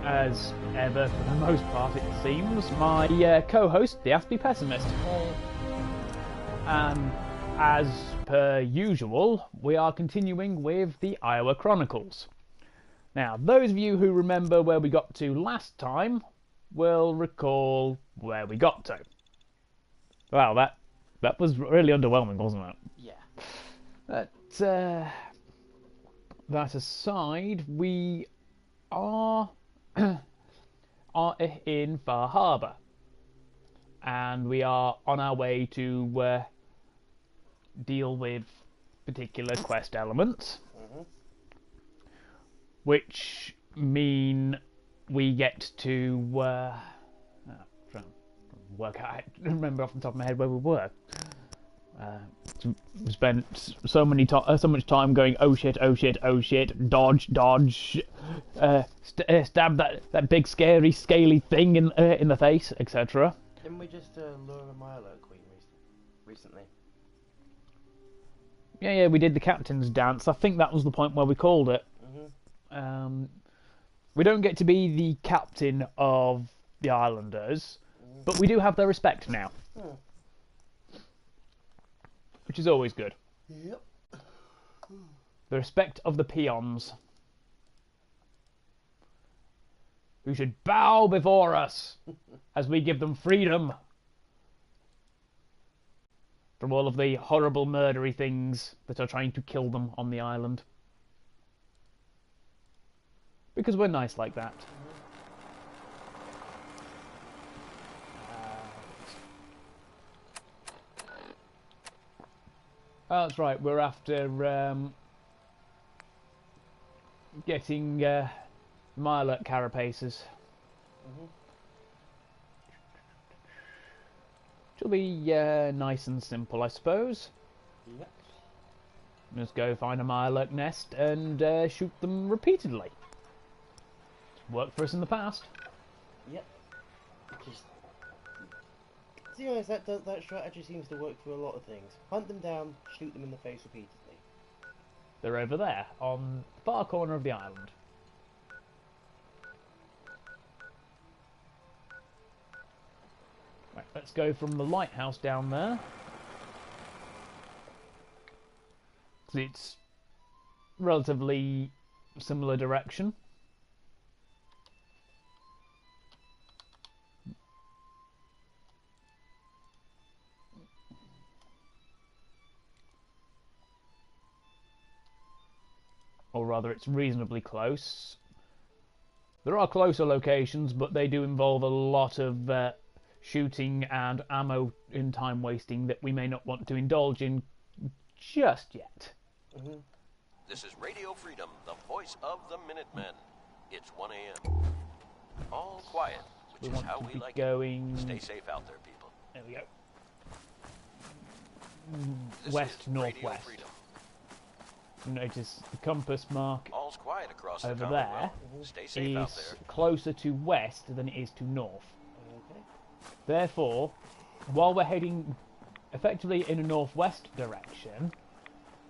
as ever, for the most part, it seems, my co-host, the Aspie Pessimist. And as per usual, we are continuing with the Iowa Chronicles. Now, those of you who remember where we got to last time will recall where we got to. Wow, that was really underwhelming, wasn't it? Yeah. But that aside, we are in Far Harbor, and we are on our way to deal with particular quest elements, which mean we get to try and work out. I don't remember off the top of my head where we were. We spent so much time going, oh shit, dodge, stab that big scary scaly thing in the face, etc. Didn't we just lure a Milo Queen recently? Yeah, we did the captain's dance. I think that was the point where we called it. We don't get to be the captain of the Islanders, but we do have their respect now. Which is always good. Yep. The respect of the peons, who should bow before us as we give them freedom from all of the horrible murdery things that are trying to kill them on the island. Because we're nice like that. Oh, that's right, we're after getting Mirelurk carapaces. Which will be nice and simple, I suppose. Yep. Just go find a Mirelurk nest and shoot them repeatedly. It's worked for us in the past. Yep. To be honest, that strategy seems to work for a lot of things. Hunt them down, shoot them in the face repeatedly. They're over there, on the far corner of the island. Right, let's go from the lighthouse down there. It's relatively similar direction. Or rather, it's reasonably close. There are closer locations, but they do involve a lot of shooting and ammo and time wasting that we may not want to indulge in just yet. This is Radio Freedom, the voice of the Minutemen. It's 1 a.m. All quiet, which is how we like going... it. Stay safe out there, people. There we go. This West, is northwest. Radio Freedom. Notice the compass mark All's quiet across over the there Commonwealth. Stay safe out is there. closer to west than it is to north. Okay. Therefore, while we're heading effectively in a northwest direction,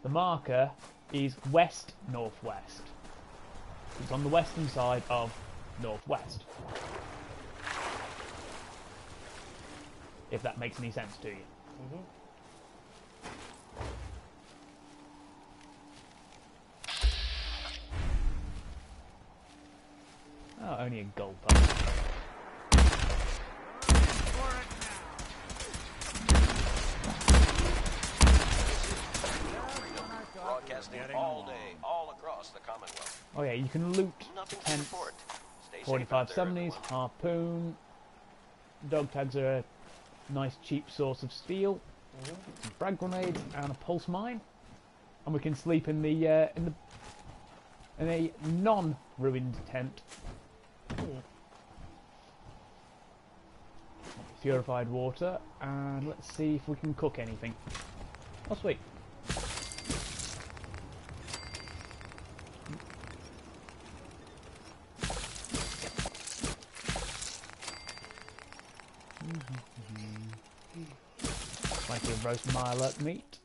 the marker is west-northwest. It's on the western side of northwest. If that makes any sense to you. Oh, only a gold puzzle. Broadcasting all day, all across the Commonwealth. Oh yeah, you can loot Nothing to tents, report. Stay safe 45 out there, 70s, everyone. harpoon. Dog tags are a nice cheap source of steel. Some frag grenades and a pulse mine. And we can sleep in a non-ruined tent. Purified water, and let's see if we can cook anything. Oh sweet. Plenty of roast Mirelurk meat.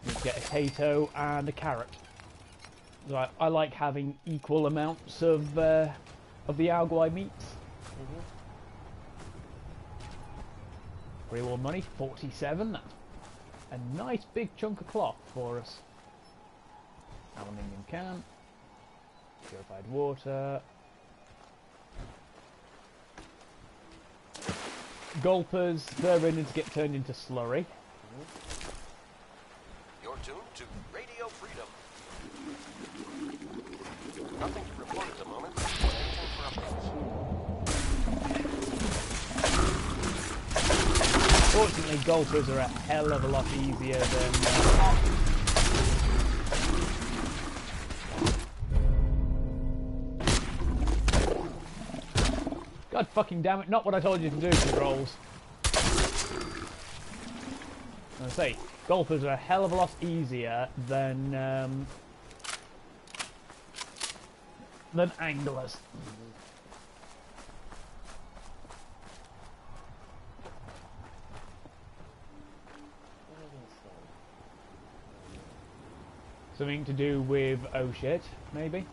Let's get a potato and a carrot. Like, I like having equal amounts of the Alguai meats. Reward money, 47. That's a nice big chunk of cloth for us. Aluminium can. Purified water. Gulpers, they're ready to get turned into slurry. You're tuned to Radio Freedom. Nothing to report at the moment. Stay tuned for updates. Fortunately, gulpers are a hell of a lot easier than... God fucking damn it, not what I told you to do, controls. I say, gulpers are a hell of a lot easier than anglers. Something to do with oh shit, maybe?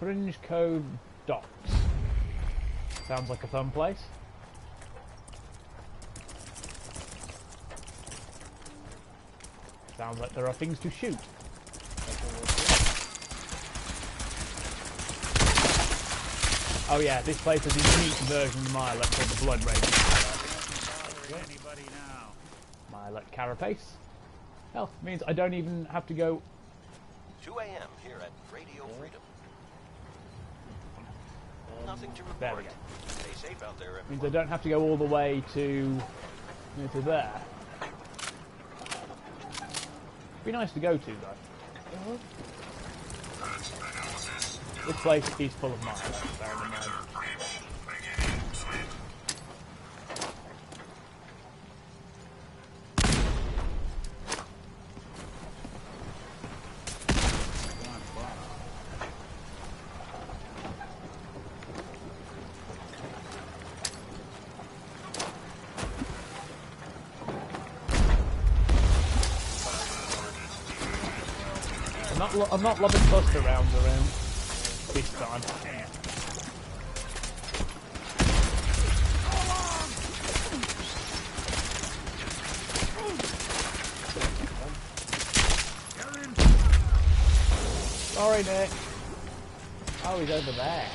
Fringe Cove Docks. Sounds like a fun place. Sounds like there are things to shoot. Oh yeah, this place has a unique version of Milet called the Blood Rage Milet Carapace. Hell, means I don't even have to go... 2 a.m. here at Radio Freedom. Nothing to report. There we go. Stay safe out there, everyone. Means I don't have to go all the way to there. Be nice to go to though. This place is full of Milet, bear in mind. I'm not loving Buster rounds around this time. Sorry, Nick. Oh, he's over there.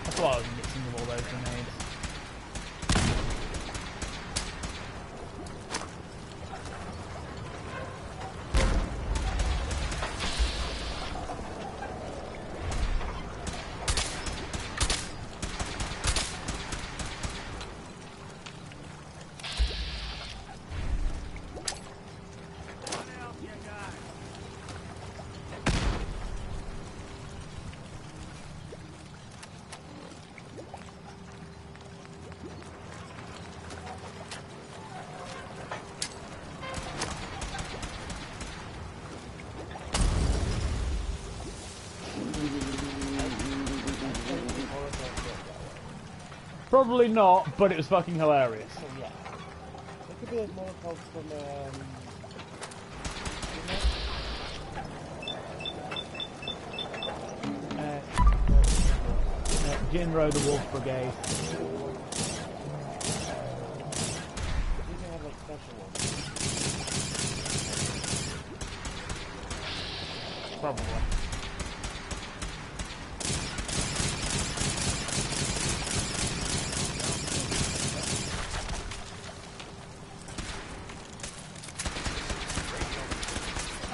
That's why I was mixing with all those grenades. Probably not, but it was fucking hilarious. So yeah. It could be those Molotovs from Jinro the Wolf Brigade. you can have like special ones. Probably.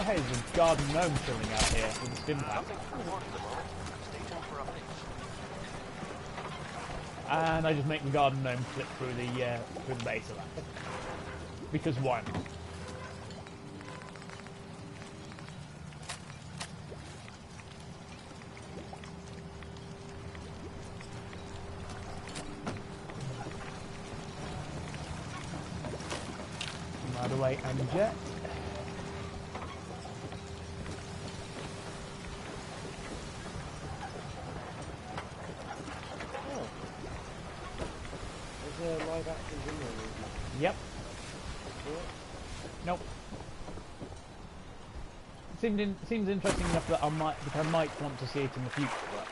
Hey, there's a garden gnome chilling out here with a stim pack. Nothing to report at the moment. Stay tuned for updates. And I just make the garden gnome flip through the base of that. Because why not? By the way, and jet. live action in there, movie? Yep. Yeah. Nope. Seems interesting enough that I might want to see it in the future. But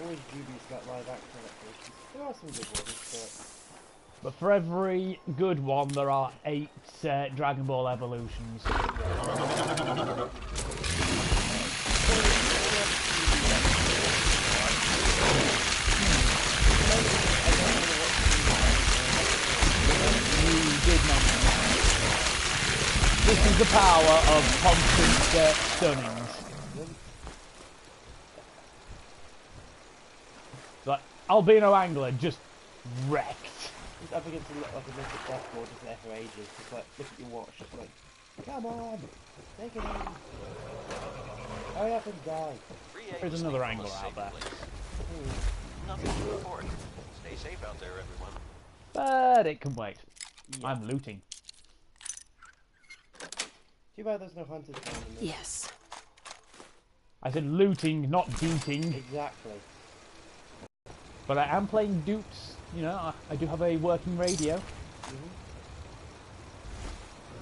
Always dubious about live action adaptations. There are some good ones, But for every good one, there are 8 Dragon Ball evolutions. You did mention that. This is the power of constant stunnings. Like, Albino Angler just wrecked. He's up against a mythic dashboard just there for ages. Just like, look at your watch, just like, come on, take it in. Hurry up and die. There's another angler out there. Nothing to report. Stay safe out there, everyone. But it can wait. Yeah. I'm looting. Too bad there's no hunters down in this. Yes. I said looting, not dooting. Exactly. But I am playing dupes. You know, I do have a working radio.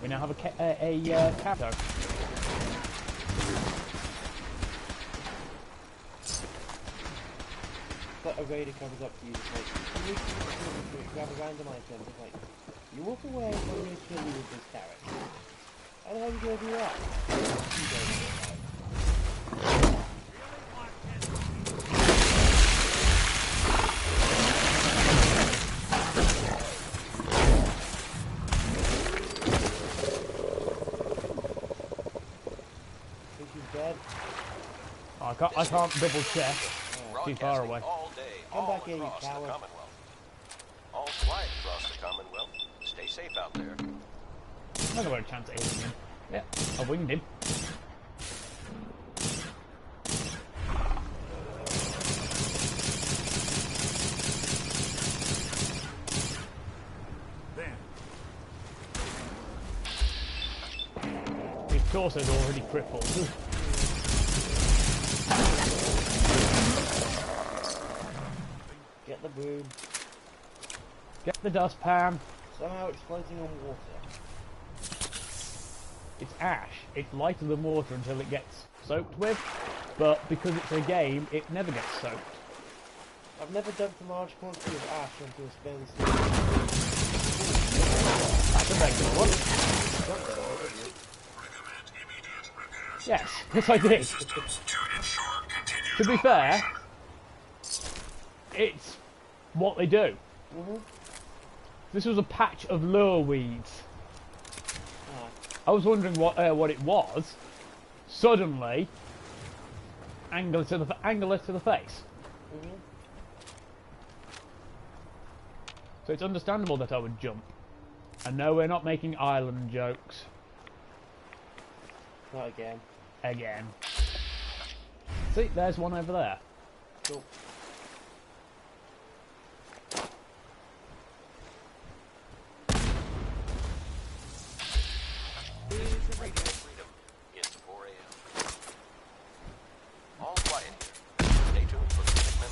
We now have a capto. But a raider comes up to you, just like, you need to grab a random item, just like, you walk away, I'm going to kill you with this carrot. How the hell are you going to do that? You don't know how. Think he's dead? Oh, I can't double check. Too far away. All day, Come all back here, you across the coward. Commonwealth. All quiet across the Commonwealth. Stay safe out there. I got a chance at hitting him. Yeah, I winged him. His torso's already crippled. Get the broom. Get the dustpan. Somehow it's floating on water. It's ash. It's lighter than water until it gets soaked with, but because it's a game, it never gets soaked. I've never dumped a large quantity of ash onto a spin stick. That's a regular one. Yes, yes I did. To be fair, it's what they do. This was a patch of lure weeds. I was wondering what it was. Suddenly, angular to the face. So it's understandable that I would jump. And no, we're not making island jokes. Not again. Again. See, there's one over there. Cool. Radio Freedom. It's 4 a.m. All quiet here. Stay tuned for Minutemen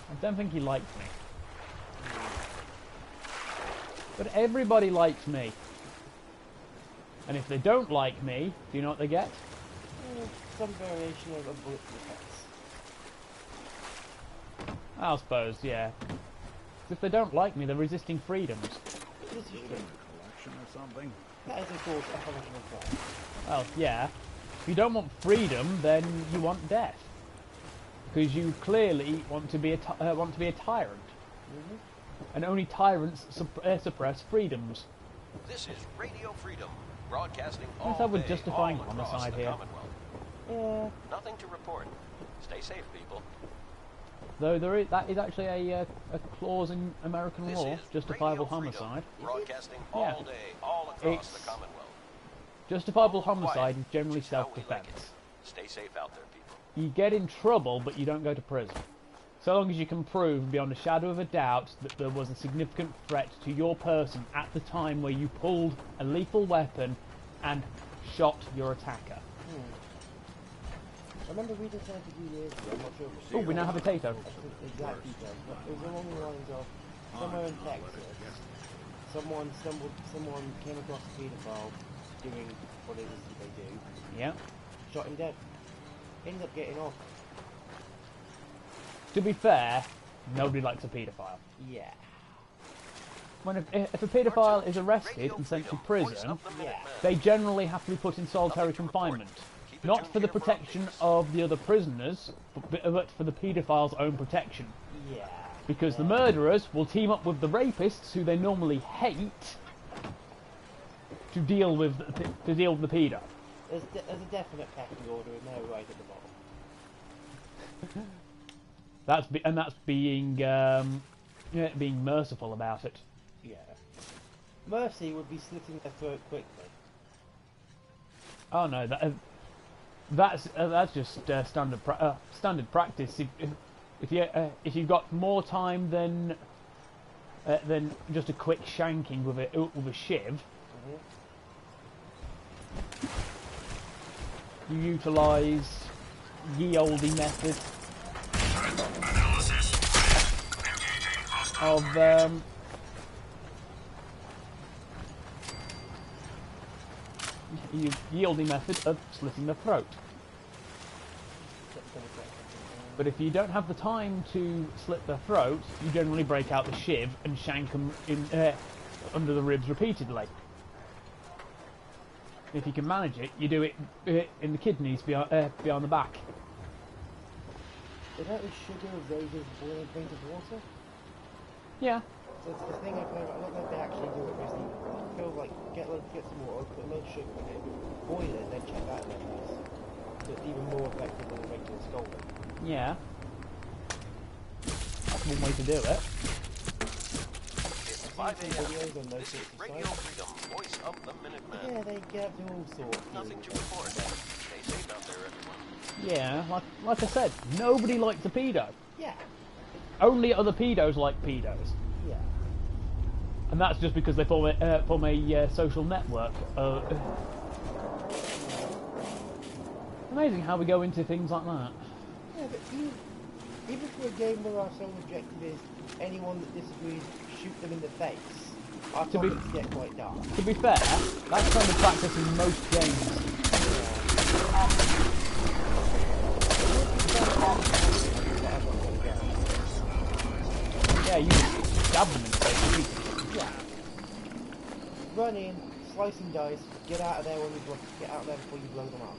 I don't think he likes me. But everybody likes me. And if they don't like me, do you know what they get? Some variation of a bullet defense. I suppose, yeah. If they don't like me, they're resisting freedoms. This is true. Collection or something. That is, of course, a function of crime. Well, yeah. If you don't want freedom, then you want death. Because you clearly want to be a tyrant. And only tyrants suppress freedoms. This is Radio Freedom, broadcasting Yes, all I would day, justify all across homicide the here. Commonwealth. Yeah. Nothing to report. Stay safe, people. Though that is actually a clause in American This law, is justifiable Radio Freedom, homicide. broadcasting Yeah. all day, all across It's- the Commonwealth. Justifiable Quiet, homicide is generally which is how we like self-defense. it. Stay safe out there, people. You get in trouble, but you don't go to prison. So long as you can prove beyond a shadow of a doubt that there was a significant threat to your person at the time where you pulled a lethal weapon and shot your attacker. I remember reading something a few years ago, I'm not sure if it's Oh, we now have a Tato. exact details, but it was along the lines of somewhere in Texas, someone came across a paedophile doing what it is that they do, Yeah. shot him dead. Ended up getting off. To be fair, nobody likes a paedophile. Yeah. If a paedophile is arrested and sent to prison, Yeah. they generally have to be put in solitary confinement. Not for the protection of the other prisoners, but for the paedophile's own protection. Yeah. Because the murderers will team up with the rapists, who they normally hate, to deal with the pedo. There's a definite pecking order in there right at the bottom. That's being being merciful about it. Yeah. Mercy would be slitting their throat quickly. Oh no, that's just standard practice. If you've got more time than just a quick shanking with a shiv, you utilise ye olde method of ye olde method of slitting the throat. But if you don't have the time to slit their throat, you generally break out the shiv and shank them under the ribs repeatedly. If you can manage it, you do it in the kidneys beyond the back. Is that with sugar, roses, boiling pint of water? Yeah. So it's the thing I don't know if they actually do it, because they feel like get some water, put a load of sugar in it, boil it, then check that in their nose. So it's even more effective than a regular scalding. Yeah. That's one way to do it. It's 5 a.m. Videos on those This is sorts of Radio sites. Freedom, voice of the Minutemen. Yeah, they get up to all sorts. Nothing to report. Stay safe out there, everyone. Yeah, like I said, nobody likes a pedo. Yeah. Only other pedos like pedos. Yeah. And that's just because they form a social network. Amazing how we go into things like that. Yeah, but even for a game where our sole objective is anyone that disagrees, shoot them in the face, our topics get quite dark. To be fair, that's kind of practice in most games. Yeah, you stab them in the face. Yeah. Run in, slice and dice, get out of there when you get out there before you blow them up.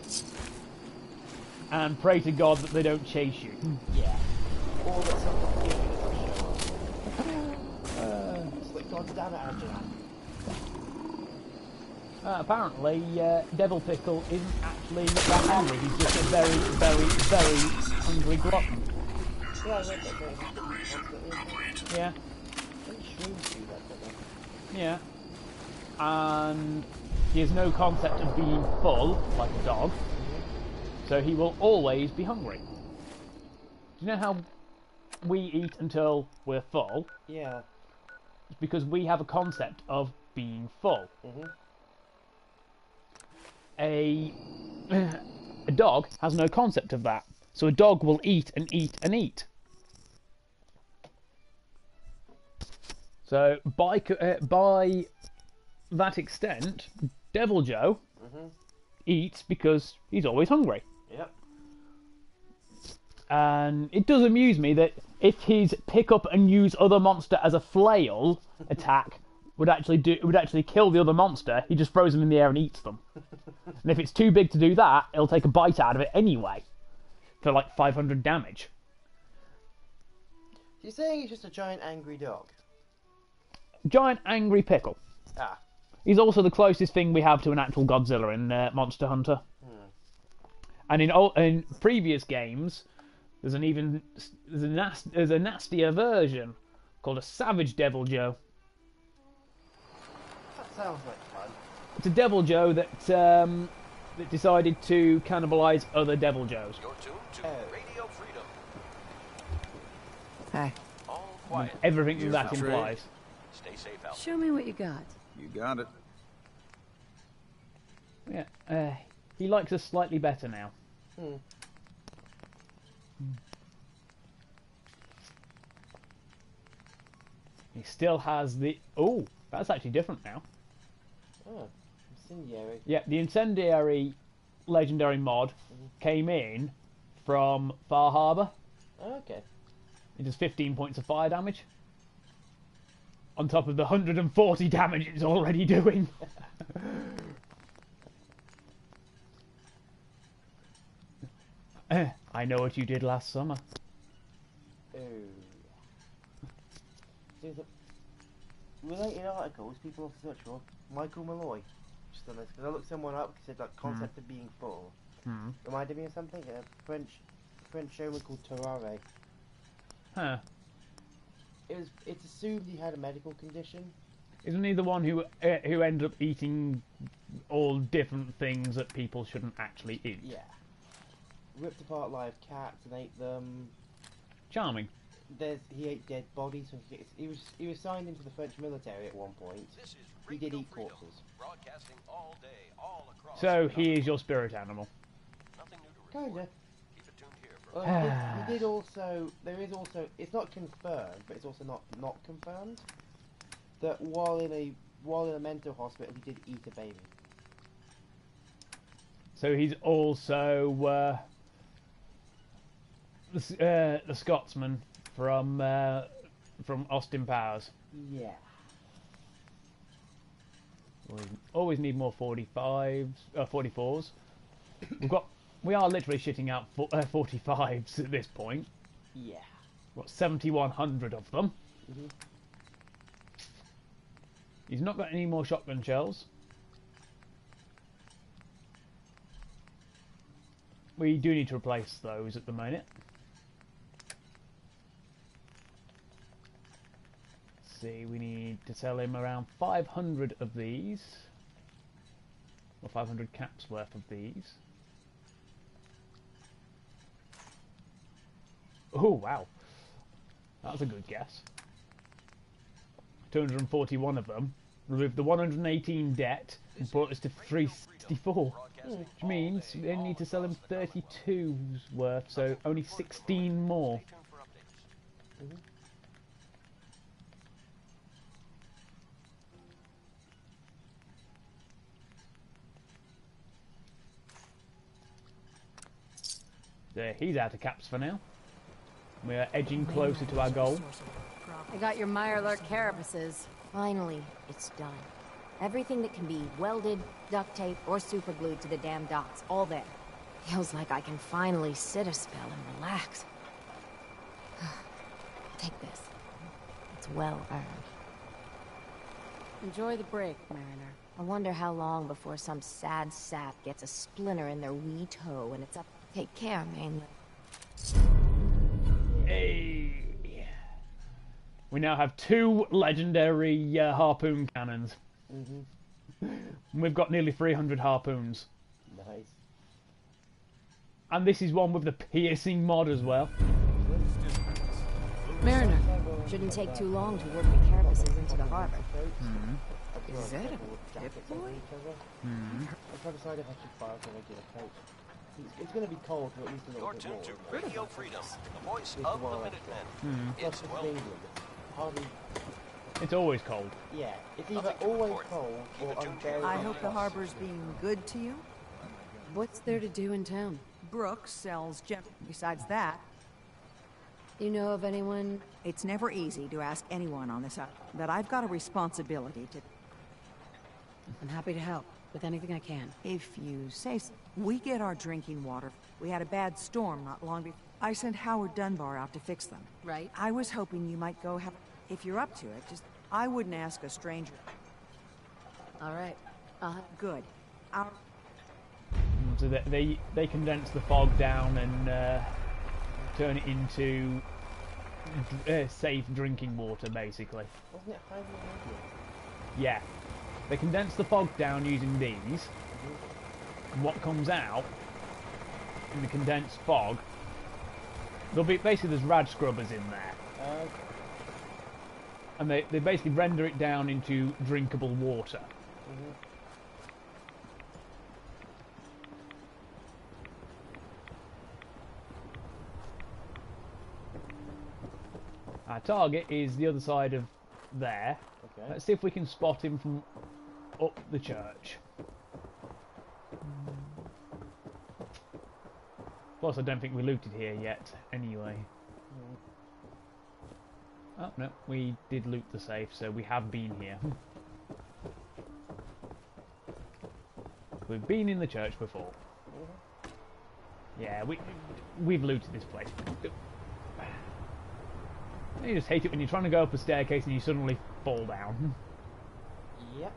And pray to God that they don't chase you. Yeah. Or that someone gives you a show up. It's like, God damn it, Angela. Apparently, Devil Pickle isn't actually that hungry. He's just a very, very, very hungry glutton. Yeah, I read that very constantly. Yeah. I think shrooms do that, don't they? Yeah. And he has no concept of being full, like a dog. So he will always be hungry. Do you know how we eat until we're full? Yeah. It's because we have a concept of being full. A dog has no concept of that. So a dog will eat and eat and eat. So by that extent, Devil Joe eats because he's always hungry. Yep. And it does amuse me that if his pick up and use other monster as a flail attack would actually kill the other monster, he just throws them in the air and eats them. And if it's too big to do that, it'll take a bite out of it anyway, for like 500 damage. You're saying he's just a giant angry dog? Giant angry pickle. Ah. He's also the closest thing we have to an actual Godzilla in Monster Hunter. And in previous games, there's a nastier version called a Savage Devil Joe. That sounds like fun. It's a Devil Joe that decided to cannibalize other Devil Joes. You're tuned to Radio Freedom. Hi. All quiet. Everything that Trade. implies. Stay safe out Show me what you got. You got it. Yeah. He likes us slightly better now. Hmm. He still has the... Oh, that's actually different now. Oh, incendiary. Yeah, the incendiary legendary mod came in from Far Harbour. Oh, okay. It does 15 points of fire damage. On top of the 140 damage it's already doing. I know what you did last summer. Oh. There's a related articles people have to search for. Michael Malloy. Just on this, because I looked someone up. He said like concept of being full. Reminded me of something. A French showman called Terrare. Huh. It's assumed he had a medical condition. Isn't he the one who ended up eating all different things that people shouldn't actually eat? Yeah. Ripped apart live cats and ate them. Charming. He ate dead bodies. So he was signed into the French military at one point. He did eat corpses. Broadcasting all day, all across. So he is your spirit animal. Nothing new to report. Kinda. Keep it tuned here for Well, he did also. There is also. It's not confirmed, but it's also not confirmed that while in a mental hospital, he did eat a baby. So he's also the Scotsman from Austin Powers. Yeah. Always need more 45s, 44s. We are literally shitting out 45s at this point. Yeah. Got 7,100 of them. Mhm. He's not got any more shotgun shells. We do need to replace those at the minute. Let's see, we need to sell him around 500 of these. Or 500 caps worth of these. Oh, wow. That's a good guess. 241 of them. Removed the 118 debt and brought us to 364. Which means we only need to sell him 32's worth, so only 16 more. There, he's out of caps for now. We are edging closer to our goal. I got your Mirelurk carapaces. Finally, it's done. Everything that can be welded, duct tape, or superglued to the damn docks, all there. Feels like I can finally sit a spell and relax. Take this. It's well earned. Enjoy the break, Mariner. I wonder how long before some sad sap gets a splinter in their wee toe and it's up. Take care, mainly. Hey. We now have 2 legendary harpoon cannons. We've got nearly 300 harpoons. Nice. And this is one with the piercing mod as well. Mariner, shouldn't take too long to work the carapaces into the harbor. Is that a dip boy? I've tried to decide if I should fire a regular coat. It's going to be cold for at least a little You're bit tuned more. to Radio Freedom, the voice It's of the the wild Minutemen. Plus, It's it's well. England. Hardly. It's always cold. Yeah. It's either Nothing to always report. cold Keep or it tuned unbearably here. I hope the hot. harbor's being good to you. What's there to do in town? Brooks sells gem. Besides that, You know of anyone? it's never easy to ask anyone on this island, but I've got a responsibility to. I'm happy to help with anything I can. If you say so. We get our drinking water. We had a bad storm not long before. I sent Howard Dunbar out to fix them. Right? I was hoping you might go have. If you're up to it, I wouldn't ask a stranger. All right. Good. Our So they condense the fog down and turn it into safe drinking water, basically. Wasn't it highly radiant? Yeah. They condense the fog down using these. And what comes out in the condensed fog, there'll be basically there's rad scrubbers in there. And they basically render it down into drinkable water. Our target is the other side of there. Okay. Let's see if we can spot him from up the church. Plus, I don't think we looted here yet, anyway. Oh, no, we did loot the safe, so we have been here. We've been in the church before. Yeah, we've looted this place. You just hate it when you're trying to go up a staircase and you suddenly fall down. Yep.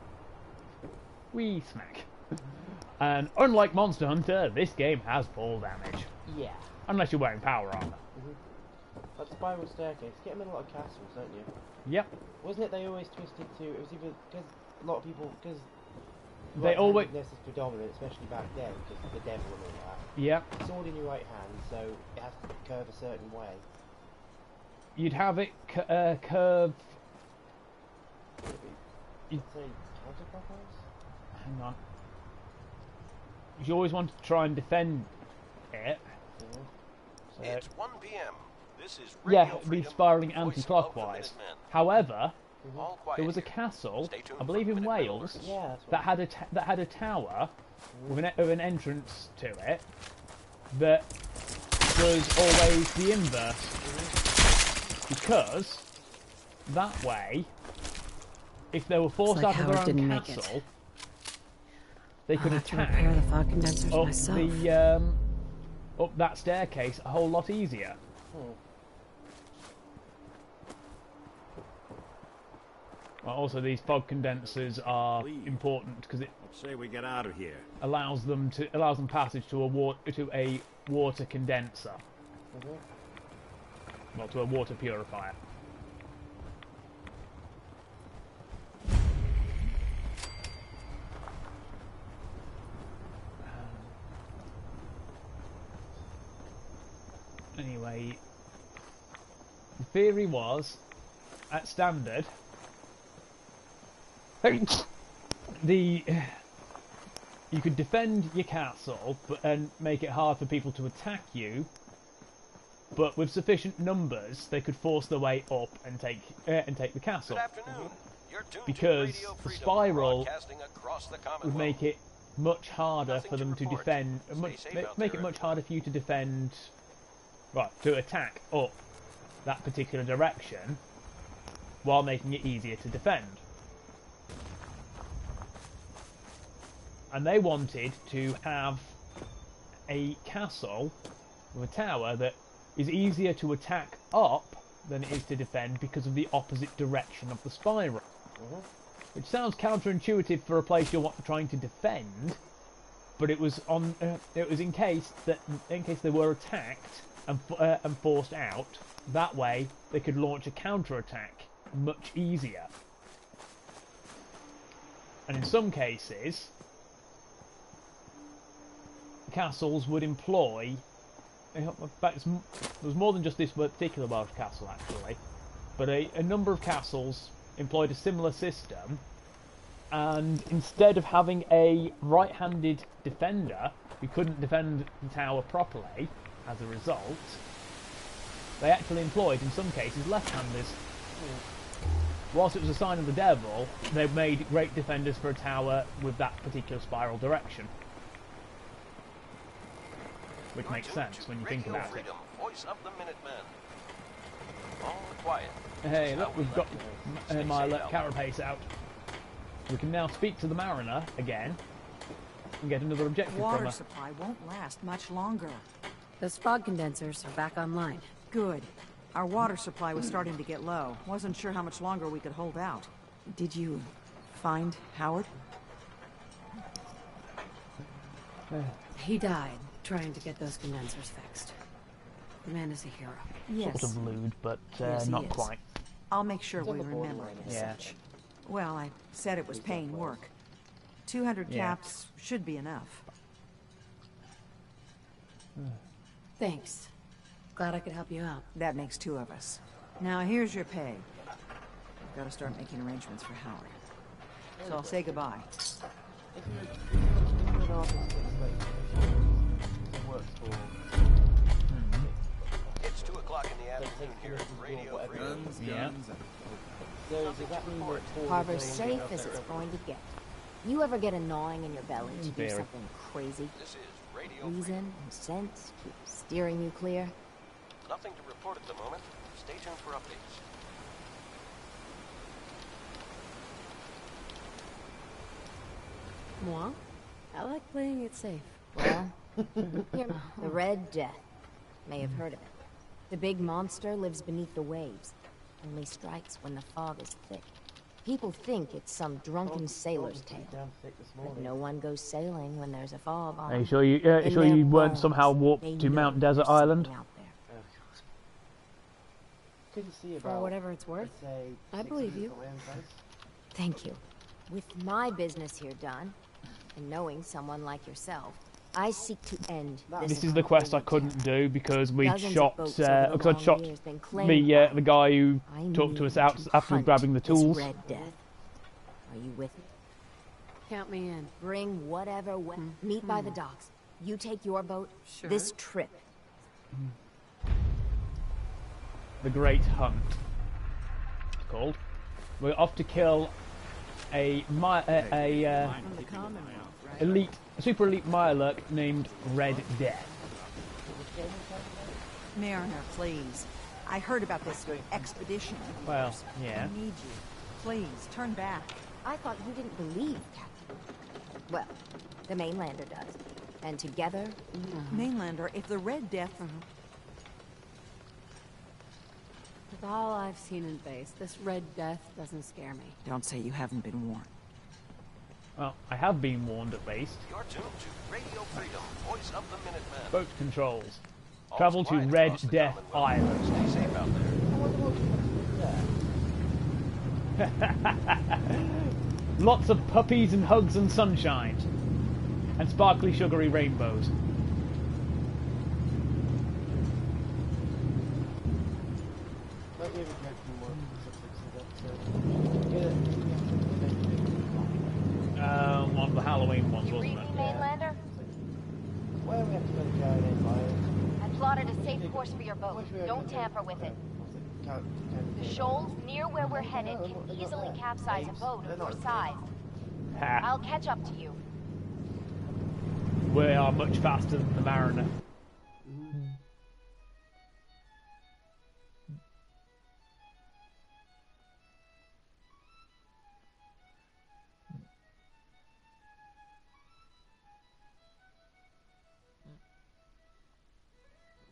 Wee smack. And unlike Monster Hunter, this game has fall damage. Yeah. Unless you're wearing power armor. That spiral staircase. Get them in a lot of castles, don't you? Yep. Wasn't it they always twisted to... It was either... Because a lot of people... Because... They always... This is predominant, especially back then, because of the devil and all that. Yep. Sword in your right hand, so it has to curve a certain way. You'd have it curve... You'd say counterclockwise? Hang on. You always want to try and defend it. So, It's 1 p.m. This is yeah, Radio it'd be Freedom, spiralling voice of the anti-clockwise. Minutemen. However, All quiet there was a here. castle, Stay tuned I believe for in Minutemen Wales, alerts. Yeah, that's what that had a tower with an entrance to it that was always the inverse, because that way, if they were forced like out of their Howard own didn't make it. castle, they could I'll have to attack repair the fog condensers up myself. the up that staircase a whole lot easier. Well, also, these fog condensers are important because it Say we get out of here. allows them passage to a water condenser. Well, to a water purifier. Anyway, the theory was, at standard, you could defend your castle and make it hard for people to attack you, but with sufficient numbers, they could force their way up and take the castle. Good afternoon. You're tuned Because to Radio the Freedom, spiral broadcasting across the would Commonwealth. make it much harder Nothing for them to to report. defend. Stay safe out Make there, it much harder for you to defend. Right, to attack up that particular direction, while making it easier to defend. And they wanted to have a castle with a tower that is easier to attack up than it is to defend because of the opposite direction of the spiral. Which sounds counterintuitive for a place you're trying to defend, but it was in case they were attacked and forced out. That way, they could launch a counterattack much easier. And in some cases, castles would employ. In fact, there was more than just this particular Welsh castle, actually, but a number of castles employed a similar system, and instead of having a right-handed defender who couldn't defend the tower properly, as a result, they actually employed, in some cases, left-handers. Whilst it was a sign of the devil, they made great defenders for a tower with that particular spiral direction. Which makes sense when you think Radio about it. Freedom, voice of the Minutemen. All quiet. Hey, This is look, how we we've got like it. Stay my safe out carapace out. We can now speak to the mariner again and get another objective from Water her. supply won't last much longer. Those fog condensers are back online. Good. Our water supply was starting to get low. Wasn't sure how much longer we could hold out. Did you find Howard? He died trying to get those condensers fixed. The man is a hero. Yes. Sort of lewd, but Yes, he not is. quite. I'll make sure He's on we the remember borderline, it as yeah. such. Well, I said it was paying work. 200 Yeah. caps should be enough. Thanks. Glad I could help you out. That makes two of us. Now here's your pay. I've got to start making arrangements for Howard. So I'll say goodbye. If you're an artist that works for... It's 2 o'clock in the afternoon here at Radio Freedom. Yeah. guns and... So does that mean that Paul Harbor's is going safe as to it's going to get. You ever get a gnawing in your belly to do Very. something crazy? This is Radio Reason Freedom. and sense keep steering you clear. Nothing to report at the moment. Stay tuned for updates. Moi? I like playing it safe. Well, the Red Death. May have heard of it. The big monster lives beneath the waves. Only strikes when the fog is thick. People think it's some drunken sailor's tale. Down thick this But morning. no one goes sailing when there's a fog on. Are you sure you, In sure their you weren't bones, somehow they warped to know Mount there's Desert Island? something out there. Oh, God. Couldn't see For about, whatever it's worth. let's say, I 6 believe minutes you. away on place. Thank you. With my business here done, and knowing someone like yourself, I seek to end This is the quest I couldn't do because we Dozens of shot, boats over the because I'd long shot years been claimed the by the guy who I talked to need us out after hunt grabbing the this tools. Red Death. Are you with me? Count me in. Bring whatever. Meet by the docks. You take your boat. Sure. This trip. The Great Hunt. It's called. We're off to kill a elite, super elite Mirelurk named Red Death. Mariner, please. I heard about this expedition. of Well, yours. yeah. I need you. Please, turn back. I thought you didn't believe, Captain. Well, the mainlander does. And together, Mainlander, if the Red Death... With all I've seen in base, this Red Death doesn't scare me. Don't say you haven't been warned. Well, I have been warned at least. You're tuned to Radio Freedom, voice of the Minutemen. Boat controls. All's Travel to quiet Red across the Death Commonwealth. Island. Stay safe out there. Lots of puppies and hugs and sunshine. And sparkly sugary rainbows. Might be able to get a few more subjects in that, so... One of the Halloween ones, you wasn't read it? me, mainlander? Where we have to go to Jared and Myers? I plotted a safe course for your boat. Don't tamper with it. The shoals near where we're headed can easily capsize a boat of your size. Ha. I'll catch up to you. We are much faster than the Mariner.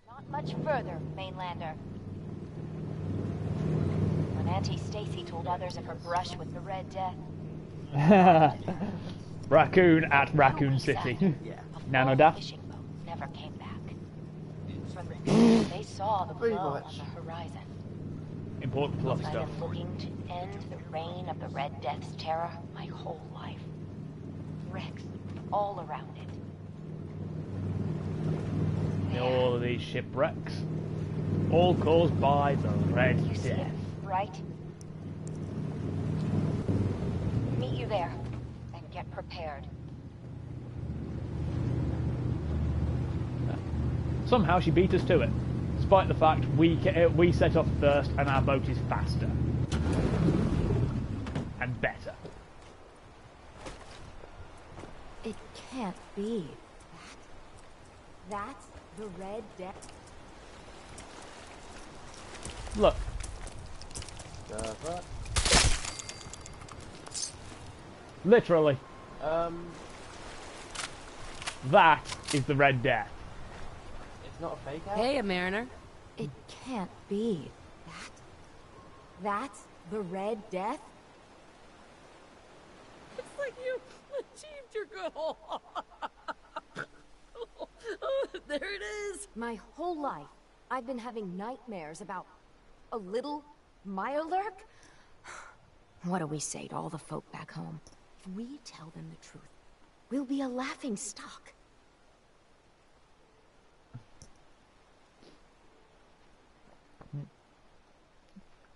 Not much further, mainlander. When Auntie Stacy told others of her brush with the Red Death, Raccoon at Raccoon City. a Nanodaft. fishing boat never came back. They saw the Pretty glow much. on the horizon. Important fluffy I've stuff. been looking to end the reign of the Red Death's terror my whole life. Wrecks all around it. There. All of these shipwrecks. All caused by the Red You see it, Death. right? Meet you there, and get prepared. Somehow she beat us to it, despite the fact we set off first and our boat is faster and better. It can't be. That's the Red Death. Look, literally, that is the Red Death. It's not a fake out? Hey, a mariner. It can't be. That's the Red Death? It's like you achieved your goal. There it is. My whole life, I've been having nightmares about a little Mirelurk? What do we say to all the folk back home? If we tell them the truth, we'll be a laughing stock.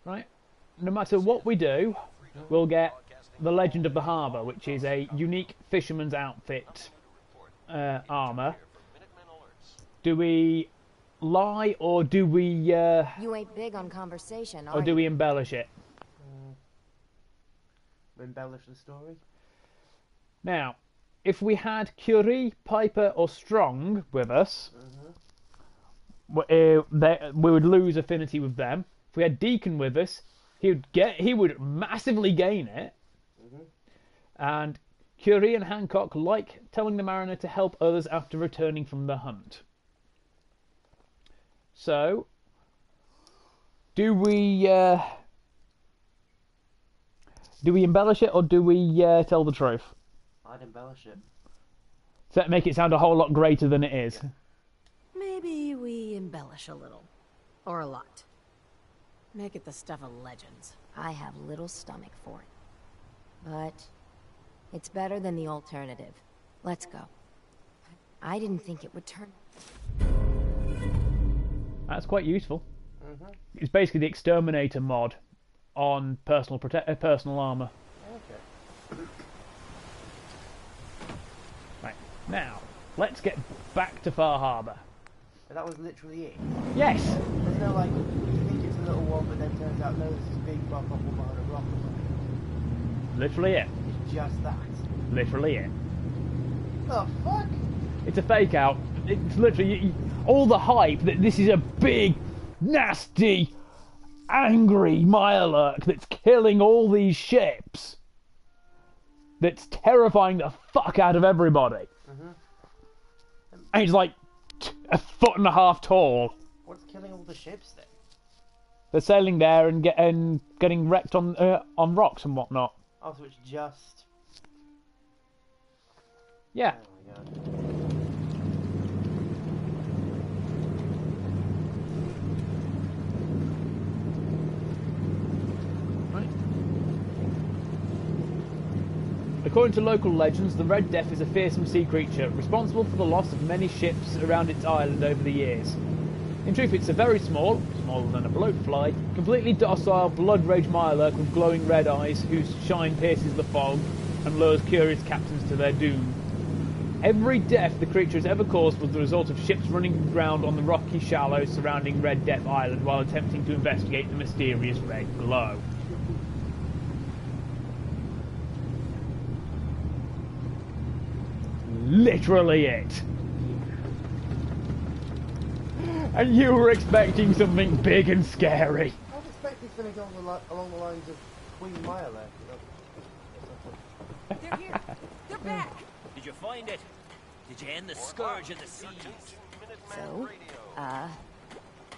Right? No matter what we do, we'll get the Legend of the Harbour, which is a unique fisherman's outfit armour. Do we lie, or do we You ain't big on conversation, are or do you? we embellish it? Embellish the story. Now, if we had Curie, Piper, or Strong with us, we would lose affinity with them. If we had Deacon with us, he would massively gain it. And Curie and Hancock like telling the mariner to help others after returning from the hunt. So, do we embellish it, or do we tell the truth? I'd embellish it. Does that make it sound a whole lot greater than it is? Maybe we embellish a little. Or a lot. Make it the stuff of legends. I have little stomach for it. But it's better than the alternative. Let's go. I didn't think it would turn... That's quite useful. It's basically the Exterminator mod on personal armor. Okay. Right, now, let's get back to Far Harbor. But that was literally it. Yes! There's no like, you think it's a little one, but then turns out no, this is a big rock off behind a rock or something. Literally it. It's just that. Literally it. The fuck? It's a fake out. It's literally all the hype that this is a big, nasty, angry Mirelurk that's killing all these ships. That's terrifying the fuck out of everybody. And he's like a foot and a half tall. What's killing all the ships then? They're sailing there and getting wrecked on rocks and whatnot. Oh, so it's just... Yeah. Oh my god. According to local legends, the Red Death is a fearsome sea creature, responsible for the loss of many ships around its island over the years. In truth, it's a very small, smaller than a bloatfly, completely docile, blood-rage Mirelurk with glowing red eyes, whose shine pierces the fog and lures curious captains to their doom. Every death the creature has ever caused was the result of ships running aground on the rocky shallows surrounding Red Death Island while attempting to investigate the mysterious red glow. Literally it. And you were expecting something big and scary. I was expecting something along the lines of Queen Mirelurk. They're here. They're back. Did you find it? Did you end the scourge of the seas? So,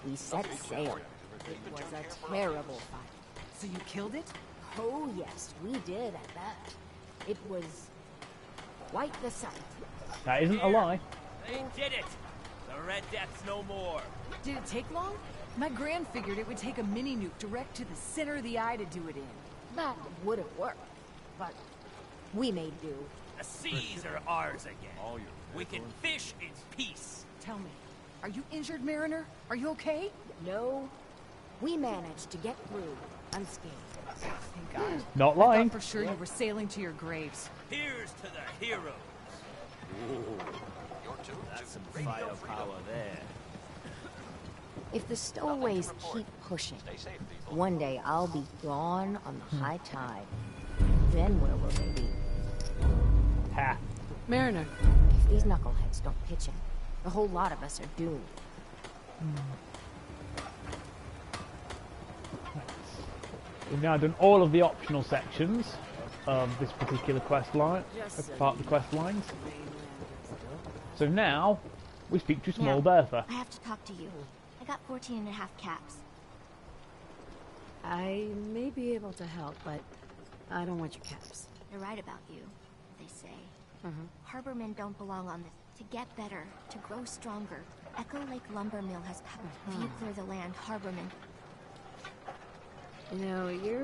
we set sail. It was a terrible fight. So you killed it? Oh yes, we did at that. It was quite the sight. That isn't a lie. They did it! The Red Death's no more. Did it take long? My gran figured it would take a mini nuke direct to the center of the eye to do it in. That would have worked, but we made do. The seas are ours again. We can fish in peace. Tell me, are you injured, Mariner? Are you okay? No, we managed to get through unscathed. Thank God. Not I lying. thought for sure you were sailing to your graves. Here's to the heroes. That's some firepower there. If the stowaways keep pushing, one day I'll be gone on the high tide. Then where will they be? Ha. Mariner, If these knuckleheads don't pitch in, the whole lot of us are doomed. We've now done all of the optional sections of this particular quest line, part of the quest lines. So now we speak to Small Now, Bertha. I have to talk to you. I got 14 and a half caps. I may be able to help, but I don't want your caps. They're right about you, they say. Harbormen don't belong on this. To get better, to grow stronger, Echo Lake Lumber Mill has power. If you clear the land, Harbormen... You know, you're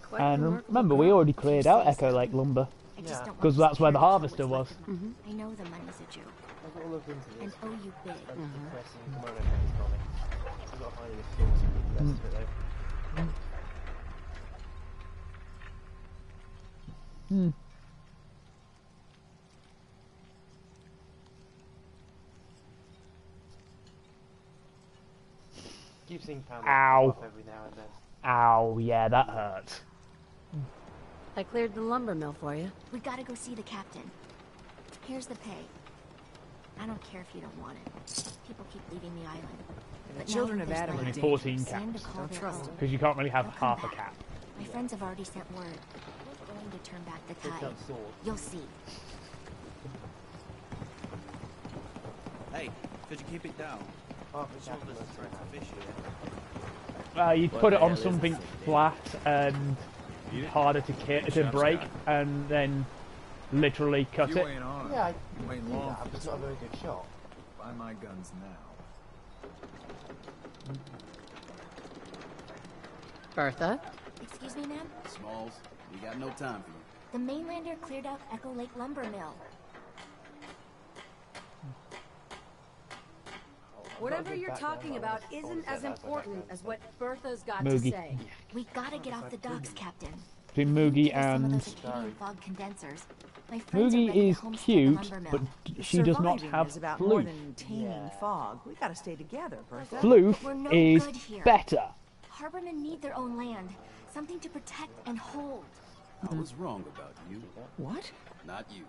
quite And remarkable remember, we girl. already cleared out Echo Lake Lumber. I just don't want Because this that's where the carriage harvester always was. like them. I know the money's a joke. I've got to look into And this. owe you big. That's depressing kimono pennies comic. I've got to find the source of the rest of it though. Keep seeing Pam Ow. off every now and then. Ow, yeah, that hurts. I cleared the lumber mill for you. We gotta go see the captain. Here's the pay. I don't care if you don't want it. People keep leaving the island. But The children now of there's Adam are land. Only dangerous. 14 Sand to caps. call Don't their trust own. them. Because you can't really have They'll come half a back. cap. My friends have already sent word. We're going to turn back the Take tide. that sword. You'll see. Hey, could you keep it down? Half a cap This most is rare. fish here. You What put the it on hell is something this thing? flat and Eat it? harder to Shut up, break, Scott. and then literally cut You it. ain't armed. Yeah, I You ain't knew long that, for but this it's not a one. very good shot. Buy my guns now. Bertha? Excuse me, ma'am? Smalls, we got no time for you. The mainlander cleared out Echo Lake Lumber Mill. Whatever you're talking about isn't as important as what Bertha's got to Moogie. say. We gotta get off the docks, Captain. Between Give Moogie us some of and those Acadian fog condensers. My friends are Moogie ready to is homestead the cute, lumber but mill. she does not Surviving have is about more floof. than taming fog. We gotta stay together, Bertha. Floof We're no is good here. better. Harbormen need their own land, something to protect and hold. I was wrong about you. What? Not you.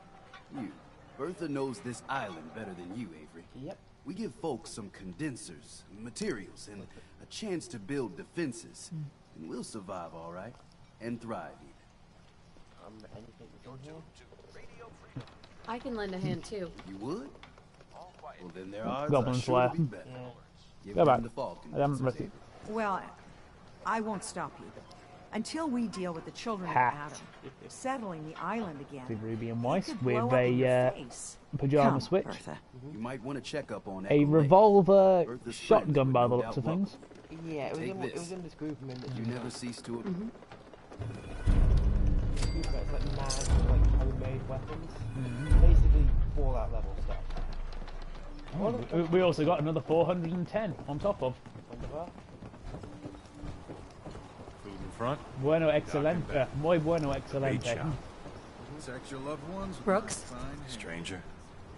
You. Bertha knows this island better than you, Avery. Yep. We give folks some condensers, materials, and a chance to build defenses. And we'll survive, all right? And thrive, even. Anything in here? I can lend a hand too. You would? Well, then their odds Goblin are sure to Slayer. be better. Yeah. Give Go them back. the fog I haven't condensers, read it. Well, I won't stop you. Until we deal with the children of Ha. Adam, settling the island The again. Ruby and they White could with blow up in your a face. pajama Come, switch, Bertha. You might want to check up on a Echo Lake. revolver Bertha's shotgun friends by would the no looks doubt of welcome. things. Yeah, it was, Take in, it this. was in this group and You never cease to... it's like mad, like homemade weapons. Basically Fallout level stuff. We also got another 410 on top of. Wonderful. Food in front. Bueno excelente. Muy bueno Great excelente. job. Protect your loved ones. with Brooks? a fine hand. Stranger,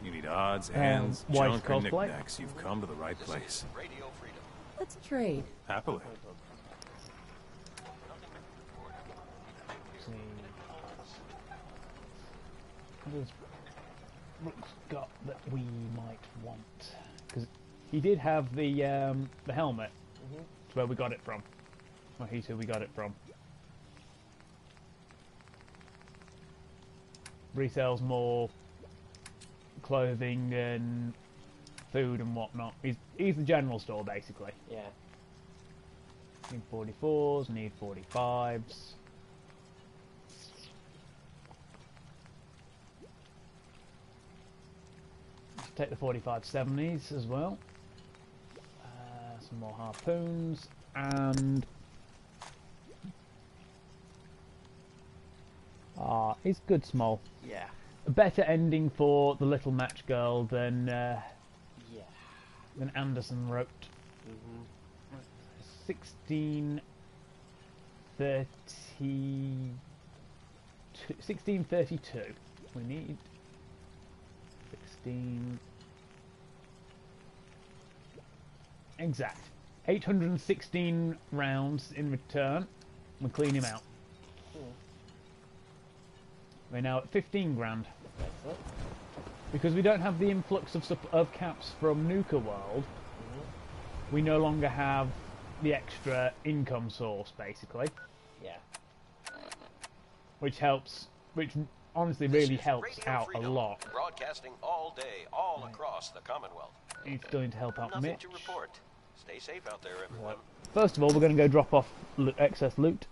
you need odds, And ends, White's junk, or cosplay. knickknacks. You've come to the right place. Radio Freedom. Let's trade. Happily. What has Brooks got that we might want? Because he did have the helmet. It's where we got it from. Well, he's who we got it from. Resells more clothing and food and whatnot. He's the general store basically. Yeah. Need 44s, need 45s. Let's take the 45-70s as well. Some more harpoons and it's good small. Yeah. A better ending for the little match girl than Yeah. Anderson wrote. 1632. We need 16 exact. 816 rounds in return. We clean him out. We're now at 15 grand. Excellent. Because we don't have the influx of caps from Nuka World, we no longer have the extra income source, basically. Yeah. Which helps, which honestly This really is helps Radio out Freedom, a lot. Broadcasting all day, all across the Commonwealth. It's going to help out Nothing Mitch. to report. Stay safe out there, everyone. First of all, we're going to go drop off excess loot.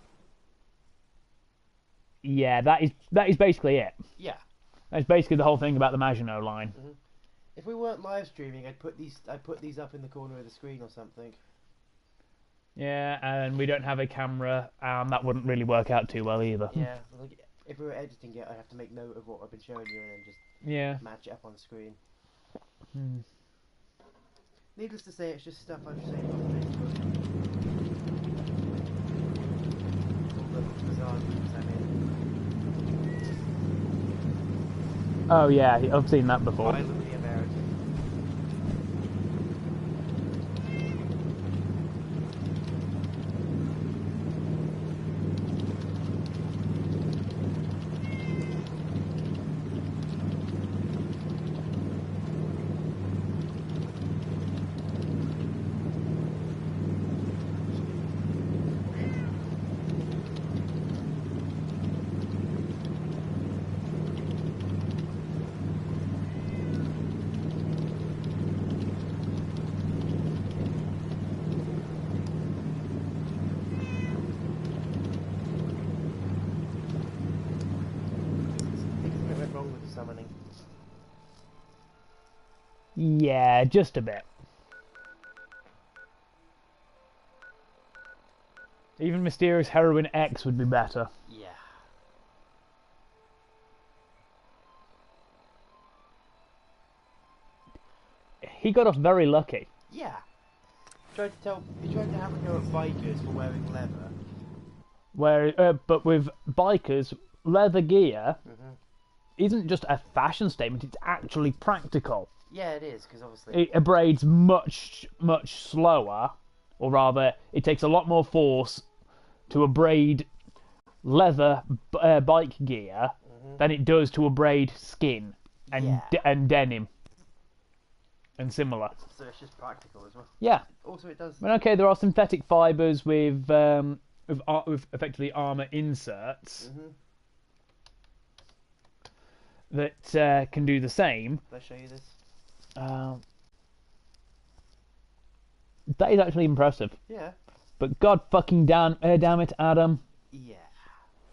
Yeah, that is basically it. Yeah. That's basically the whole thing about the Maginot line. If we weren't live streaming, I'd put these up in the corner of the screen or something. Yeah, and we don't have a camera, and that wouldn't really work out too well either. Yeah. Like, if we were editing it, I'd have to make note of what I've been showing you and then just Yeah. match it up on the screen. Hmm. Needless to say, it's just stuff I've seen on Facebook. The bizarre groups I'm in. Oh yeah, I've seen that before. Violently American. Yeah, just a bit. Even Mysterious Heroine X would be better. Yeah. He got off very lucky. Yeah. He tried to have a go at bikers for wearing leather. But with bikers, leather gear isn't just a fashion statement, it's actually practical. Yeah, it is, because obviously... It abrades much, much slower, or rather, it takes a lot more force to abrade leather bike gear than it does to abrade skin and and denim and similar. So it's just practical as well. Yeah. Also, it does... I mean, okay, there are synthetic fibres with effectively armour inserts that can do the same. Did I show you this? That is actually impressive. Yeah. But god fucking damn it, Adam. Yeah.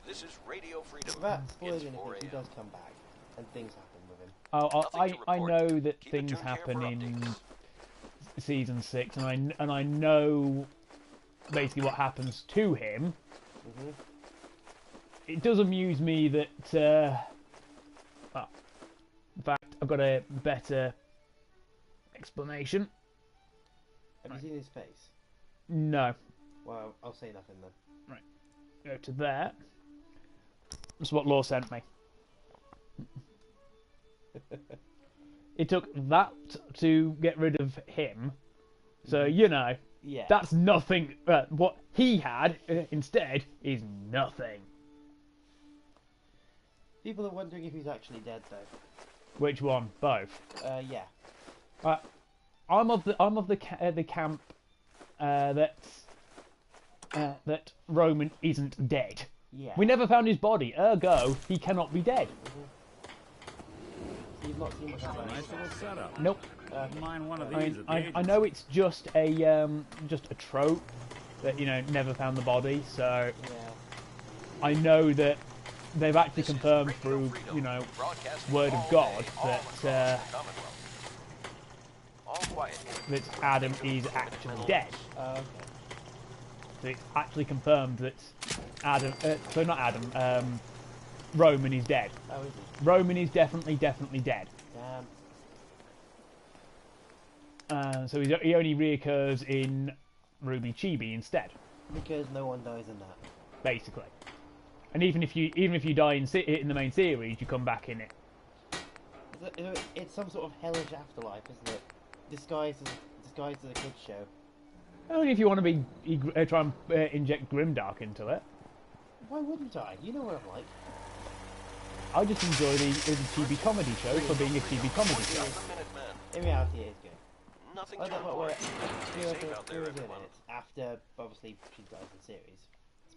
This is Radio Freedom. Without spoiling It's anything, 4 he a.m. does come back, and things happen with him. I know that Keep it things tuned here happen for in updates. season 6, and I know basically what happens to him. It does amuse me that. Well, in fact, I've got a better explanation. Have you seen his face? No. Well, I'll say nothing then. Right. Go to there. That's what Law sent me. It took that to get rid of him. So, you know, Yeah. that's nothing. What he had instead is nothing. People are wondering if he's actually dead, though. Which one? Both. Yeah. I'm of the camp that Roman isn't dead. Yeah. We never found his body, ergo he cannot be dead. You've not seen what's happening. Nice little setup. Nope. Mine one of these. I know it's just a trope that, you know, never found the body. So Yeah. I know that they've actually confirmed through, you know, word of God that that Adam is actually dead. Okay. So it's actually confirmed that Roman is dead. Oh, is he? Roman is definitely dead. Damn. So he only reoccurs in Ruby Chibi instead, Because no one dies in that. basically. And even if you die in the main series, you come back in it. It's some sort of hellish afterlife, isn't it? Disguised as a kids show. Only if you want to try and inject grimdark into it. Why wouldn't I? You know what I'm like. I just enjoy the Chibi comedy show for being a Chibi comedy show. In reality, it is good. Nothing I to don't know report. where Stay safe out there, everyone. after, obviously, she dies in series.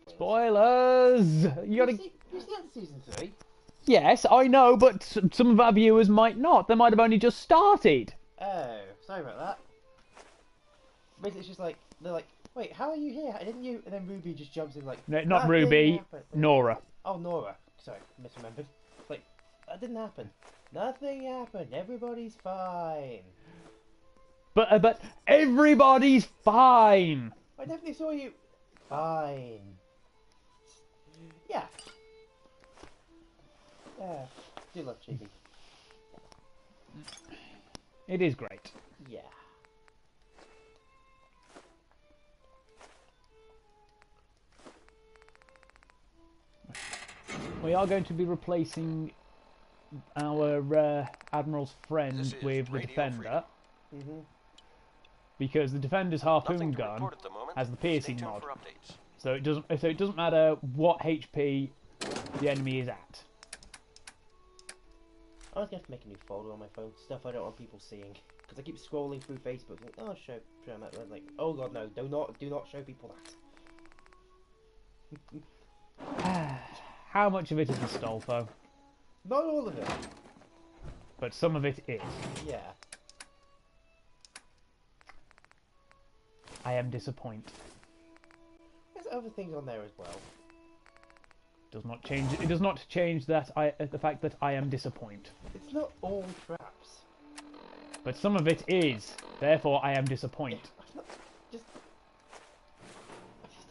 Spoilers! You gotta. You see that in season 3? Yes, I know, but some of our viewers might not. They might have only just started. Oh, sorry about that. Basically, it's just like, they're like, wait, how are you here? Didn't you? And then Ruby just jumps in like, No, not "That didn't Ruby, happen." Nora. Oh, Nora. Sorry, misremembered. Like, that didn't happen. Nothing happened. Everybody's fine. But everybody's fine. I definitely saw you. Fine. Yeah. Yeah. Do love Chibi. It is great. Yeah. We are going to be replacing our Admiral's friend This is with the Radio Defender. Mhm. Because the Defender's harpoon Nothing to gun report at the moment. has the Stay piercing tuned mod, for updates. so it doesn't matter what HP the enemy is at. I was going to make a new folder on my phone, stuff I don't want people seeing. Because I keep scrolling through Facebook, like, oh, show them that. I'm like, oh god, no, do not show people that. How much of it is Astolfo? Not all of it. But some of it is. Yeah. I am disappointed. There's other things on there as well. Does not change. It does not change that the fact that I am disappointed. It's not all traps. But some of it is. Therefore, I am disappointed. Just...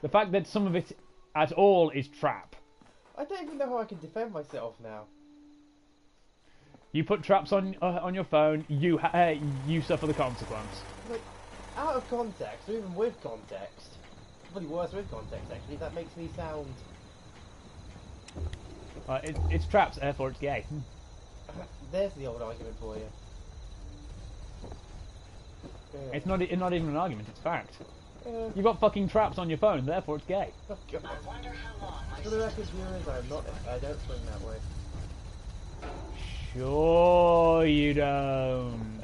The fact that some of it at all is trap. I don't even know how I can defend myself now. You put traps on your phone, you suffer the consequence. Like, out of context, or even with context, probably worse with context actually, that makes me sound... It's traps, therefore it's gay. There's the old argument for you. It's not even an argument, it's fact. You've got fucking traps on your phone, therefore it's gay. Oh, God. For the record, viewers, I don't swing that way. Sure you don't.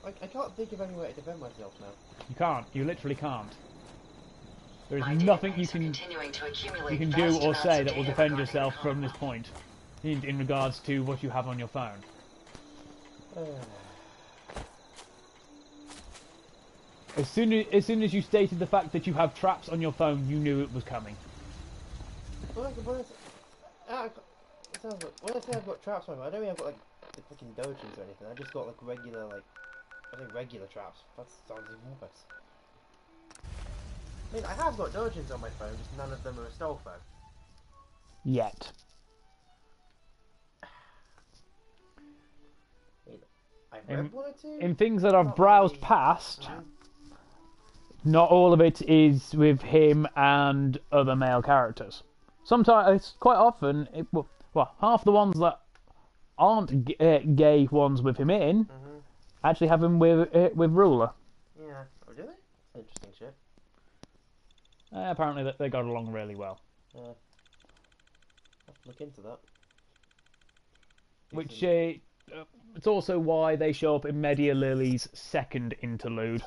I can't think of any way to defend myself now. You can't. You literally can't. There is nothing you can do or say that will defend yourself from this point, in regards to what you have on your phone. As soon as you stated the fact that you have traps on your phone, you knew it was coming. When I say I've got traps on my phone, I don't mean I've got like the fucking dojins or anything. I just got like regular, regular traps. That sounds even worse. I mean, I have got dojins on my phone, just none of them are a stealth phone. Yet. In things that I've browsed past, not all of it is with him and other male characters. Sometimes, quite often, half the ones that aren't gay ones with him in actually have him with Ruler. Yeah, oh, do they? Interesting shit. Apparently, they got along really well. I'll have to look into that. Which it's also why they show up in Media Lily's second interlude,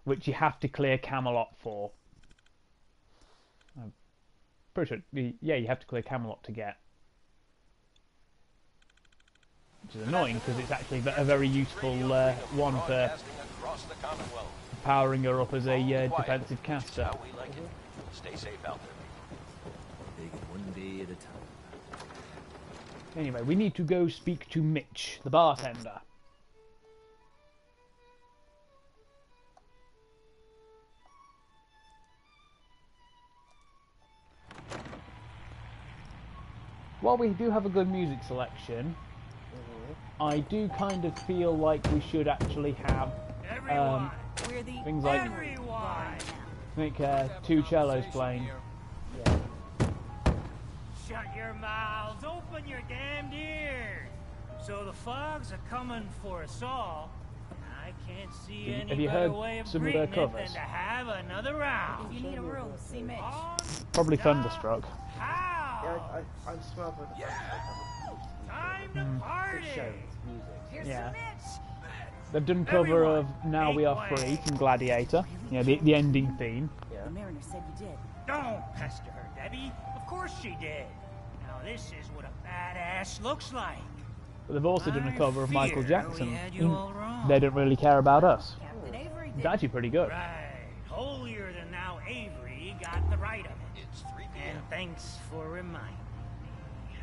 which you have to clear Camelot for. I'm pretty sure, yeah, you have to clear Camelot to get. Which is annoying because it's actually a very useful one for powering her up as a defensive caster. Stay safe out there. Take it one day at a time. Anyway, we need to go speak to Mitch, the bartender. While we do have a good music selection, I do kind of feel like we should actually have things like two cellos playing. Yeah. Shut your mouths, open your damned ears. So the fogs are coming for us all. I can't see any better way of greeting it than to have another round. If you need a room, see Mitch. Probably Thunderstruck. Yeah, I smell for the Time to party. Music. Yeah. They've done cover of Now We Are Free from Gladiator. Yeah, the ending theme. Yeah. The mariner said you did. Don't pester her, Debbie. Of course she did. Now this is what a badass looks like. But they've also done a cover of Michael We Jackson. had you all wrong. They don't really care about us. Captain Avery did. It's actually pretty good. Right. Holier than thou Avery got the right of it. It's 3 p.m. And thanks for reminding me.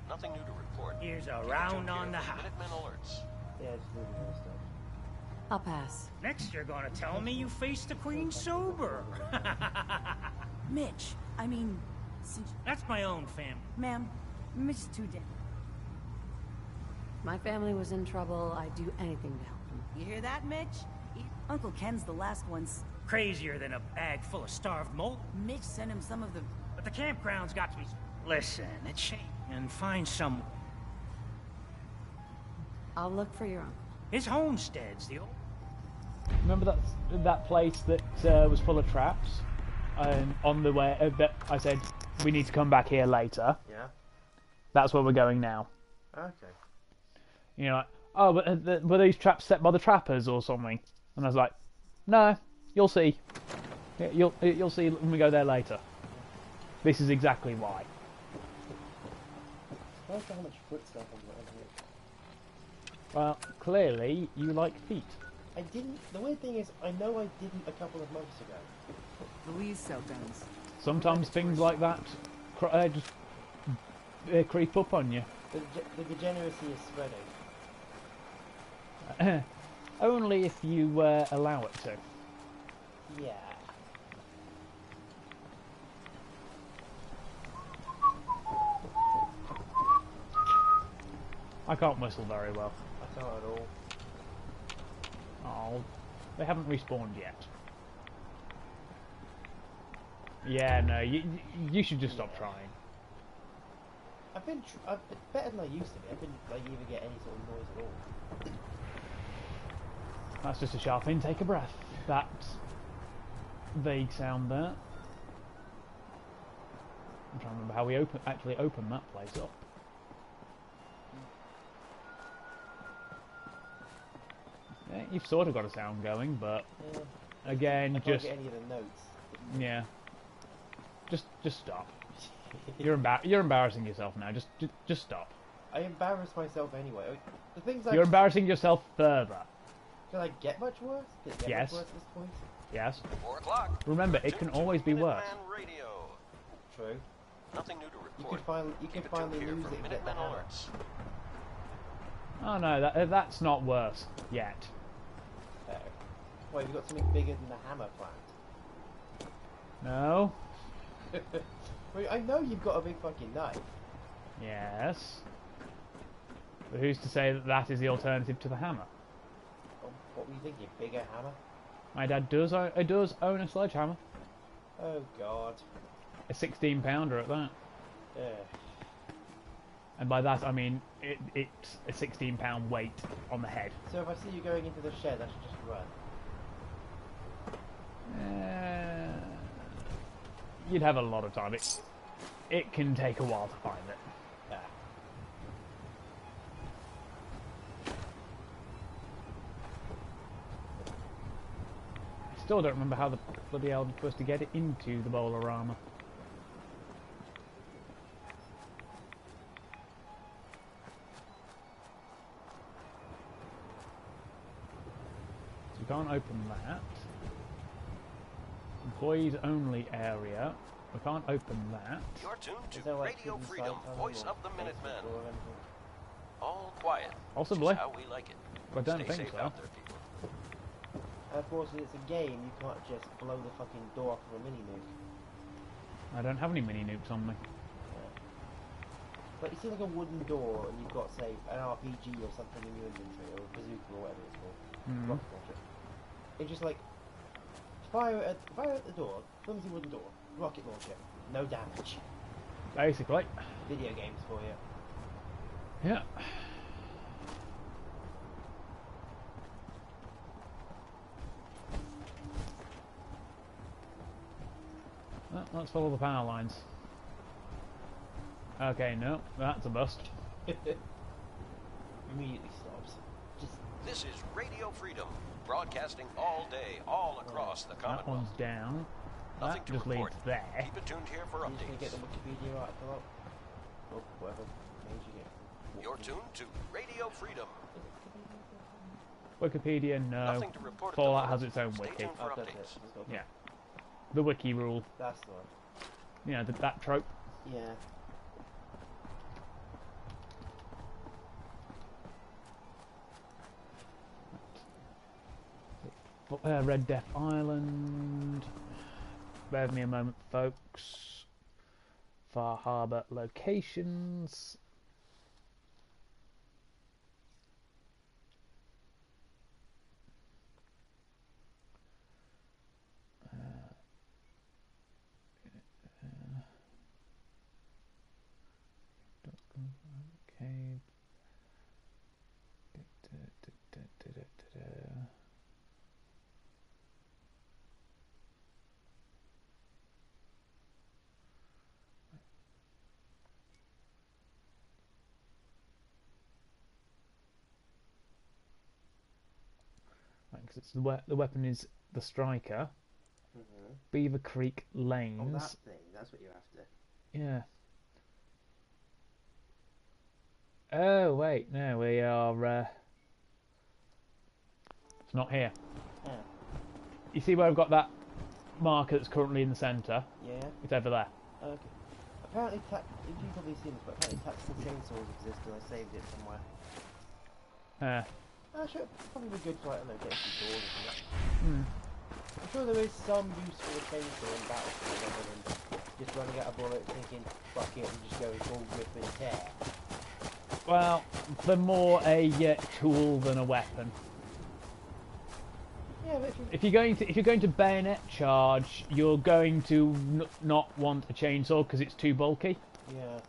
Nothing new to report. Here's a round on the house. Minutemen alerts. Yeah, just moving on stuff. I'll pass. Next you're gonna tell me you faced the queen sober. Mitch, I mean, since... That's my own family. Ma'am, Mitch is too dead. My family was in trouble. I'd do anything to help them. You hear that, Mitch? Uncle Ken's the last one's... Crazier than a bag full of starved molt. Mitch sent him some of the... But the campground's got to be... Listen, it's shame. And find some... I'll look for your uncle. His homestead's the old... Remember that place that was full of traps? On the way, that I said we need to come back here later. Yeah. That's where we're going now. Okay. You know, like, oh, but were these traps set by the trappers or something? And I was like, no, you'll see. You'll see when we go there later. This is exactly why. I don't know how much foot stuff I've got in here. Well, clearly you like feet. I didn't. The weird thing is, I know I didn't a couple of months ago. Louise so guns. Sometimes things like that just creep up on you. The degeneracy is spreading. Only if you allow it to. Yeah. I can't whistle very well. I can't at all. Oh, they haven't respawned yet. Yeah, no, you should just stop trying. I've been better than I used to be. I didn't like even get any sort of noise at all. That's just a sharp intake of breath. That vague sound there. I'm trying to remember how we actually opened that place up. Yeah, you've sort of got a sound going, but again, I can't get any of the notes. Yeah. Just stop. You're embarrassing yourself now. Just stop. I embarrass myself anyway. The things You're embarrassing yourself further. Can I get much worse? Can it get Yes. much worse at this point? Yes. 4 o'clock. Remember, it can always be worse. Minuteman Radio. True. Nothing new to report. You could Keep it finally tuned here lose for it and get the Minutemen hammer. alerts. Oh no, that's not worse yet. Well, you've got something bigger than the hammer plant. No. Well, I know you've got a big fucking knife. Yes. But who's to say that that is the alternative to the hammer? Oh, what were you thinking? Bigger hammer? My dad does own a sledgehammer. Oh god. A 16-pounder at that. Yeah. And by that I mean it's a 16-pound weight on the head. So if I see you going into the shed, I should just run. You'd have a lot of time. It can take a while to find it. Ah. I still don't remember how the bloody hell I'm supposed to get it into the Bolarama. So you can't open that. Employees only area. We can't open that. You're tuned Is to there, like, Radio hidden Freedom, side voice tunnel of the or Minutemen. basement door or anything? All quiet. Possibly. Which is how we like it. I don't Stay think safe so. out there, people. And of course, it's a game, you can't just blow the fucking door off of a mini nuke. I don't have any mini nukes on me. But you see like a wooden door and you've got, say, an RPG or something in your inventory, or a bazooka or whatever it's called. Mhm. Rocket launcher. It's just like, fire at the door, flimsy wooden door, rocket launcher, no damage. Basically. Video games for you. Yeah. Well, let's follow the power lines. Okay, no, that's a bust. Immediately stops. Just This is Radio Freedom, broadcasting all day, all across the That Commonwealth. one's down. Nothing That to just report. leads there. Keep it tuned here for you just gonna get the updates. Wikipedia article up. Or whatever page you get. You're tuned to Radio Freedom. Wikipedia, no. Nothing to report at the Fallout has moment. its own Stay wiki. tuned for Oh, that's it. updates. Let's go. Yeah. The wiki rule. That's the one. You know, that trope. Yeah. Red Death Island. Bear with me a moment, folks. Far Harbour locations. Okay. Because it's the weapon is the striker. Beaver Creek Lanes. Oh, that thing. That's what you're after. Yeah. Oh wait, no, we are. It's not here. Yeah. You see where I've got that marker that's currently in the centre? Yeah. It's over there. Okay. Apparently, you've probably seen this, but apparently tactical chainsaws exist, and I saved it somewhere. Sure, probably be good for like, I don't know, getting some doors or something. I'm sure there is some use for a chainsaw in Battlefield rather than just running out of bullets, thinking, fuck it, and just going full rip and tear. Well, they're more a tool than a weapon. Yeah, but if you're going to bayonet charge, you're going to not want a chainsaw because it's too bulky. Yeah.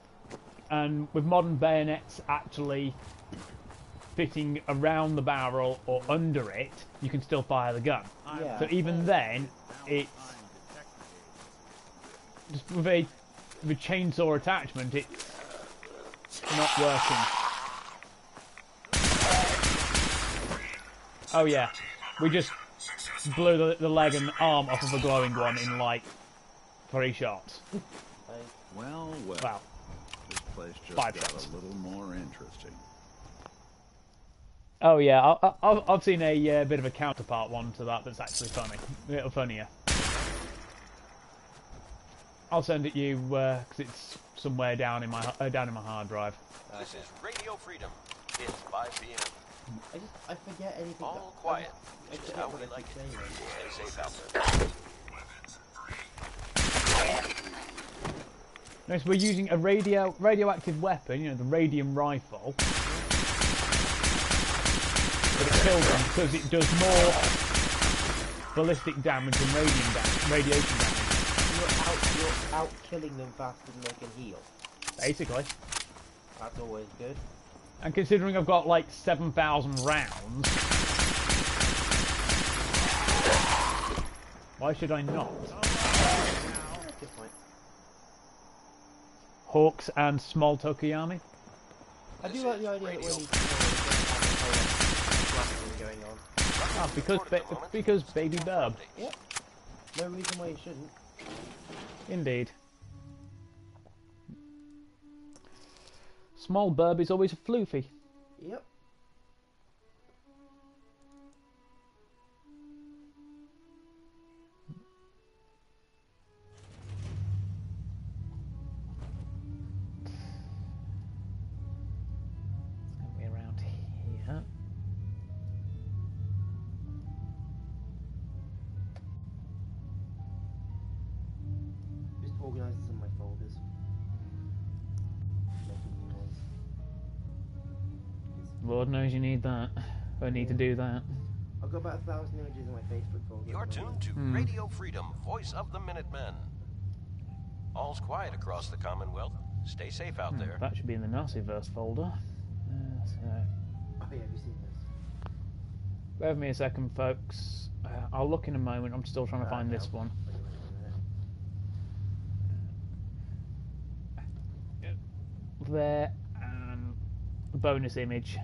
And with modern bayonets actually fitting around the barrel or under it, you can still fire the gun. Yeah. So even then, it's just with a chainsaw attachment, it's not working. Oh yeah, we just blew the leg and arm off of a glowing one in like 3 shots. Well. Wow. This place just 5 got shots. a little more interesting. Oh yeah, I've seen a bit of a counterpart one to that that's actually funny, a little funnier. I'll send it you because it's somewhere down in my hard drive. This is Radio Freedom. It's 5 p.m. I forget anything. All quiet, which is how we like it. Stay safe out there. Notice we're using a radioactive weapon, you know, the radium rifle. But it kills them because it does more ballistic damage than radiation damage. You're out killing them faster than they can heal. Basically. That's always good. And considering I've got like 7,000 rounds, why should I not? Good point. Hawks and small Tokuyami? I do like the idea that when you going on. Ah, because baby burb. Yep. No reason why you shouldn't. Indeed. Small burb is always a floofy. Yep. It's going to be around here. Just organise some of my folders. Making new ones. Lord knows you need that. I need to do that. I've got about 1,000 images in my Facebook folder. You're tuned to Radio Freedom, voice of the Minutemen. All's quiet across the Commonwealth. Stay safe out there. That should be in the Naziverse folder. So. Oh yeah, have you seen this? Bear with me a second, folks. I'll look in a moment. I'm still trying to find this one. There, and the bonus image.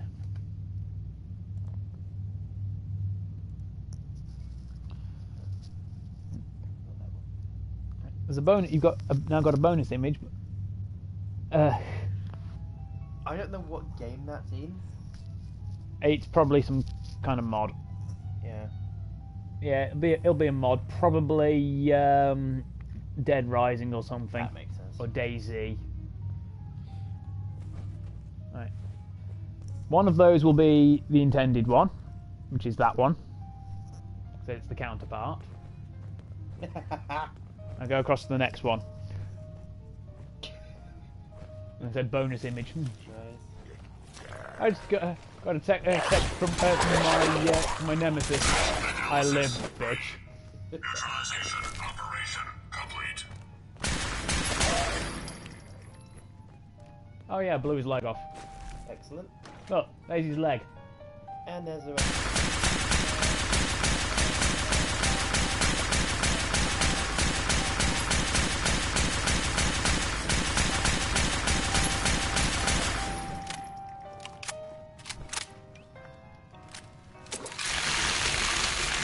There's a bonus. You've got now got a bonus image. I don't know what game that's in. It's probably some kind of mod. Yeah. Yeah, it'll be a mod. Probably Dead Rising or something. That makes sense. Or DayZ. Right. One of those will be the intended one, which is that one. So it's the counterpart. I'll go across to the next one. And it said bonus image. I just got a text from my nemesis. I live, bitch. Neutralization operation complete. Oh yeah, blew his leg off. Excellent. Look, there's his leg. And there's the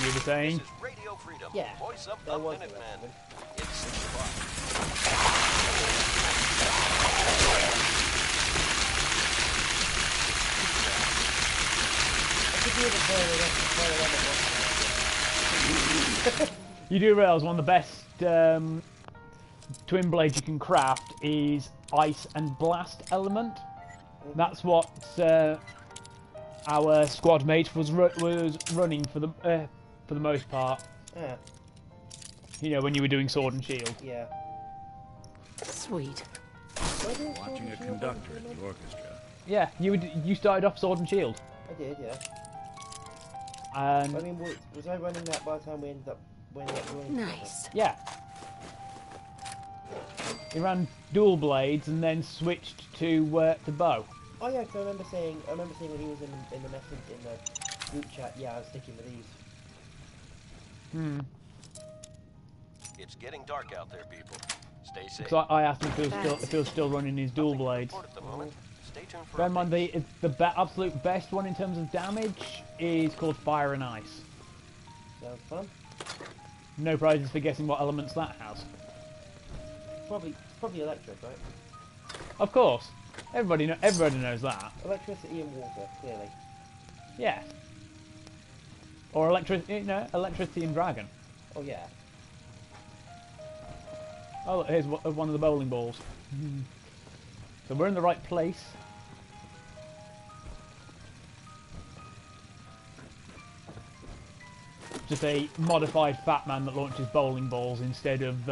You were saying? This is Radio Freedom, Yeah, voice of there the was Minutemen. It's 6 o'clock. You do realise one of the best twin blade you can craft is ice and blast element. That's what our squad mate was running for the most part. Yeah. You know, when you were doing sword and shield. Yeah. Sweet. Watching a conductor at the orchestra. Yeah, you started off sword and shield. I did, yeah. And I mean, was I running that by the time we ended up running? Nice. yeah. He ran dual blades and then switched to bow. Oh yeah, because I remember seeing when he was in the message in the group chat. Yeah, I was sticking with these. Hmm. It's getting dark out there, people. Stay safe. Because I asked him if he was still running his dual blades. At the moment. Stay tuned for Bear in mind, the absolute best one in terms of damage is called Fire and Ice. Sounds fun. No prizes for guessing what elements that has. Probably electric, right? Of course, everybody knows that. Electricity and water, clearly. Yeah. Or electricity and dragon. Oh yeah. Oh, look, here's one of the bowling balls. So we're in the right place. Just a modified Fat Man that launches bowling balls instead of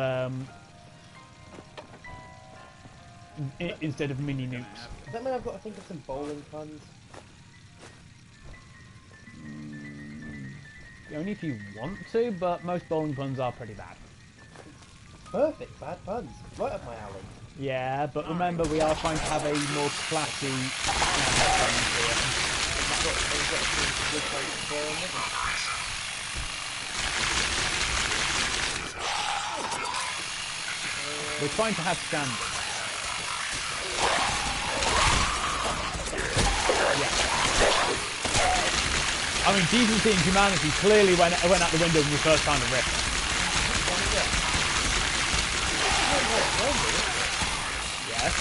mini nukes. Does that mean I've got to think of some bowling puns? Only if you want to, but most bowling puns are pretty bad. Perfect, bad puns. Right up my alley. Yeah, but remember we are trying to have a more classy We're trying to have standards. Yeah. I mean, decency and humanity clearly went out the window when we first found a rift. Yes.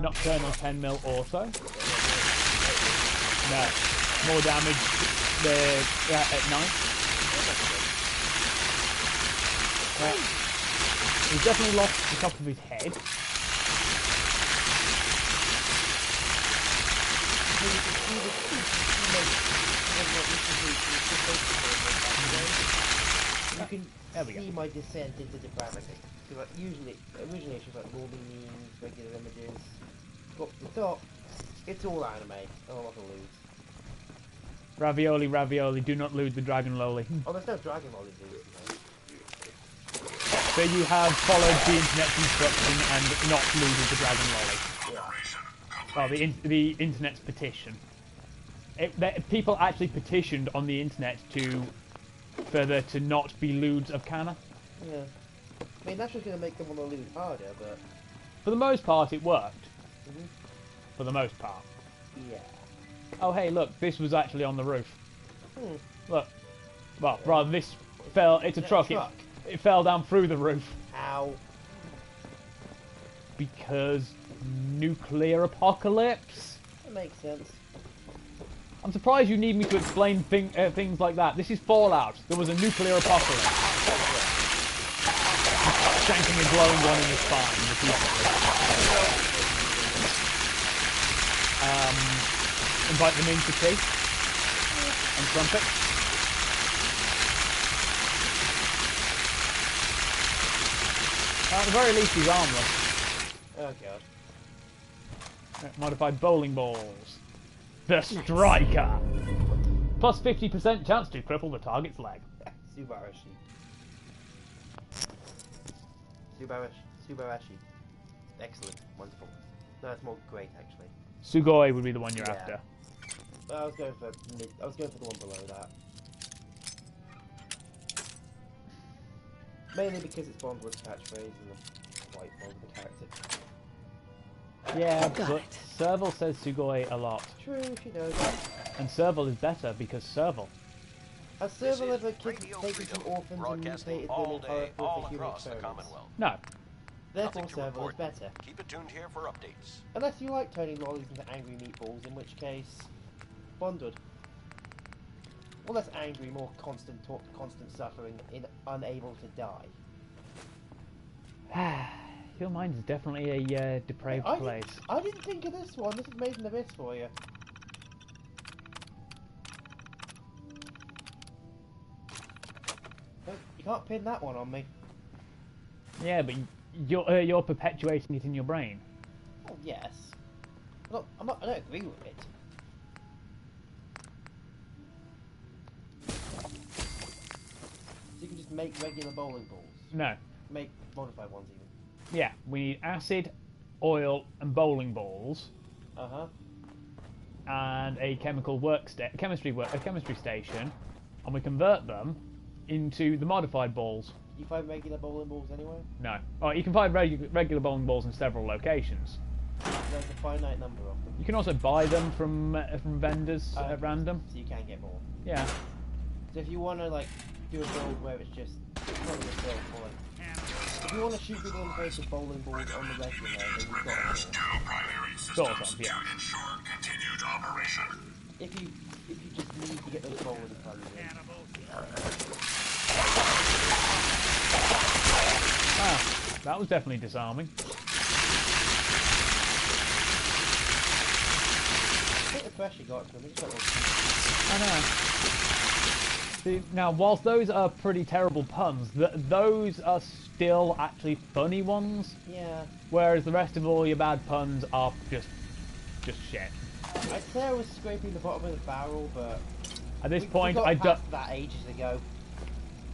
Nocturnal 10mm also. No. More damage at night. He's definitely lost the top of his head. You can see my descent into depravity. Because originally it's just like normal memes, regular images. Got to the top, it's all anime. Oh, what a lose. Ravioli, ravioli, do not lose the dragon loli. Oh, there's no dragon loli lose. So you have followed the internet's instruction and not looted the dragon loli. Yeah. Well, the internet's petition. People actually petitioned on the internet for there to not be lewds of Canna. Yeah. I mean, that's just going to make them want to lose harder, but... For the most part, it worked. Mm-hmm. For the most part. Yeah. Oh, hey, look, this was actually on the roof. Hmm. Look. Well, rather, this fell... It's a truck. It fell down through the roof. Ow. Because nuclear apocalypse? That makes sense. I'm surprised you need me to explain things like that. This is Fallout. There was a nuclear apocalypse. Shanking and blowing one in the spine repeatedly. Invite them in to tea. And trumpet. At the very least, he's armless. Oh god. Modified bowling balls. The Striker! Plus 50% chance to cripple the target's leg. Subarashi. Excellent. Wonderful. No, it's more great, actually. Sugoi would be the one you're after. I was going for the one below that. Mainly because it's Bondwood's catchphrase and I'm quite fond of the character. Yeah, but Serval says Sugoi a lot. True, she knows that. And Serval is better because Serval. Has Serval ever taken some orphans and mutated them in horrible for human experiments? No. Therefore, Serval is better. Keep it tuned here for updates. Unless you like turning lollies into angry meatballs, in which case, Bondwood. Well, less angry, more constant talk, constant suffering, unable to die. Your mind is definitely a depraved place. I didn't think of this one. This is Made in the Abyss for you. You can't pin that one on me. Yeah, but you're perpetuating it in your brain. Oh yes. I don't agree with it. So you can just make regular bowling balls. No. Make modified ones even. Yeah, we need acid, oil, and bowling balls. And a chemistry station, and we convert them into the modified balls. You find regular bowling balls anywhere? No. Oh, you can find regular bowling balls in several locations. There's a finite number of them. You can also buy them from vendors at random. So you can get more. Yeah. So if you want to like do a build where it's just not a build for it. If you want to shoot people in the face with bowling balls on the regular, then you've got Prepares two primary systems to ensure continued operation. If you just need to get those bowling balls in. Ah, that was definitely disarming. I think the pressure got to them. I know. See, now, whilst those are pretty terrible puns, those are still actually funny ones. Yeah. Whereas the rest of all your bad puns are just shit. I'd say I was scraping the bottom of the barrel, but at this point, I got that ages ago.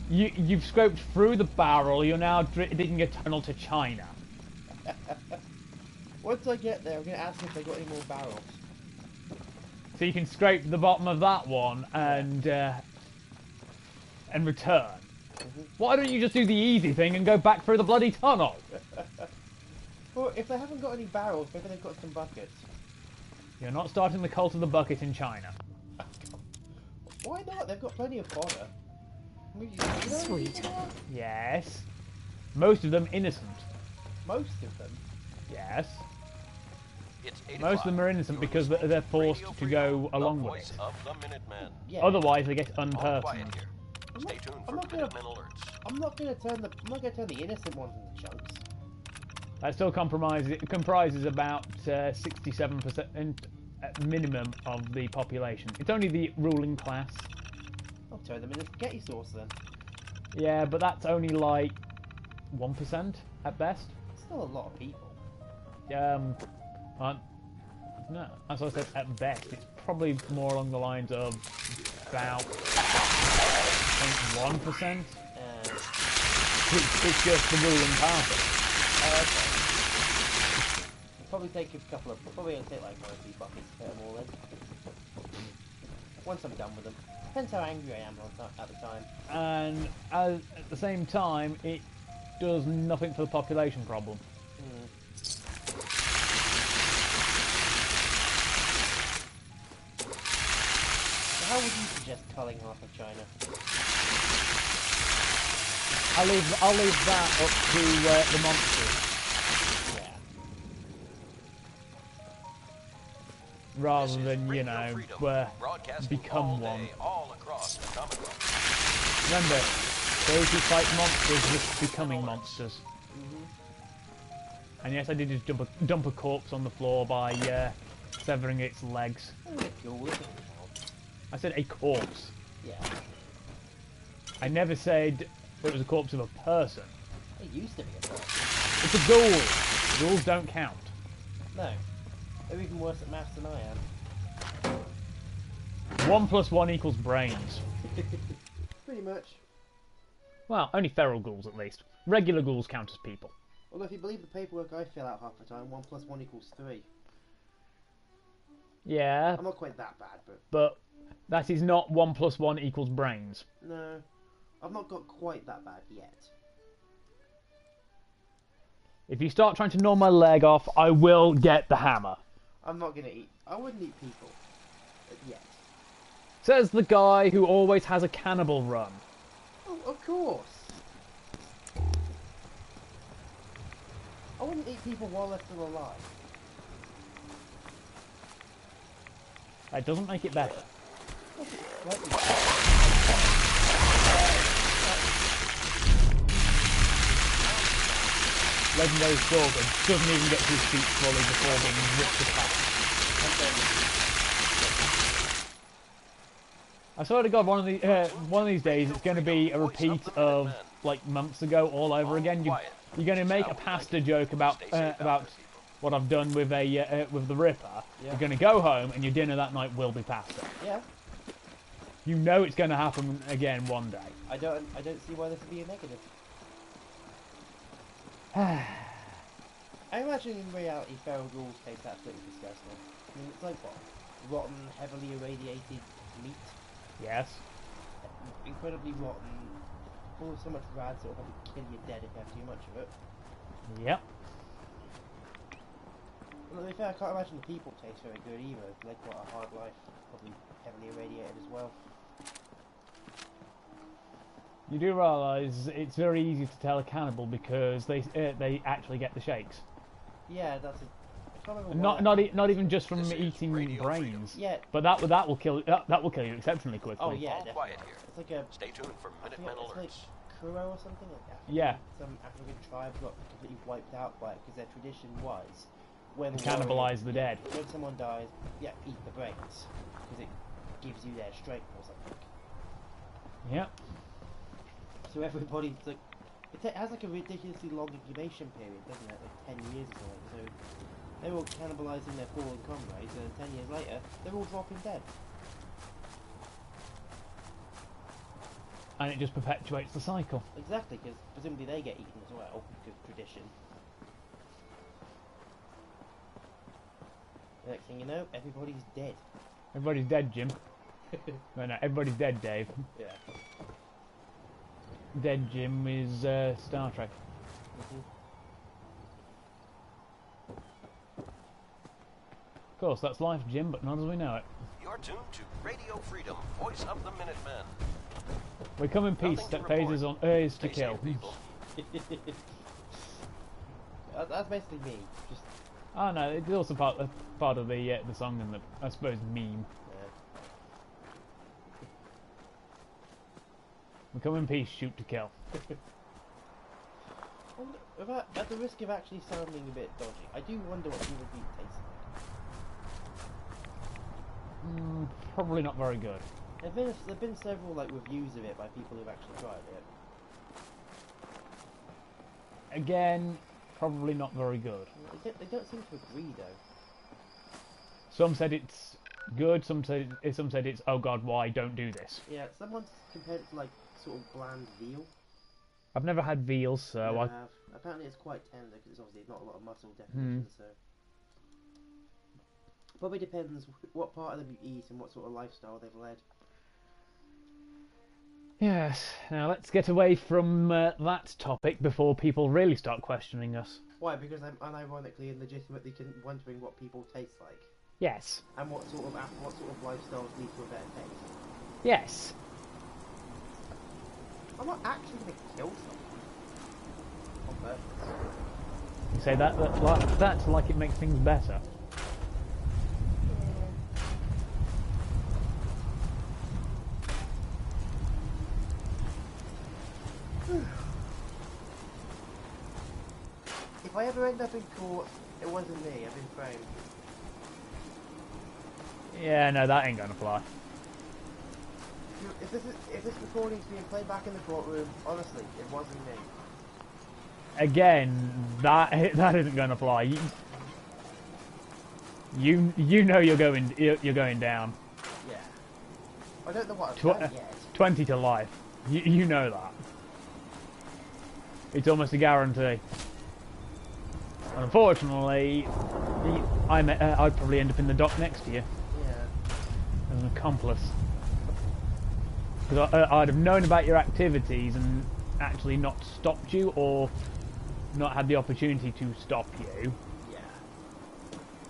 You've scraped through the barrel. You're now digging a tunnel to China. Once I get there, I'm going to ask if they got any more barrels. So you can scrape the bottom of that one and return. Why don't you just do the easy thing and go back through the bloody tunnel? Well, if they haven't got any barrels, maybe they've got some buckets. You're not starting the cult of the bucket in China. Why not? They've got plenty of fodder. Sweet. Yes. Most of them innocent. Most of them? Yes. Most of them are innocent because they're forced to go along with it. Yeah. Otherwise, they get unpersonal. Stay tuned for Minutemen alerts. I'm not gonna turn the innocent ones into chunks. That still comprises about 67% at minimum of the population. It's only the ruling class. I'll turn them into spaghetti sauce then. Yeah, but that's only like 1% at best. Still a lot of people. No, as I said, at best, it's probably more along the lines of about 1%. It's just the ruling party. Okay. Probably take a couple of. Probably gonna take like 1 or 2 buckets to put them all in. Once I'm done with them. Depends how angry I am at the time. And at the same time, it does nothing for the population problem. So how would you suggest culling half of China? I'll leave that up to the monsters. Yeah. Rather than, you know, become one. Remember, those who fight monsters risk becoming monsters. And yes, I did just dump a corpse on the floor by severing its legs. I said a corpse. Yeah. I never said it was a corpse of a person. It used to be a person. It's a ghoul. Ghouls don't count. No. They're even worse at maths than I am. 1 + 1 = brains. Pretty much. Well, only feral ghouls at least. Regular ghouls count as people. Although if you believe the paperwork I fill out half the time, 1 + 1 = 3. Yeah. I'm not quite that bad, but... But that is not 1 + 1 = brains. No. I've not got quite that bad yet. If you start trying to gnaw my leg off, I will get the hammer. I'm not gonna eat... I wouldn't eat people. Yet. Says the guy who always has a cannibal run. Oh, of course. I wouldn't eat people while they're still alive. That doesn't make it better. Legendary Stalker doesn't even get to his feet fully before being ripped apart. I swear to God, one of these days it's going to be a repeat of like months ago all over again. You're going to make a pasta joke about what I've done with with the Ripper. Yeah. You're going to go home and your dinner that night will be pasta. Yeah. You know it's going to happen again one day. I don't see why this would be a negative. I imagine in reality feral ghouls taste absolutely disgusting. I mean, it's like what? Rotten, heavily irradiated meat? Yes. Incredibly rotten, full of so much rads that will probably kill you dead if you have too much of it. Yep. Well, to be fair, I can't imagine the people taste very good either. Like, what a hard life, probably heavily irradiated as well. You do realise it's very easy to tell a cannibal because they actually get the shakes. Yeah, that's a... Not even just from eating brains. Yeah. But that will kill you exceptionally quickly. Oh yeah, definitely. Quiet here. It's like a... Stay tuned for Minutemen alerts. It's like Kuro or something like that. Yeah. Some African tribe got completely wiped out by it because their tradition was when cannibalize the dead. When someone dies, yeah, eat the brains because it gives you their strength or something. Yep. So everybody's like, it has like a ridiculously long incubation period, doesn't it? Like 10 years or something. So they're all cannibalizing their fallen comrades, and 10 years later, they're all dropping dead. And it just perpetuates the cycle. Exactly, because presumably they get eaten as well, because tradition. The next thing you know, everybody's dead. Everybody's dead, Jim. No, everybody's dead, Dave. Yeah. Dead Jim is Star Trek. Of course, that's life, Jim, but not as we know it. You're tuned to Radio Freedom, voice of the Minutemen. We come in peace, that phases on is to kill. That's basically me. Just... Oh no, it's also part of the song and the, I suppose, meme. We come in peace, shoot to kill. At the risk of actually sounding a bit dodgy, I do wonder what people beef tastes like. Probably not very good. There've been several like reviews of it by people who've actually tried it. Again, probably not very good. They don't seem to agree though. Some said it's good. Some said it's oh god, why don't do this? Yeah, someone compared it to like sort of bland veal. I've never had veal, so apparently it's quite tender because it's obviously not a lot of muscle definition. So probably depends what part of them you eat and what sort of lifestyle they've led. Yes. Now let's get away from that topic before people really start questioning us. Why? Because I'm unironically and legitimately wondering what people taste like. Yes. And what sort of lifestyles lead to a better taste. Yes. I'm not actually going to kill someone on purpose. You say that's like it makes things better. If I ever end up in court, it wasn't me. I've been framed. Yeah, no, that ain't gonna fly. If this recording's being played back in the courtroom, honestly, it wasn't me. Again, that isn't gonna fly. You know you're going down. Yeah. I don't know what I've done yet. 20 to life. You know that. It's almost a guarantee. Unfortunately, I'd probably end up in the dock next to you. Yeah. As an accomplice. Because I'd have known about your activities and actually not stopped you, or not had the opportunity to stop you. Yeah.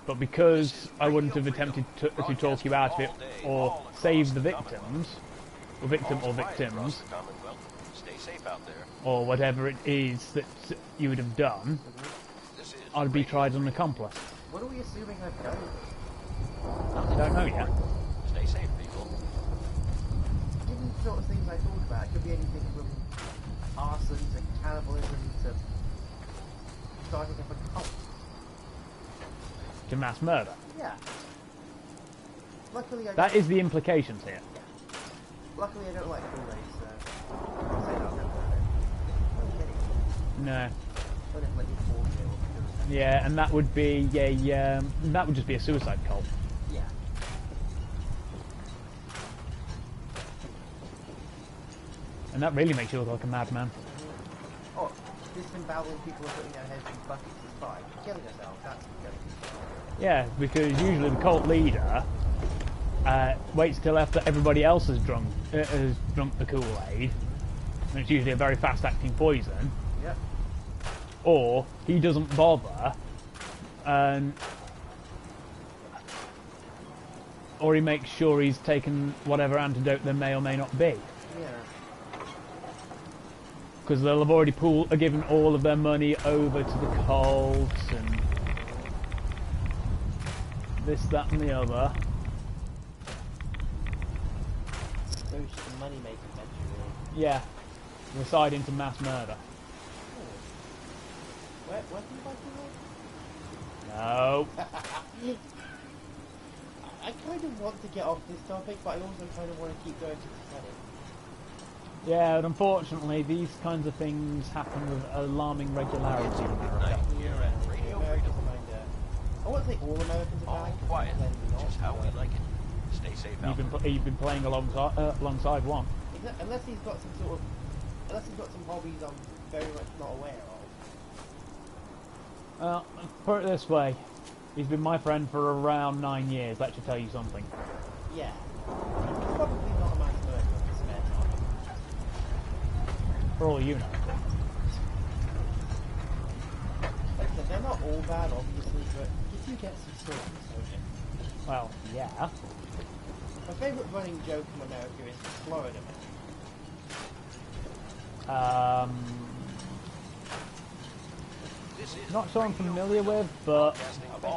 But because I wouldn't have attempted to talk you out of it, or save the victims, or victims, or whatever it is that you would have done, I'd be tried as an accomplice. What are we assuming I've done? I don't know yet. Stay safe, people. sort of things I thought about. It could be anything from arson to cannibalism to starting up a cult. To mass murder. Yeah. Luckily, That is the implications here. Yeah. Luckily, I don't like Kool-Aid, so I'll say that about it. I'm kidding. No. Don't have, like, a 4-year. Yeah, and that would be a that would just be a suicide cult. Yeah. And that really makes you look like a madman. Oh, disemboweling people are putting their heads in buckets is fine. Killing yourself, that's good. Yeah, because usually the cult leader waits till after everybody else has drunk the Kool-Aid, and it's usually a very fast-acting poison. Yep. Or he doesn't bother, or he makes sure he's taken whatever antidote there may or may not be. Yeah. Because they'll have already given all of their money over to the cult and this, that, and the other. So it's just a money making venture, really. Yeah, decide into mass murder. Where can you buy No. I kind of want to get off this topic, but I also kind of want to keep going to the Senate. Yeah, but unfortunately, these kinds of things happen with alarming regularity in America. I won't say all Americans are bad. Quiet, which is how we like it. Stay safe out there. You've been playing alongside one. Unless he's got some hobbies I'm very much not aware of. Well, put it this way. He's been my friend for around 9 years. That should tell you something. Yeah. He's probably not a mass murderer in his spare time. For all you know. Like I said, they're not all bad, obviously, but if you get some stories, don't you? Well, yeah. My favourite running joke in America is Florida Man. Not so I'm familiar with, but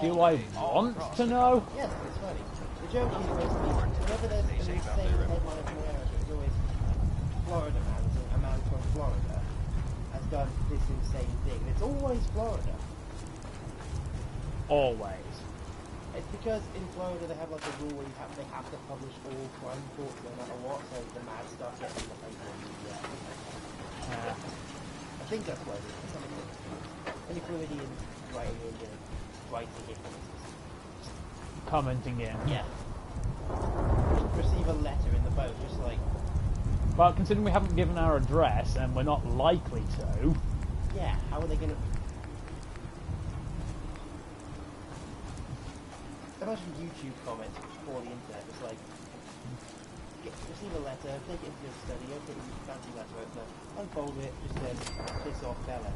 do I want to know? Yes, it's funny. The joke is basically, whenever there's an insane headline from America, it's always Florida Man, so a man from Florida has done this insane thing. And it's always Florida. Always. It's because in Florida they have like a rule where they have to publish all crime reports no matter what, so the mad stuff gets in the paper and media. I think that's what it is. Any Floridian writing in. Commenting in. Yeah. Receive a letter in the boat, just like... Well, considering we haven't given our address, and we're not likely to... Yeah, how are they gonna... Imagine YouTube comments before the internet, it's like... receive a letter, take it into your study, open your fancy letter opener, unfold it, just says, piss off, Bella.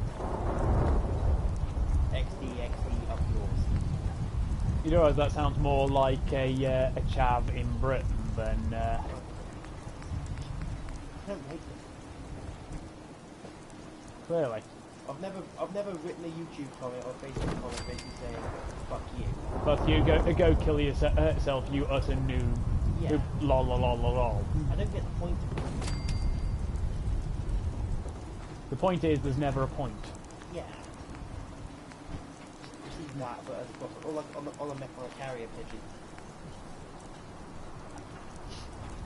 XD, up yours. You realise that sounds more like a chav in Britain than... I don't make them. Clearly. I've never written a YouTube comment or Facebook comment basically saying, fuck you. Fuck you, go kill yourself, you utter noob. Yeah. Lol, lol, lol, lol, lol. I don't get the point of it. The point is, there's never a point. Yeah. Receive that, but as a profit. Or like on a carrier pigeon.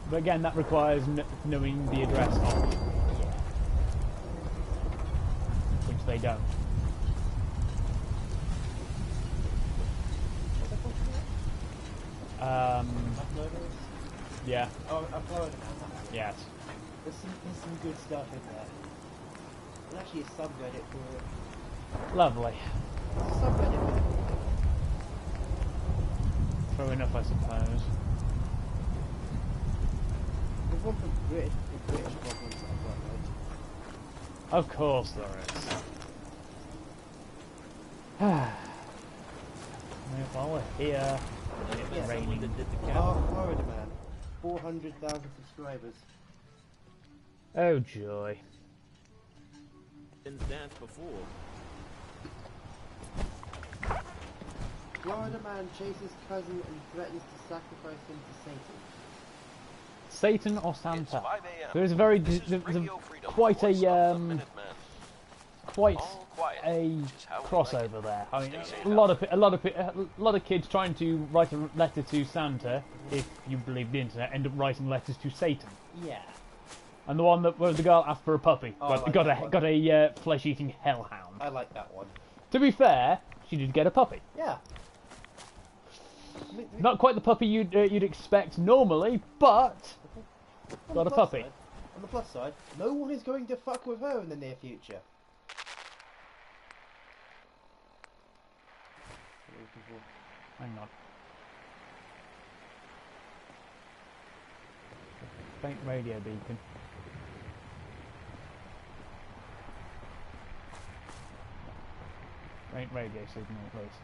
But again, that requires knowing the address of. Yeah. Which they don't. Yeah. Oh, I'm Florida now. Yes. There's some good stuff in there. There's actually a subreddit for it. Lovely. Subreddit for it. True enough, I suppose. There's one for British problems that I've got, right? Of course there is. Well, we're here. It's raining. Florida man. 400,000 subscribers. Oh joy. Been danced before. Florida man chases cousin and threatens to sacrifice him to Satan. Satan or Santa? It's 5 a.m. There is a very This is there's Radio Freedom, quite the voice of a the Minutemen. quite All quiet, a which is how we crossover like it. there. I mean, Stay safe a lot of kids trying to write a letter to Santa, if you believe the internet, end up writing letters to Satan. Yeah. And the one that where the girl asked for a puppy, Oh, I like got that a one. got a flesh-eating hellhound. I like that one. To be fair, she did get a puppy. Yeah. Not quite the puppy you'd expect normally, but got a puppy. On the plus side, no one is going to fuck with her in the near future. Hang on. Faint radio beacon. Faint radio signal, please.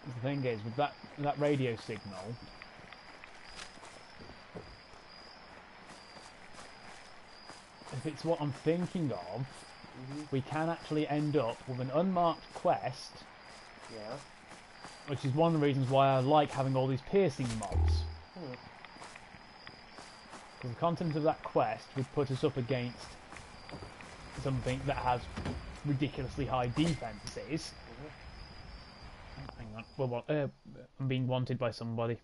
The thing is, with that radio signal, if it's what I'm thinking of, we can actually end up with an unmarked quest. Yeah. Which is one of the reasons why I like having all these piercing mods. Because the content of that quest would put us up against something that has ridiculously high defenses. Hang on. Well, what? I'm being wanted by somebody.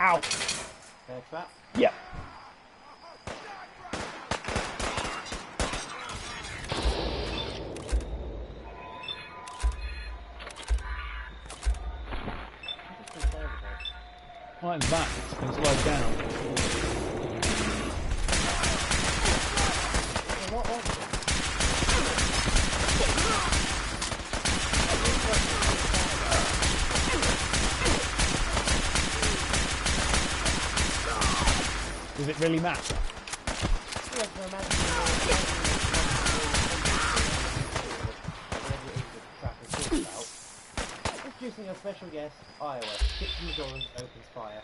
Ow! Bear trap? Yep. Like that, it's been slowed down. Does it really matter? Introducing a special guest, Iowa. Kicks in the door and opens fire.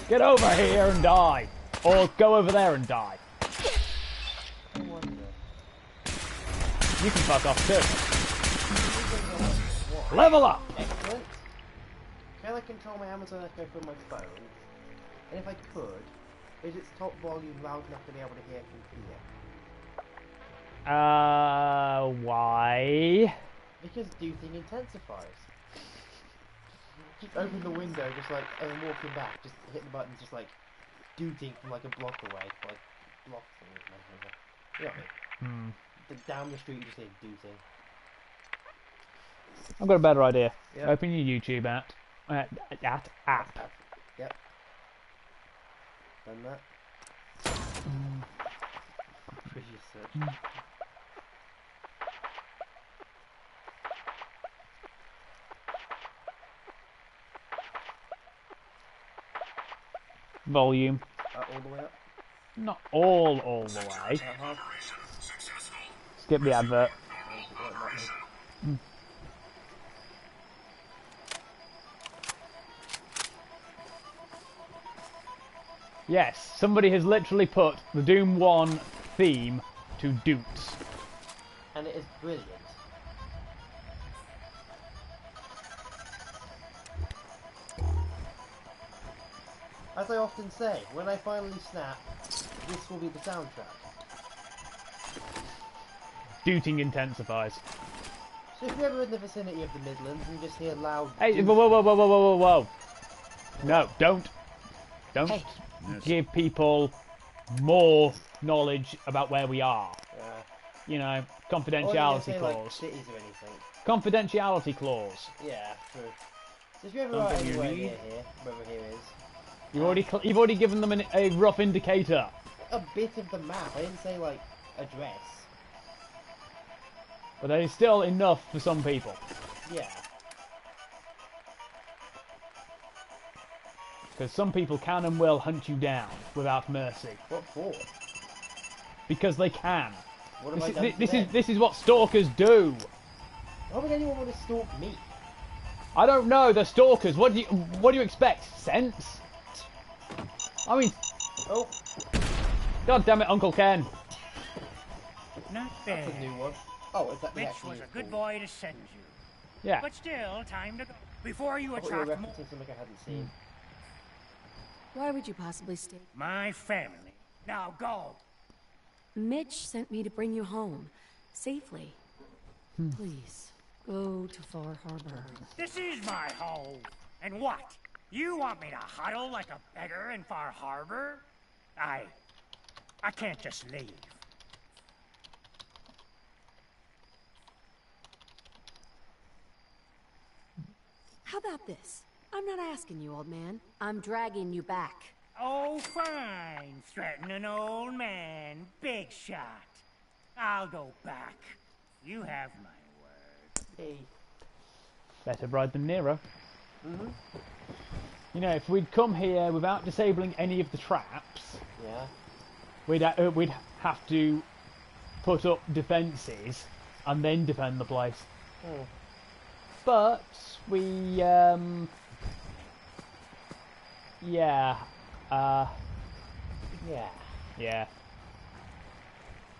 Get over here and die! Or go over there and die. You can fuck off too. Level up! Excellent. Can I control my Amazon Echo from my phone? And if I could, is its top volume loud enough to be able to hear from here? Why? Because do-thing intensifies. Just open the window, just like, and then walking back, just hit the button, just like, do-thing from like a block away, like, block thing, you know what I mean? Down the street, you just say do-thing. I've got a better idea. Yep. Open your YouTube app. App. Yep. Done that. Previous search. Volume. All the way up? Not all the way. Skip the advert. Yes, somebody has literally put the Doom 1 theme to Doots. And it is brilliant. As I often say, when I finally snap, this will be the soundtrack. Dooting intensifies. So if you're ever in the vicinity of the Midlands and you just hear loud... Hey, whoa. No, don't Hey. give people more knowledge about where we are. You know, confidentiality clause. Like, cities or anything. Confidentiality clause. Yeah, true. So if you ever are anywhere near here, wherever here is... You've already given them a rough indicator. A bit of the map. I didn't say, like, address. But that is still enough for some people. Yeah. Because some people can and will hunt you down without mercy. What for? Because they can. What have I done to them? This is what stalkers do. Why would anyone want to stalk me? I don't know. They're stalkers. What do you expect? Sense? I mean, oh, God damn it, Uncle Ken. Not bad. That's a new one. Oh, is that Mitch was a good boy to send you. Yeah. But still, time to go. Before you I thought you were attract more. referencing something I hadn't seen. Why would you possibly stay? My family. Now go. Mitch sent me to bring you home. Safely. Please, go to Far Harbor. This is my home. And what? You want me to huddle like a beggar in Far Harbor? I can't just leave. How about this? I'm not asking you, old man. I'm dragging you back. Oh, fine. Threaten an old man. Big shot. I'll go back. You have my word. Hey. Better bride than Nero. Mm-hmm. You know, if we'd come here without disabling any of the traps, yeah, we'd have to put up defences and then defend the place. Oh. But we, yeah, yeah.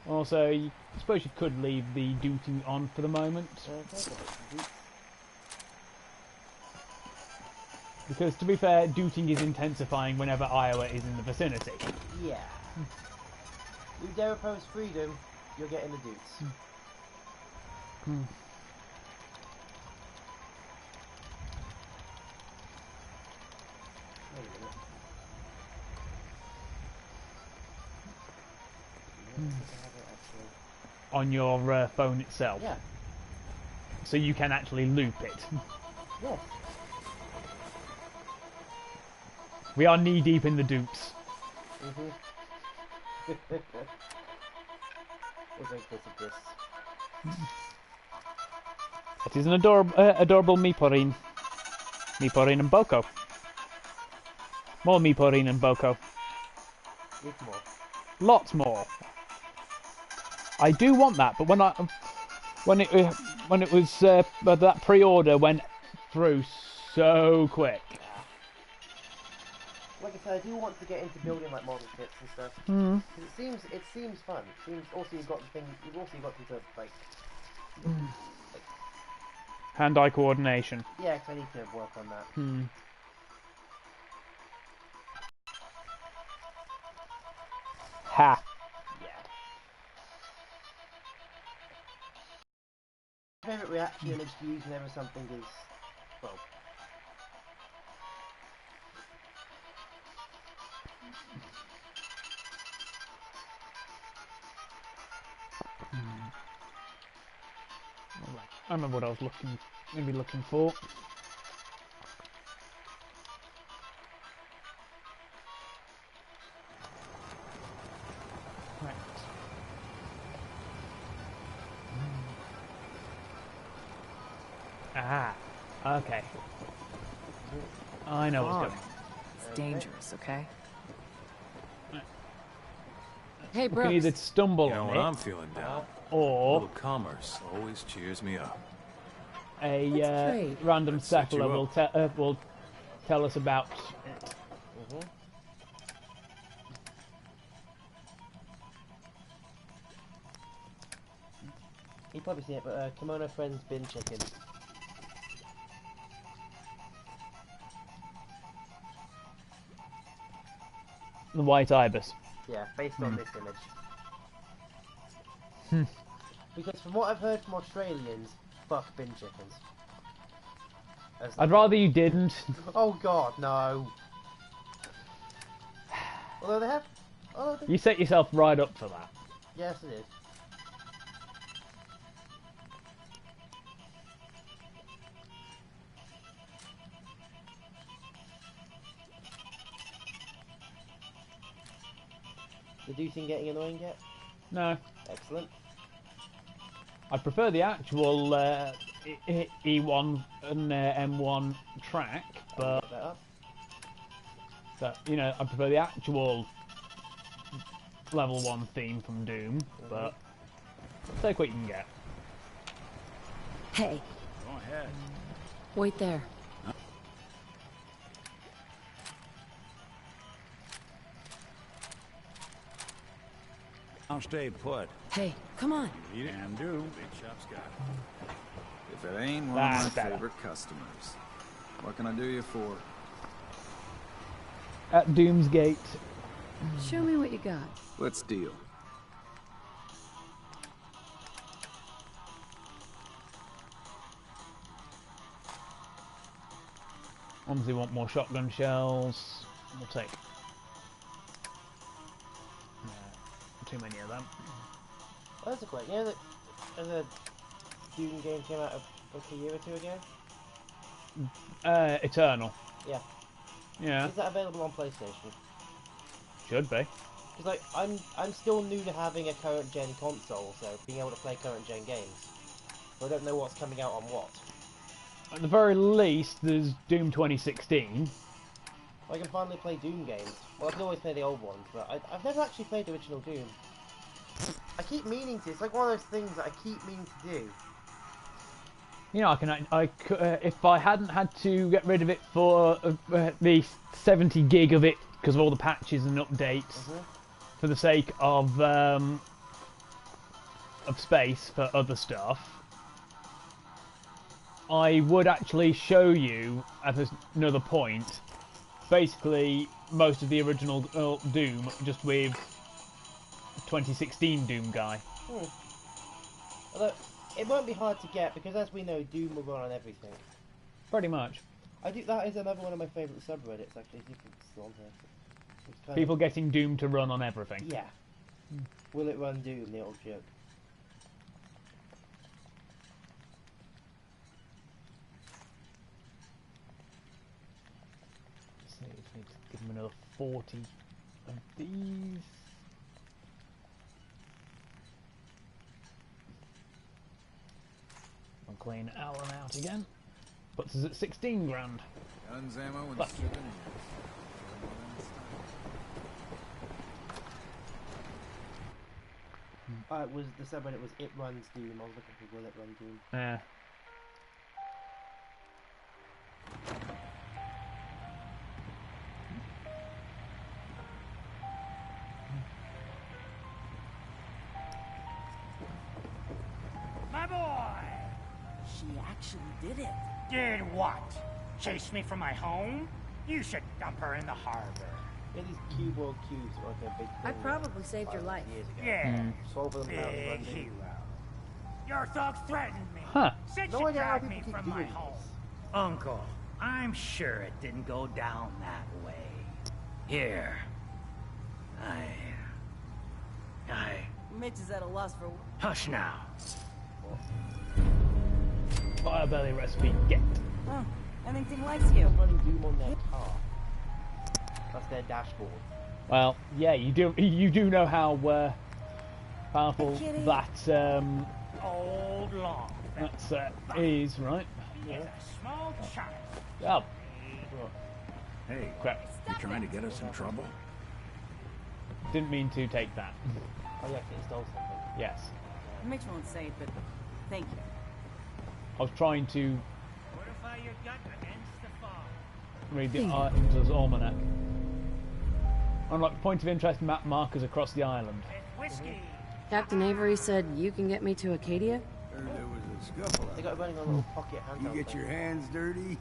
Also, I suppose you could leave the dooting on for the moment. Because, to be fair, dooting is intensifying whenever Iowa is in the vicinity. Yeah. You dare oppose freedom, you're getting the doots. Wait a minute. On your phone itself. Yeah. So you can actually loop it. Yes. We are knee deep in the dupes. It is an adorable Meeporine. Meeporine and Boko. More Meeporine and Boko. With more. Lots more. I do want that, but when it was that pre-order went through so quick. Like I said, I do want to get into building like model kits and stuff. It seems fun. It seems also you've also got to like hand-eye coordination. Yeah, 'cause I need to work on that. Ha. Yeah. My favourite reaction image to use whenever something is, well, I remember what I was looking for. Right. Ah, okay. I know what's going on. It's dangerous, okay? Hey, We can Brooks. either stumble You know, on when it, I'm feeling down, a or little commerce always cheers me up. a random Set you settler will tell us about it. you've probably seen it, but Kimono Friends bin chicken. The white ibis. Yeah, based on this image. Because from what I've heard from Australians, fuck bin chickens. I'd rather you didn't. Oh god, no. Although they have... Oh, they... You set yourself right up for that. Yes, it is. The Deucing getting annoying yet? No. Excellent. I prefer the actual E1 and M1 track, but you know, I prefer the actual level 1 theme from Doom, but take what you can get. Hey. Go ahead. Wait there. I'll stay put. Hey, come on. You can do. Big shop's got it. If it ain't one of my favorite customers, what can I do you for? At Doomsgate. Show me what you got. Let's deal. Obviously want more shotgun shells. We'll take too many of them. Oh, that's a quick. You know that the Doom game came out like a year or two ago? Eternal. Yeah. Yeah. Is that available on PlayStation? Should be. Because like I'm still new to having a current gen console, so being able to play current gen games. So I don't know what's coming out on what. At the very least, there's Doom 2016. I can finally play Doom games. Well, I can always play the old ones, but I've never actually played the original Doom. I keep meaning to. It's like one of those things that I keep meaning to do. You know, if I hadn't had to get rid of it for the 70 gig of it because of all the patches and updates, for the sake of space for other stuff, I would actually show you at another point, basically most of the original Doom, just with 2016 Doom guy. Although, it won't be hard to get, because as we know, Doom will run on everything. Pretty much. That is another one of my favourite subreddits, actually, if it's still on here. People getting Doom to run on everything. Yeah. Will it run Doom, the old joke? Let's see, just need to give him another 40 of these. I'll clean Alan out again. Puts us at 16 grand. Guns, ammo, and Fuck. souvenirs. It was the subreddit was It Runs Doom. I was looking for Will It Run Doom. Yeah. My boy! She actually did it. Did what? Chase me from my home? You should dump her in the harbor. Yeah, these cube world cubes are like a big thing. I probably saved your life. Years ago. Yeah. 12 of them out Big London. hero. Your thugs threatened me. Huh. Said No you idea how dragged me people keep from my doing home. this. Uncle, I'm sure it didn't go down that way. Here. Mitch is at a loss for... Hush now. Firebelly recipe, get. Huh. Anything likes you. Running Doom on their car. That's their dashboard. Well, yeah, you do know how powerful that Old long. is, right? It's a small child. Oh, Hey, crap. you trying to get us in trouble? Didn't mean to take that. Oh yeah, he stole something. Yes. Mitch won't say it, but thank you. I was trying to Fortify your gut against the fog. read the Arthur's Almanac. Unlock point of interest map markers across the island. It's whiskey. Captain Avery said you can get me to Acadia? Heard there was a scuffle. They got it running on a little pocket handheld You get thing. your hands dirty?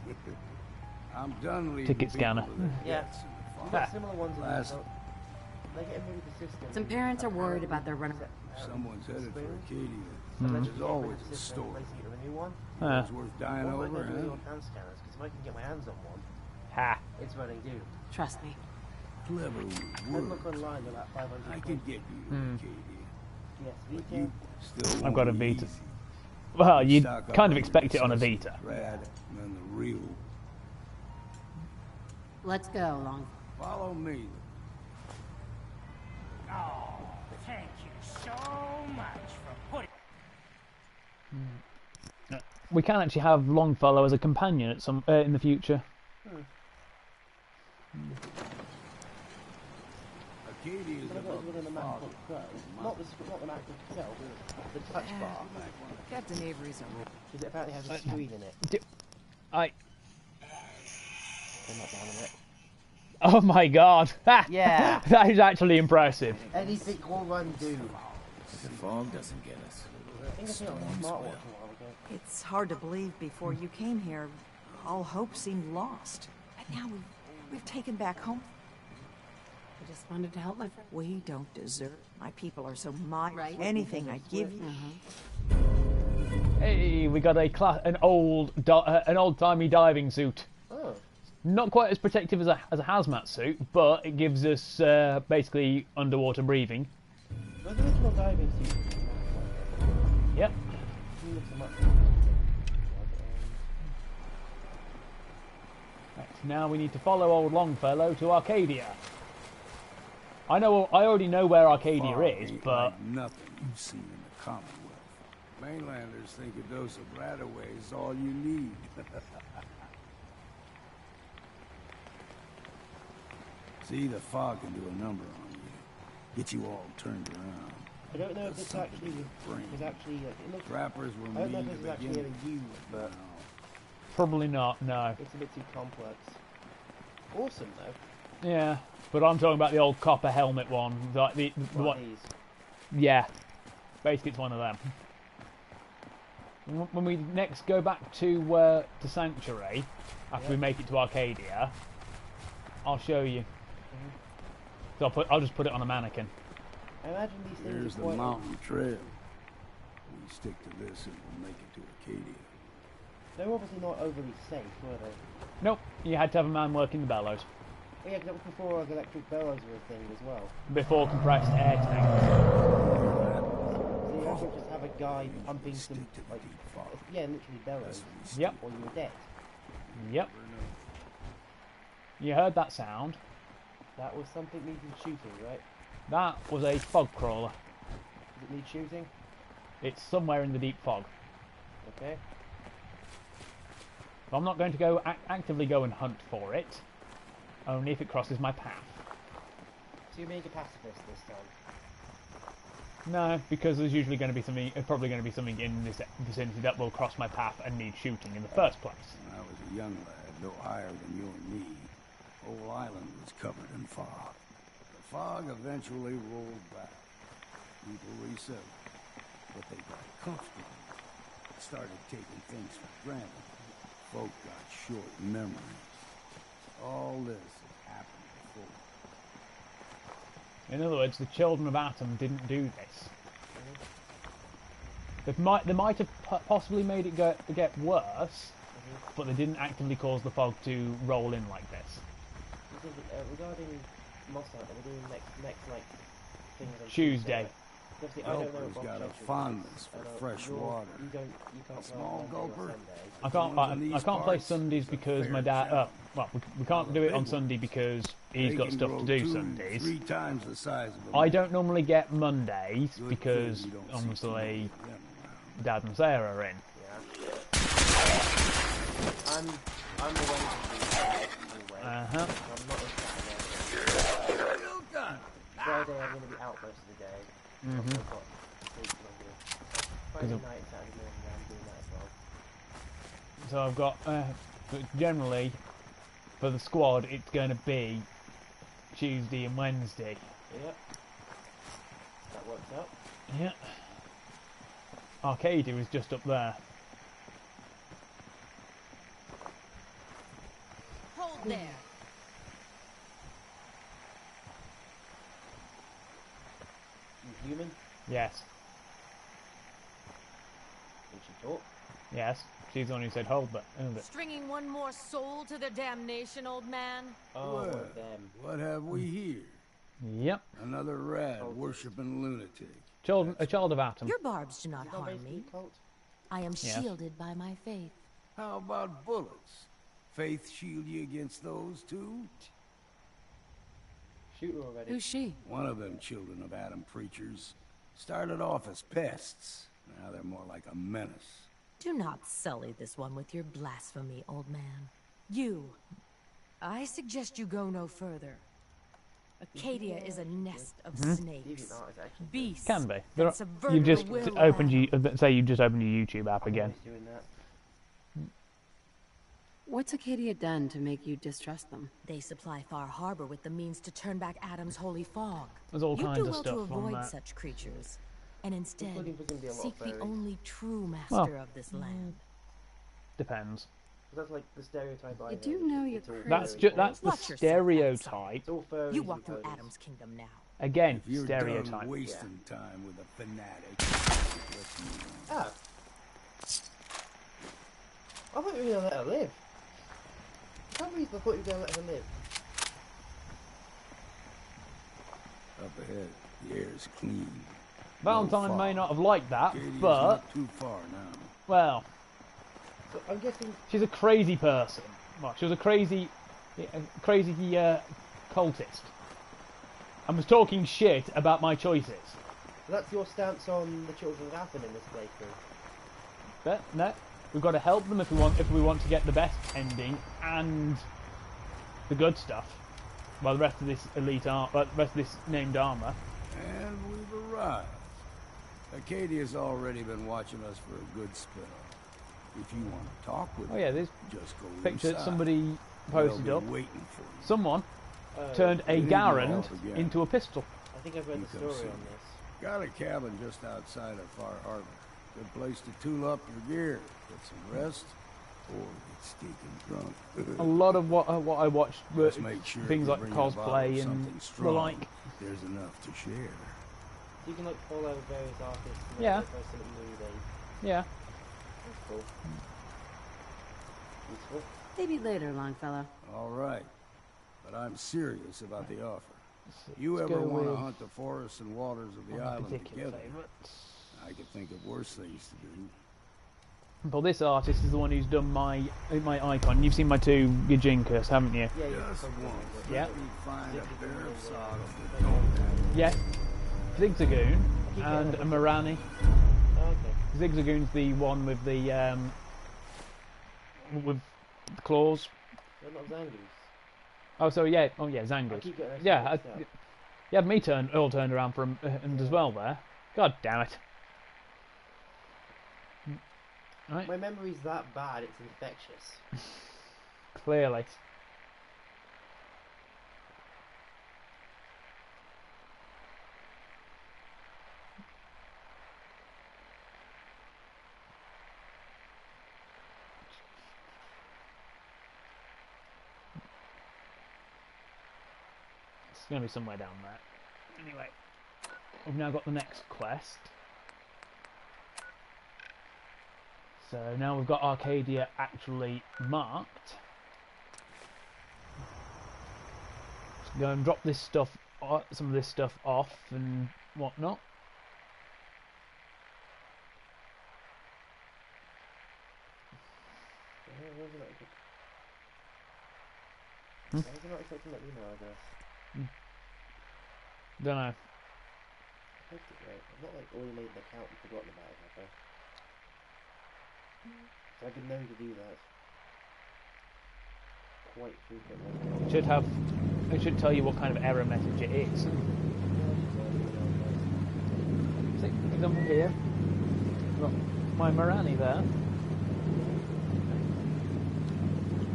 I'm done leaving Ticket people scanner. to their Yeah. deaths in the We've farm. got similar ones in Last the They're getting really persistent. Some parents are worried about their running. Someone's headed for Arcadia. There's There's always a story. Replacing it with a new one. It's worth dying What over, am I going to do huh? on hand scanners? Because if I can get my hands on one, Ha. it's running due. Trust me. Clever Then look words. online, they're like 500 I quid. could get you Arcadia. Yes, But Vita. you still I've got a won't be Vita. easy. Well, you'd Stock up kind of on expect your it on a necessities, Vita. Rad, and the real. Let's go, Long. Follow me. Oh, thank you so much for putting... We can actually have Longfellow as a companion at some in the future. Arcadia is But I've got above it within the the fog. MacBook Pro. Not the MacBook Pro, but the touch bar. Captain Avery's a... Because it apparently has a screen in it. I. Turn that down a bit. Oh my god! Yeah. That is actually impressive. Anything will run do. The fog doesn't get us. I think I saw it on a smartwatch a while ago. It's hard to believe before you came here, all hope seemed lost. But now we've taken back home. I just wanted to help my friend. We don't deserve. My people are so mighty. Right. Anything I give you. Hey, we got an old-timey diving suit. Oh. Not quite as protective as a hazmat suit, but it gives us basically underwater breathing. Well, the original diving suit. Yep. Right, now we need to follow old Longfellow to Arcadia. I already know where Arcadia Fog is, ain't but like nothing you've seen in the Commonwealth. Mainlanders think a dose of Radaway is all you need. See, the fog can do a number on you. Get you all turned around. I don't know if this Something actually to your brain. is actually it looks. Trappers were I don't know mean if to this is actually begin ever used, but probably not. No. it's a bit too complex. Awesome though. Yeah, but I'm talking about the old copper helmet one, like the What one. these? Yeah, basically it's one of them. When we next go back to Sanctuary, after we make it to Arcadia, I'll show you. So I'll just put it on a mannequin. I imagine these things Here's are the quite. mountain trail. We stick to this and we'll make it to Arcadia. They're obviously not overly safe, were they? Nope, you had to have a man working the bellows. Oh, yeah, 'cause that was before the electric bellows were a thing as well. Before compressed air tanks. So you have to just have a guy pumping some, like, yeah, literally bellows. Yep. Or you were dead. Yep. You heard that sound? That was something needing shooting, right? That was a fog crawler. Does it need shooting? It's somewhere in the deep fog. Okay. I'm not going to go actively go and hunt for it, only if it crosses my path. So you're being a pacifist this time? No, because there's usually going to be something, probably going to be something in this vicinity that will cross my path and need shooting in the first place. When I was a young lad, no higher than you and me, whole island was covered in fog. The fog eventually rolled back. People resettled, but they got comfortable. Started taking things for granted. Folk got short memories. All this has happened before. In other words, the children of Atom didn't do this. They might have possibly made it get worse, but they didn't actively cause the fog to roll in like this. Regarding Moss Hunt, we're doing next like things on Tuesday. Obviously, I don't know Gulper's what got a Bob fondness for I know fresh you're- water. You can't A play small on gulper? Sunday. I can't play Sundays because my dad. Well, we can't do it on Sunday because he's They got can stuff grow to do 2 Sundays. 3 times the size of a I man. don't normally get Mondays Good because thing you don't see too obviously many of them around. Dad and Sarah are in. I'm the Wednesday anyway. Uh-huh. I'm not in Friday I'm going to be out most of the day. Mhm. I've got sleep to do. Friday night and Saturday morning I'm doing that as well. So I've got, but generally, for the squad, it's going to be Tuesday and Wednesday. Yep. That works out. Yeah. Arcadia is just up there. Hold there. Yes. Did she talk? Yes. She's the one who said hold, but... Stringing one more soul to their damnation, old man? Oh, Well, one of them. what have we here? Yep. Another rad worshipping lunatic. A child of Atom. Your barbs do not harm basically me. cult? I am Yes. shielded by my faith. How about bullets? Faith shield you against those too? Shoot her already. Who's she? One of them children of Adam preachers started off as pests. Now they're more like a menace. Do not sully this one with your blasphemy, old man. You. I suggest you go no further. Acadia is a nest of snakes, beasts, Can be. that subvert You've just the will of opened Adam. say you just opened your YouTube app again. Doing that. What's Acadia done to make you distrust them? They supply Far Harbor with the means to turn back Adam's holy fog. There's all You kinds do of well stuff to on avoid that. such creatures, and instead looking for something a lot seek the furry. only true master of this land. Depends. That's like the stereotype I You know. do know you're It's all crazy. That's furry. that's the Watch yourself, stereotype. It's all furries You and walk through ponies. Adam's kingdom now. Again, If you're stereotype. done wasting time with a fanatic, let's Ah. I thought you were gonna let her live. For some reason I thought you were gonna let her live. Up ahead, the air's clean. Valentine No may fog. not have liked that, Acadia's but not too far now. well, So I'm guessing she's a crazy person. Well, she was a crazy cultist, and was talking shit about my choices. that's your stance on the children of Athens in this playthrough. But no, we've got to help them if we want to get the best ending and the good stuff. Well, the rest of this the rest of this named armor. And we've arrived. Acadia's already been watching us for a good spell. If you want to talk with Oh yeah, her, there's just go picture that inside. somebody They'll posted be up. waiting for you. Someone turned a we need Garand your help again. into a pistol. I think I've read You the come story see on me. this. Got a cabin just outside of Far Harbor. Good place to tool up your gear, get some rest, or get stinking drunk. A lot of what I watched were Just make sure things if you like bring a bottle of cosplay and something the strong, like. there's enough to share. You can like follow various artists and Yeah. like, post something new they Yeah. that's cool. Useful. Maybe later, Longfellow. All right, but I'm serious about the offer. You Let's ever go want to with hunt the forests and waters of the one of my island particular together? favourites. I could think of worse things to do. Well, this artist is the one who's done my icon. You've seen my two Gajinkas, haven't you? Yeah, yeah. Just probably once, is. Yeah. let me find a pair of socks that don't have Yeah. Zigzagoon and a Morani. Oh, okay. Zigzagoon's the one with the claws. They're not Zangoose. Oh, so yeah. Oh, yeah, I Zangoose. keep getting those Yeah, mixed up. you had me all turned around for him and as well there. God damn it. Right, My memory's that bad, it's infectious. clearly. It's going to be somewhere down there. Anyway, we've now got the next quest. So now we've got Arcadia actually marked. Let's go and drop this stuff, some of this stuff off and whatnot. Why is it not accepting that email address? Don't know. Typed it right. I've not like already made an account and forgotten about it, have I? So I could know to do that quite frequently. It should tell you what kind of error message it is. See, for example here, I've got my Morani there.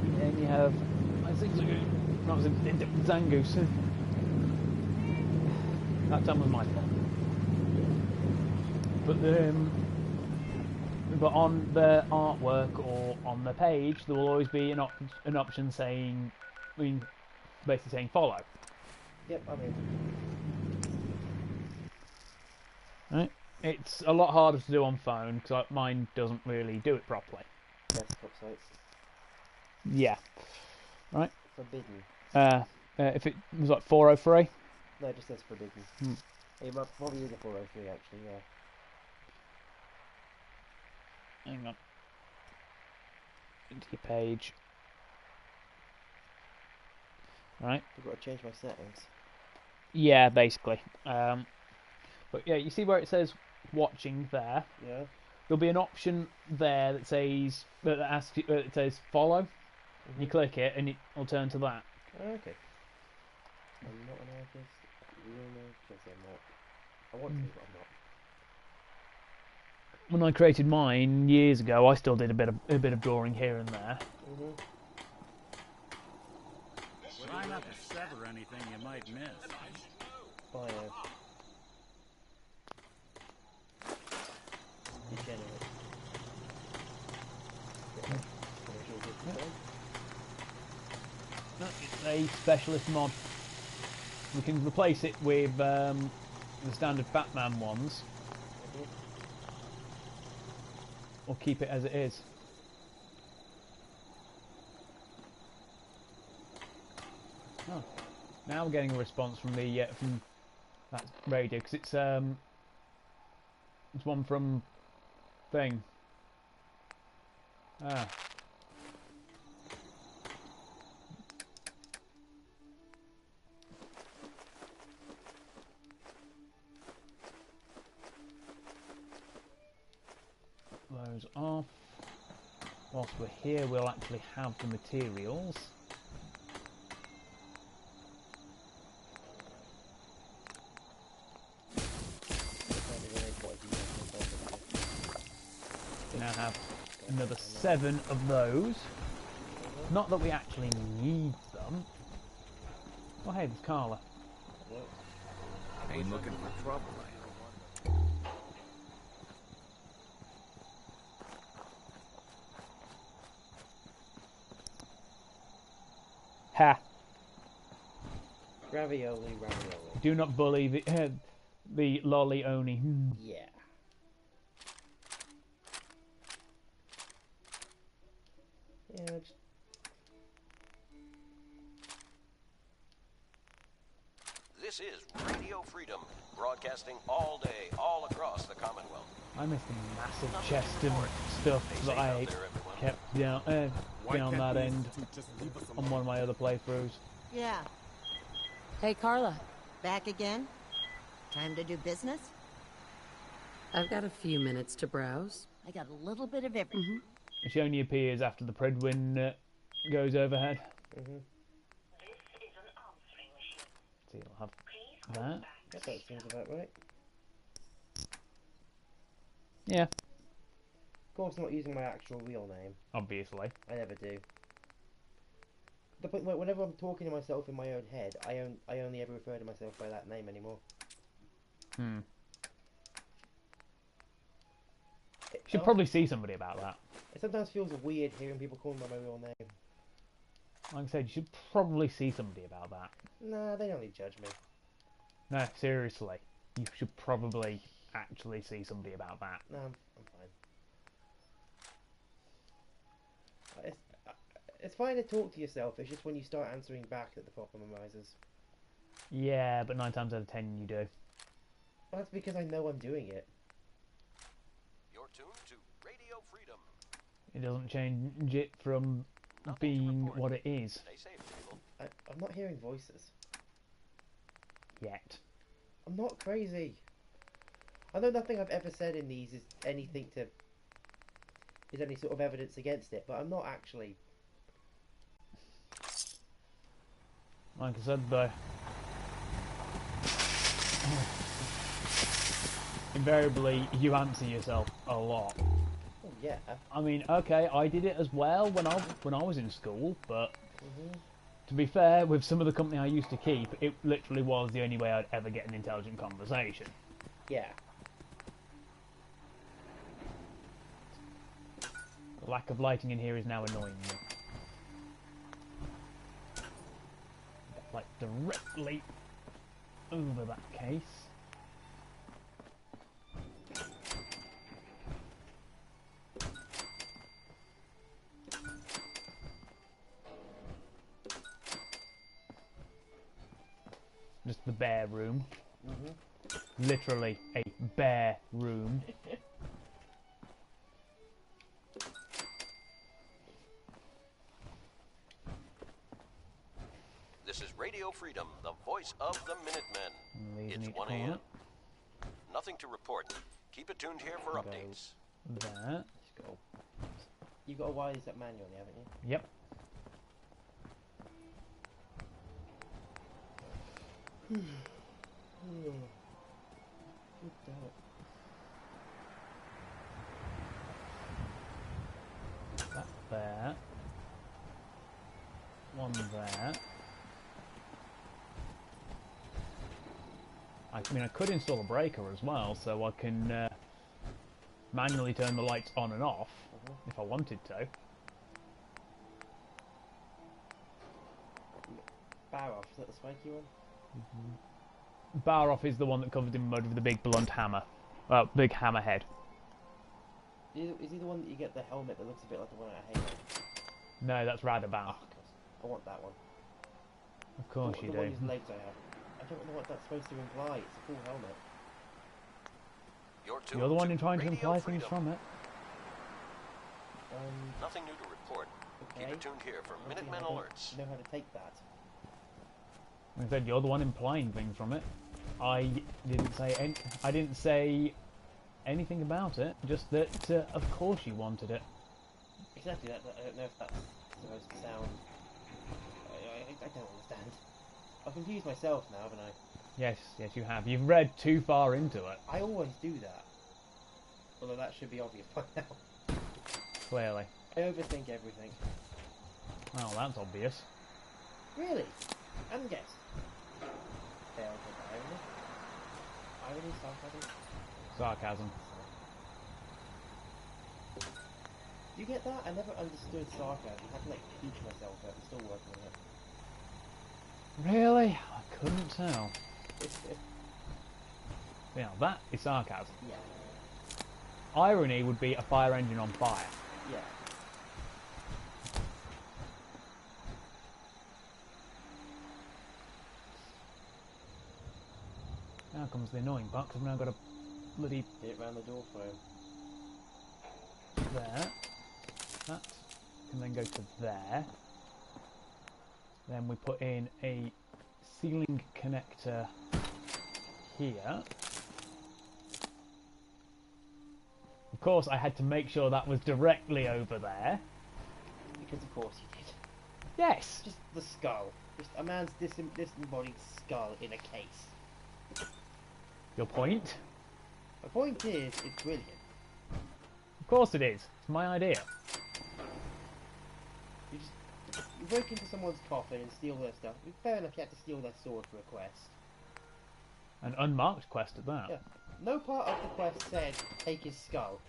And then you have my Zigzagoon. That was a Zangoose. That time was my fault. But on the artwork or on the page, there will always be an option saying, basically saying follow. Yep, I'm in. Right. It's a lot harder to do on phone because mine doesn't really do it properly. Desktop sites. Yeah. Right. Forbidden. If it was like 403. No, it just says forbidden. It might probably is a 403 actually. Yeah. Hang on. Into your page. Right. I've got to change my settings. Yeah, basically. But yeah, you see where it says watching there? Yeah. There'll be an option there that says it says follow. You click it and it'll turn to that. Oh, okay. I'm not an artist. Really? Yes, I'm not. I want to, but I'm not. When I created mine years ago, I still did a bit of drawing here and there. Try not to sever anything you might miss. Bio. Degenerate. No, it's a specialist mod. We can replace it with the standard Batman ones. Or keep it as it is. Oh, now we're getting a response from the from that radio because it's one from thing. Those off. Whilst we're here, we'll actually have the materials. We now have another 7 of those. Not that we actually need them. Oh hey, there's Carla. Ain't looking for trouble, Ha! Ravioli. Do not bully the lolly oni. Yeah. Yeah, just... This is Radio Freedom, broadcasting all day, all across the Commonwealth. I missed a massive chest of stuff that I kept down that end on one of my other playthroughs. Yeah. Hey, Carla. Back again? Time to do business? I've got a few minutes to browse. I got a little bit of everything. She only appears after the Predwin goes overhead. So you'll have that. That seems about right. Yeah. Of course, I'm not using my actual real name. Obviously. I never do. But whenever I'm talking to myself in my own head, I only ever refer to myself by that name anymore. Should probably see somebody about that. It sometimes feels weird hearing people call me by my real name. Like I said, you should probably see somebody about that. Nah, they only judge me. No, seriously. You should probably actually see somebody about that. No, I'm fine. It's fine to talk to yourself, it's just when you start answering back that the problem arises. Yeah, but 9 times out of 10 you do. Well, that's because I know I'm doing it. You're tuned to Radio Freedom. It doesn't change it from being what it is. Stay safe, people. I'm not hearing voices. Yet. I'm not crazy. I know nothing I've ever said in these is anything to... is any sort of evidence against it, but I'm not actually... Like I said though, invariably you answer yourself a lot. Oh yeah. I mean, okay, I did it as well when I was in school, but to be fair, with some of the company I used to keep, it literally was the only way I'd ever get an intelligent conversation. Yeah. The lack of lighting in here is now annoying me. Like directly over that case. the bear room. Mm-hmm. Literally a bear room. This is Radio Freedom, the voice of the Minutemen. It's 1 a.m. Nothing to report. Keep it tuned here for updates. There. Let's go. You've got to wire this up manually, haven't you? Yep. That there. One there. I mean, I could install a breaker as well, so I can manually turn the lights on and off if I wanted to. Bar off, is that the spiky one? Bar off is the one that covered in mud with the big blunt hammer. Well, big hammer head. Is he the one that you get the helmet that looks a bit like the one at Halo? No, that's Radabout. I want that one. Of course you do. The one whose legs I have. I don't know what that's supposed to imply. It's a full helmet. You're the one who's trying to imply things from it. Nothing new to report. Okay. Keep it tuned here for Minutemen alerts. Know how to take that. Like I said, you're the one implying things from it. I didn't say anything about it. Just that, of course, you wanted it. Exactly. That. I don't know if that's supposed to sound. I don't understand. I've confused myself now, haven't I? Yes, you have. You've read too far into it. I always do that. Although that should be obvious by now. Clearly. I overthink everything. Well, that's obvious. Really? I haven't guessed. Failed with irony. Irony, sarcasm? Sarcasm. Do you get that? I never understood sarcasm. I had to teach myself it. I'm still working on it. Really? I couldn't tell. Yeah, that is sarcasm. Yeah. Irony would be a fire engine on fire. Yeah. Now comes the annoying part, because I've now got a bloody... Get it round the door for him. There. That can then go to there. Then we put in a ceiling connector here. Of course, I had to make sure that was directly over there. Because of course you did. Yes! Just the skull. Just a man's disembodied skull in a case. Your point? My point is, it's brilliant. Of course it is. It's my idea. You break into someone's coffin and steal their stuff. Fair enough, you had to steal their sword for a quest. An unmarked quest at that. Yeah. No part of the quest said, take his skull.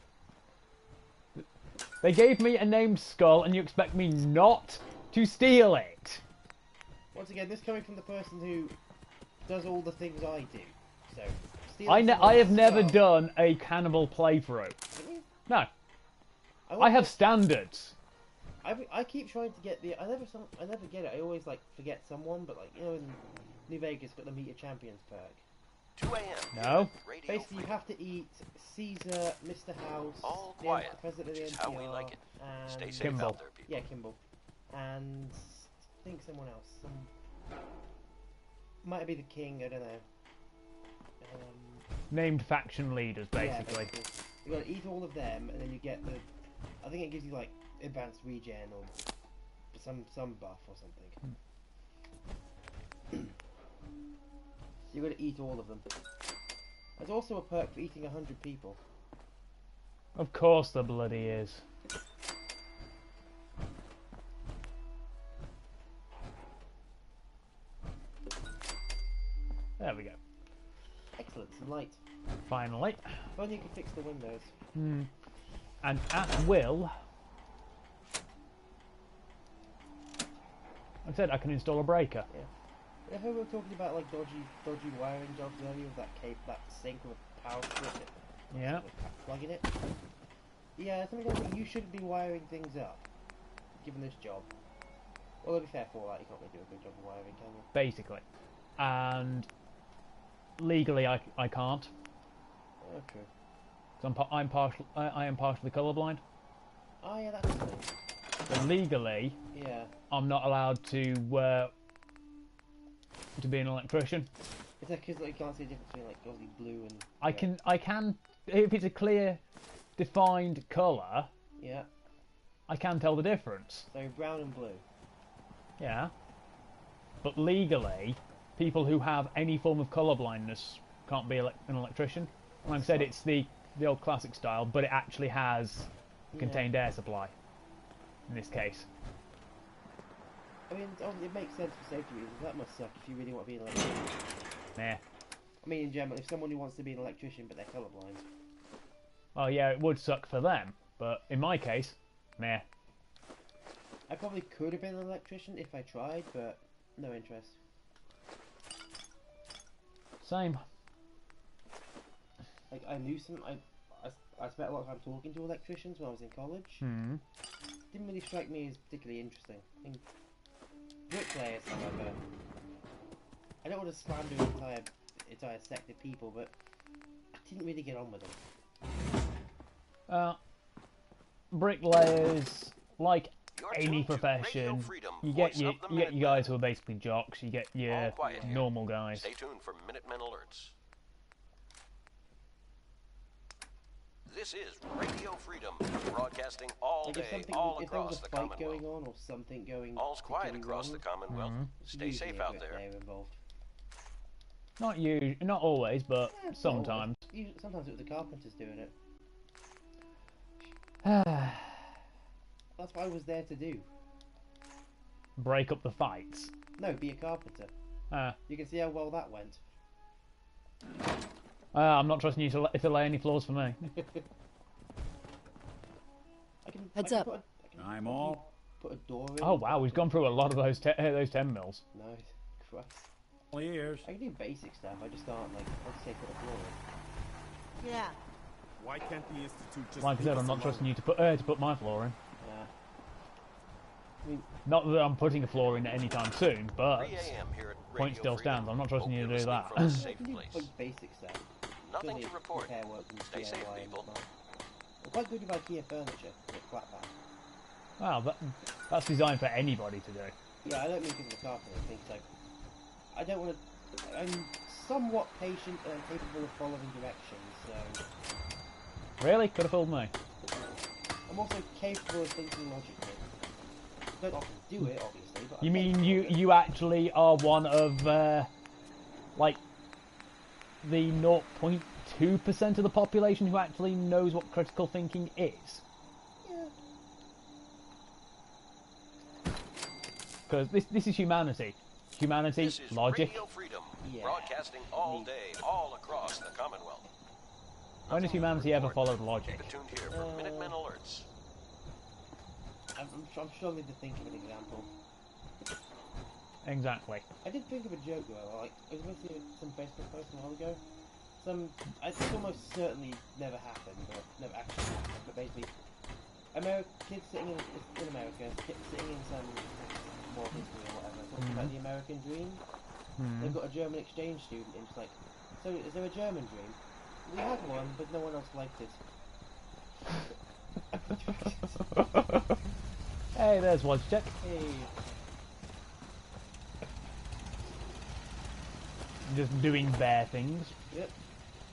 They gave me a named skull and you expect me not to steal it? Once again, this coming from the person who does all the things I do. So, I have never done a cannibal playthrough. No. I have standards. I keep trying to get the... I never get it. I always, forget someone, but, in New Vegas, got the Meet Your Champions perk. 2 a.m. No. Basically, you have to eat Caesar, Mr. House, All quiet, the President which is of the how NPR, we like it. and... Stay safe Kimball. out there, people. Yeah, Kimball. And... I think someone else. Might be the king, I don't know. Named faction leaders, basically. Yeah, basically. You gotta eat all of them, and then you get the... I think it gives you, advanced regen, or some buff or something. You gotta eat all of them. There's also a perk for eating 100 people. Of course there bloody is. There we go. Excellent, some light. Finally. If only you could fix the windows. And at will... I said I can install a breaker. Yeah. You know how we were talking about dodgy wiring jobs earlier with that sink with a power strip? Yeah. Plug in it? Yeah, something like that. You shouldn't be wiring things up, given this job. Well, to be fair, for that, you can't really do a good job of wiring, can you? Basically. And legally I can't. Okay. I am partially colorblind. Oh yeah, that's the thing. So legally, Yeah. I'm not allowed to be an electrician. Is that because like, you can't see the difference between like obviously blue and? I can if it's a clear, defined colour. Yeah. I can tell the difference. So brown and blue. Yeah. But legally, people who have any form of colour blindness can't be an electrician. Like I said, it's the old classic style, but it actually has a contained air supply. In this case. I mean, it makes sense for safety reasons. That must suck if you really want to be an electrician. Nah. I mean, in general, if someone who wants to be an electrician but they're colourblind. Oh yeah, it would suck for them, but in my case, meh. I probably could have been an electrician if I tried, but no interest. Same. Like, I knew some... I spent a lot of time talking to electricians when I was in college. Hmm. Didn't really strike me as particularly interesting. I mean, bricklayers, however... I don't want to slander an entire sect of people, but I didn't really get on with them. Bricklayers, like any profession, you get your guys who are basically jocks. You get your normal guys. Stay tuned for Minutemen alerts. This is Radio Freedom, broadcasting all day, all across the Commonwealth. If there was a fight going on or something going all's quiet across the Commonwealth. Stay safe out there. Not always, but sometimes. Sometimes it was the carpenters doing it. That's what I was there to do. Break up the fights? No, be a carpenter. You can see how well that went. I'm not trusting you to lay any floors for me. Heads up. I'm all. Put a door in. Oh wow, we've gone through a lot of those 10 mils. Nice. Christ. All ears. I can do basic stuff, I just can't, like, let's say put a floor in. Yeah. Why can't the Institute just like I said, I'm not trusting you to put my floor in. Yeah. I mean, not that I'm putting a floor in anytime soon, but point still stands. I'm not trusting you to do that. I can do like basic stuff. Nothing to report. Repair work and Stay safe, DIY people. I'm quite good with IKEA furniture, like flat pack. Wow, that's designed for anybody to do. Yeah, I don't mean because of the carpenter. I think like I don't want to. I'm somewhat patient and capable of following directions, so. Really? Could have fooled me. I'm also capable of thinking logically. Don't often do it, obviously. But You mean you actually are one of like the 0.2% of the population who actually knows what critical thinking is? Because this is humanity. Humanity, This is logic. Radio Freedom, broadcasting all day, all across the Commonwealth. When has humanity ever followed logic? Keep it tuned here for Minutemen alerts. I'm struggling to think of an example. Exactly. I did think of a joke though. Like I was listening to some Facebook post a while ago. It's almost certainly never happened, but never actually happened. But basically, kids sitting in America, sitting in some world history or whatever, talking about the American dream. They've got a German exchange student, and it's like, so is there a German dream? We had one, but no one else liked it. Hey, there's Wojciech. Hey. Just doing bear things. Yep.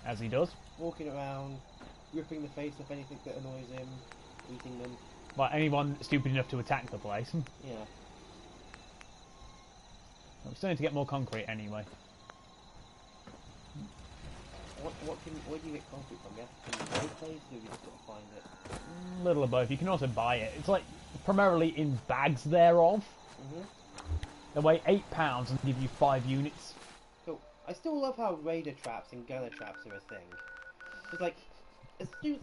As he does. Walking around, ripping the face off anything that annoys him, eating them. Like anyone stupid enough to attack the place. Yeah. I'm starting to get more concrete anyway. Where do you get concrete from? Can you buy it, or you just got to find it? A little of both. You can also buy it. It's like primarily in bags thereof. They weigh 8 pounds and give you 5 units. Cool. I still love how raider traps and gunner traps are a thing. It's like,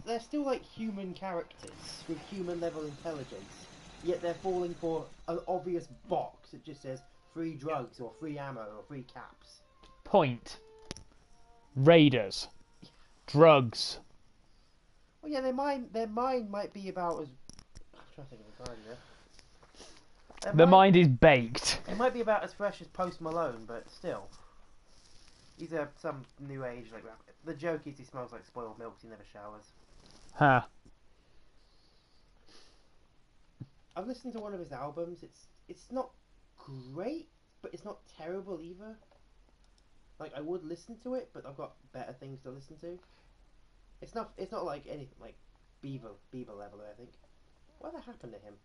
they're still like human characters with human level intelligence, yet they're falling for an obvious box that just says free drugs or free ammo or free caps. Point. Raiders. Drugs. Well, yeah, their mind might be about as. I'm trying to think of a time here. The mind is baked. It might be about as fresh as Post Malone, but still. He's some new age like rapper. The joke is he smells like spoiled milk 'cause he never showers. Huh. I've listened to one of his albums. It's not great, but it's not terrible either. Like I would listen to it, but I've got better things to listen to. It's not like anything like Bieber level, I think. Whatever happened to him?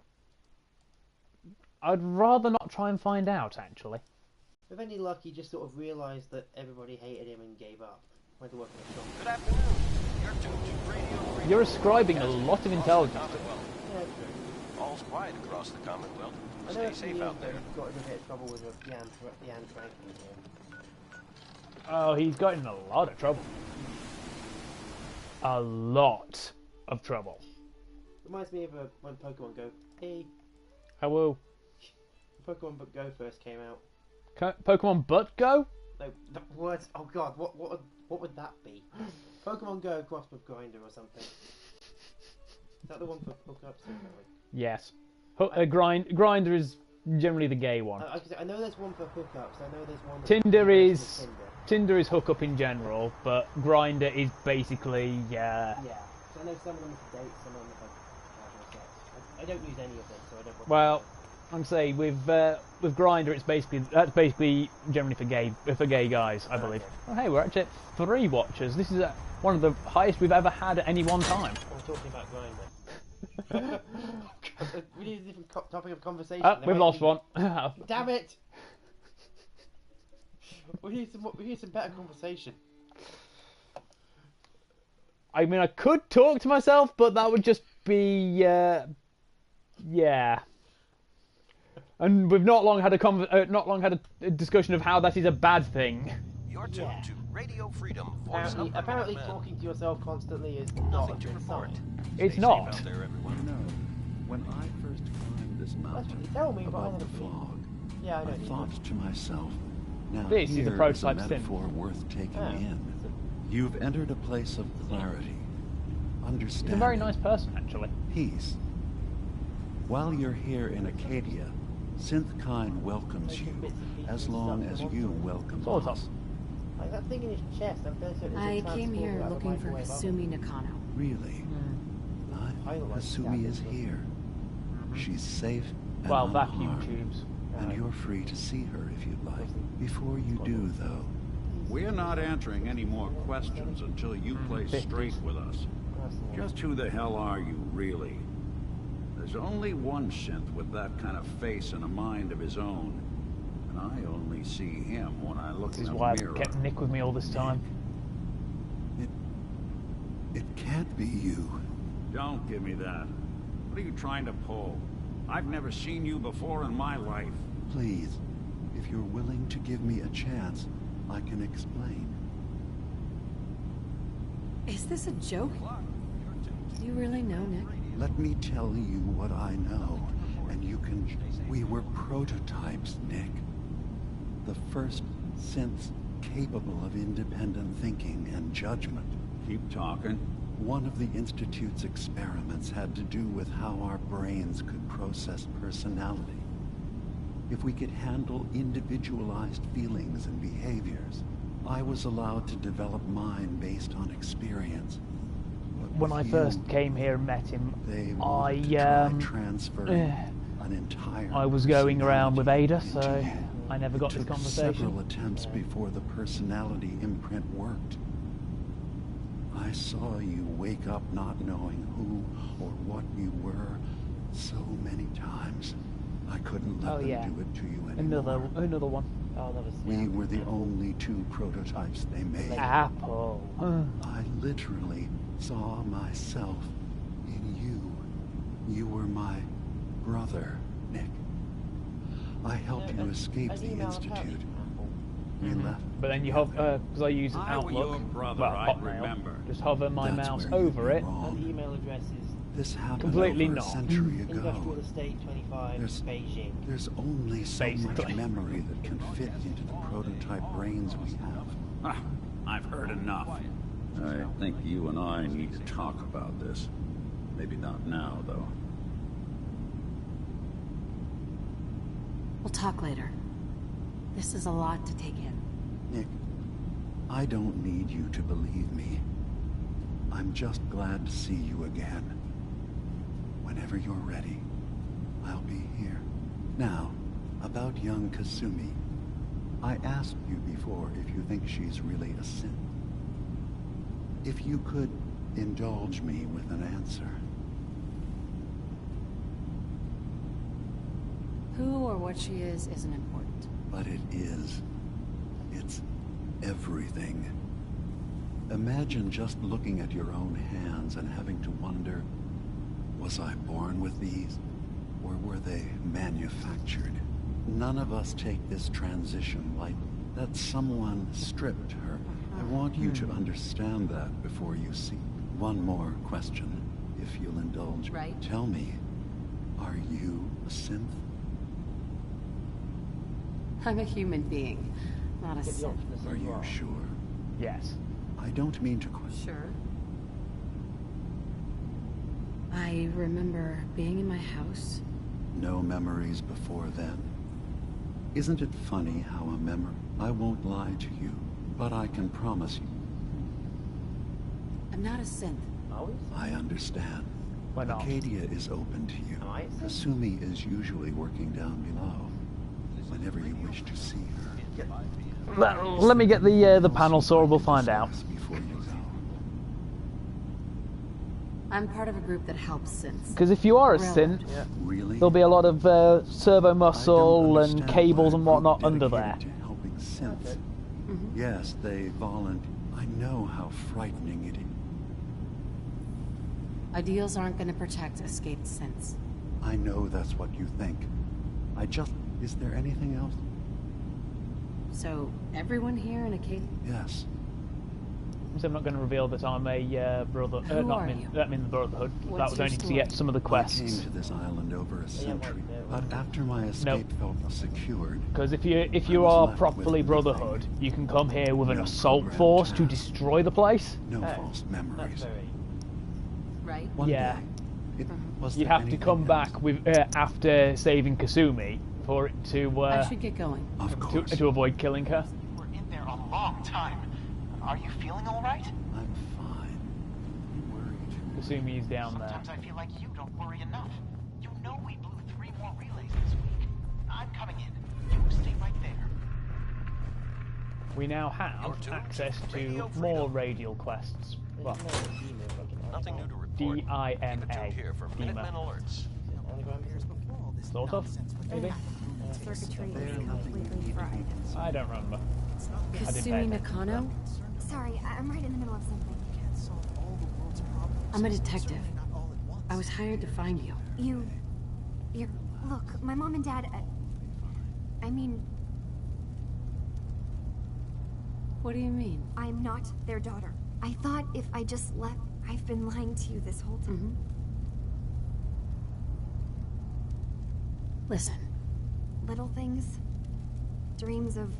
I'd rather not try and find out, actually. With any luck, he just sort of realised that everybody hated him and gave up. Went to work in a shop. Good afternoon. You're tuned to Radio Freedom. You're ascribing a lot of intelligence to him. Yeah, true. All's quiet across the Commonwealth. I know Stay a few safe years out there. ago he got in a bit of trouble with the Anne Franklin here. Oh, he's got in a lot of trouble. A lot of trouble. Reminds me of when Pokemon Go. Hey, Hello. Pokemon Go first came out. Pokemon Butt Go? No, what? Oh god, what would that be? Pokemon Go crossed with Grinder or something. Is that the one for hookups? Yes. Grinder is generally the gay one. I know there's one for hookups. I know there's one. Tinder is hookup in general, but Grinder is basically Yeah. So I know some of them are for dates, some of them are for casual sex. I don't use any of them, so I don't. Well, I'm saying with Grinder, that's basically generally for gay guys, I believe. Okay. Oh, hey, we're actually at 3 watchers. This is one of the highest we've ever had at any one time. We're talking about Grinder. We need a different topic of conversation. We've lost one. Damn it! We need some better conversation. I mean, I could talk to myself, but that would just be yeah. And we've not long had a discussion of how that is a bad thing. You're tuned to Radio Freedom. Voice of the Apparently, Minutemen. talking to yourself constantly is not Nothing a to good report. sign. It's Stay not. safe out there, everyone. You know, when I first climbed this That's what mountain you tell me, but I above the haven't been. fog, Yeah, I I know. thought to myself, now This is a here prototype a synth. metaphor worth taking Yeah. in. You've entered a place of clarity, He's understanding, a very nice person, actually. peace. While you're here in Acadia, Synthkind welcomes you, as long as you welcome Sort of. us. Like that thing in his chest, I'm fairly certain I it's a came here transporter out of looking for microwave oven. Kasumi Nakano. Really? I like Kasumi that, is but- here. She's safe and Well, vacuum unharmed. tubes. And you're free to see her if you'd like. Before you do, though, We're not answering any more questions until you play straight with us. Just who the hell are you, really? There's only one synth with that kind of face and a mind of his own. And I only see him when I look This in is a why mirror. I've kept Nick with me all this time. it can't be you. Don't give me that. What are you trying to pull? I've never seen you before in my life. Please, if you're willing to give me a chance, I can explain. Is this a joke? Do you really know, Nick? Let me tell you what I know, and you can... We were prototypes, Nick. The first synths capable of independent thinking and judgment. Keep talking. One of the Institute's experiments had to do with how our brains could process personality. If we could handle individualized feelings and behaviors, I was allowed to develop mine based on experience. But When I with first you, came here and met him, they I wanted to try transferring an entire I was going around with Ada, personality so into you. I never got this Took conversation. several attempts before the personality imprint worked. I saw you wake up not knowing who or what you were so many times. I couldn't let Oh them yeah, do it to you anymore. another one. Oh, that was We were the only 2 prototypes they made. Apple. I literally saw myself in you. You were my brother, Nick. I helped you escape the Institute. We left. But then you hover, because I use I were Outlook, your brother, well, I'd Hotmail, remember. just hover my That's mouse where you'd over be it. wrong. And the email address is This happened Completely over not. a century ago. Industrial Estate 25, There's- Beijing. There's only so much Basically. memory that can fit into the prototype brains we have. Ah, I've heard enough. I think you and I need to talk about this. Maybe not now, though. We'll talk later. This is a lot to take in. Nick, I don't need you to believe me. I'm just glad to see you again. Whenever you're ready, I'll be here. Now, about young Kasumi. I asked you before if you think she's really a synth. If you could indulge me with an answer. Who or what she is isn't important. But it is. It's everything. Imagine just looking at your own hands and having to wonder, was I born with these? Or were they manufactured? None of us take this transition lightly. That someone stripped her. I want you to understand that before you see. One more question, if you'll indulge. Right. Tell me, are you a synth? I'm a human being, not a synth. Are you sure? Yes. I don't mean to question. Sure. I remember being in my house. No memories before then. Isn't it funny how a memory... I won't lie to you, but I can promise you. I'm not a synth. I understand. Why not? Acadia is open to you. Kasumi is usually working down below. Whenever you wish to see her. Let me get the panel so we'll find out. Before you go. I'm part of a group that helps synths. Because if you are a synth, Really? there'll be a lot of servo muscle and cables and whatnot under there. To helping synths. Yes, they volunteer. I know how frightening it is. Ideals aren't going to protect escaped synths. I know that's what you think. I just... Is there anything else? So, everyone here in Acadia? Yes. So I'm not going to reveal that I'm a brother. Not mean the Brotherhood. What's that was your only to story? get some of the I quests. came to this island over a century, but after my escape felt secured. Because if you are properly Brotherhood, you can come here with an assault force to destroy the place. No false memories. Right? One Yeah. day, was You'd there have to anything come else? back with after saving Kasumi for it to I should get going. Of course. to avoid killing her. We're in there a long time. Are you feeling all right? I'm fine. You worried. Kasumi is down there. Sometimes I feel like you don't worry enough. You know we blew 3 more relays this week. I'm coming in. You stay right there. We now have access to more radial quests. Well, Nothing new to report. D-I-M-A. Keep it tuned here for Minutemen alerts. Sort of, maybe? Circuitry is completely fried. I don't remember. Kasumi Nakano? Sorry, I'm right in the middle of something. I'm a detective. I was hired to find you. Look, my mom and dad, I mean... What do you mean? I'm not their daughter. I thought if I just left... I've been lying to you this whole time. Listen. Little things. Dreams of...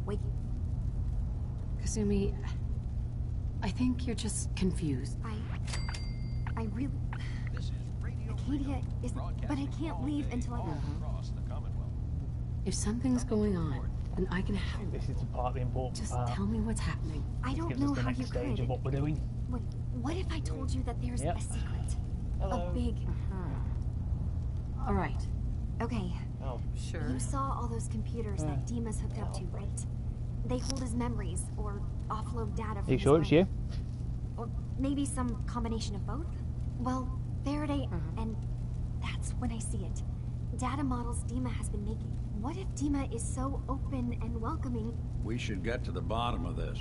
waking... Kasumi, I think you're just confused. I really... Acadia is... But I can't leave until I... If something's going on, then I can help. This is the part, the important Just part. tell me what's happening. I don't Gives know us the how next you stage could. of what we're doing. What if I told you that there's Yep. a secret? A big... All right. Okay. Oh, sure. You saw all those computers that Dima's hooked up to, right? They hold his memories, or offload data from Are you sure it's his you? life. Or maybe some combination of both? Well, Faraday, and that's when I see it. Data models Dima has been making. What if Dima is so open and welcoming? We should get to the bottom of this.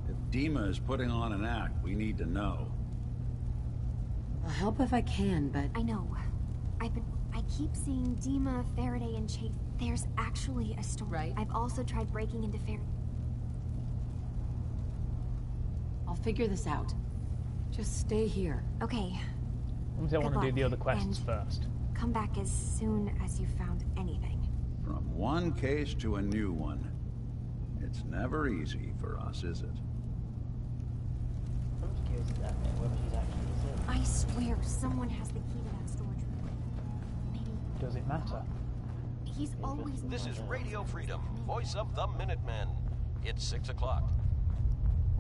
If Dima is putting on an act, we need to know. I'll help if I can, but... I know. I keep seeing Dima, Faraday, and Chafe. There's actually a story. Right. I've also tried breaking into Faraday. I'll figure this out. Just stay here. Okay. I want to do the other questions and first. Come back as soon as you found anything. From one case to a new one. It's never easy for us, is it? I'm curious about that, whether she's actually a synth. I swear someone has the key to that storage room. Maybe Does it matter? he's always... This is Radio Freedom, voice of the Minutemen. It's 6 o'clock.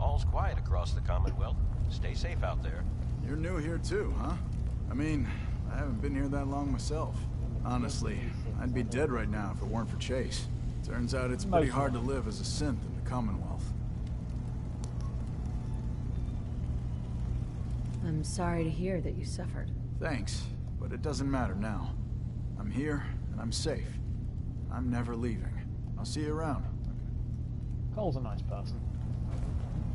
All's quiet across the Commonwealth. Stay safe out there. You're new here too, huh? I mean, I haven't been here that long myself. Honestly, I'd be dead right now if it weren't for Chase. Turns out it's pretty hard to live as a synth in the Commonwealth. I'm sorry to hear that you suffered. Thanks, but it doesn't matter now. I'm here, and I'm safe. I'm never leaving. I'll see you around. Cole's a nice person.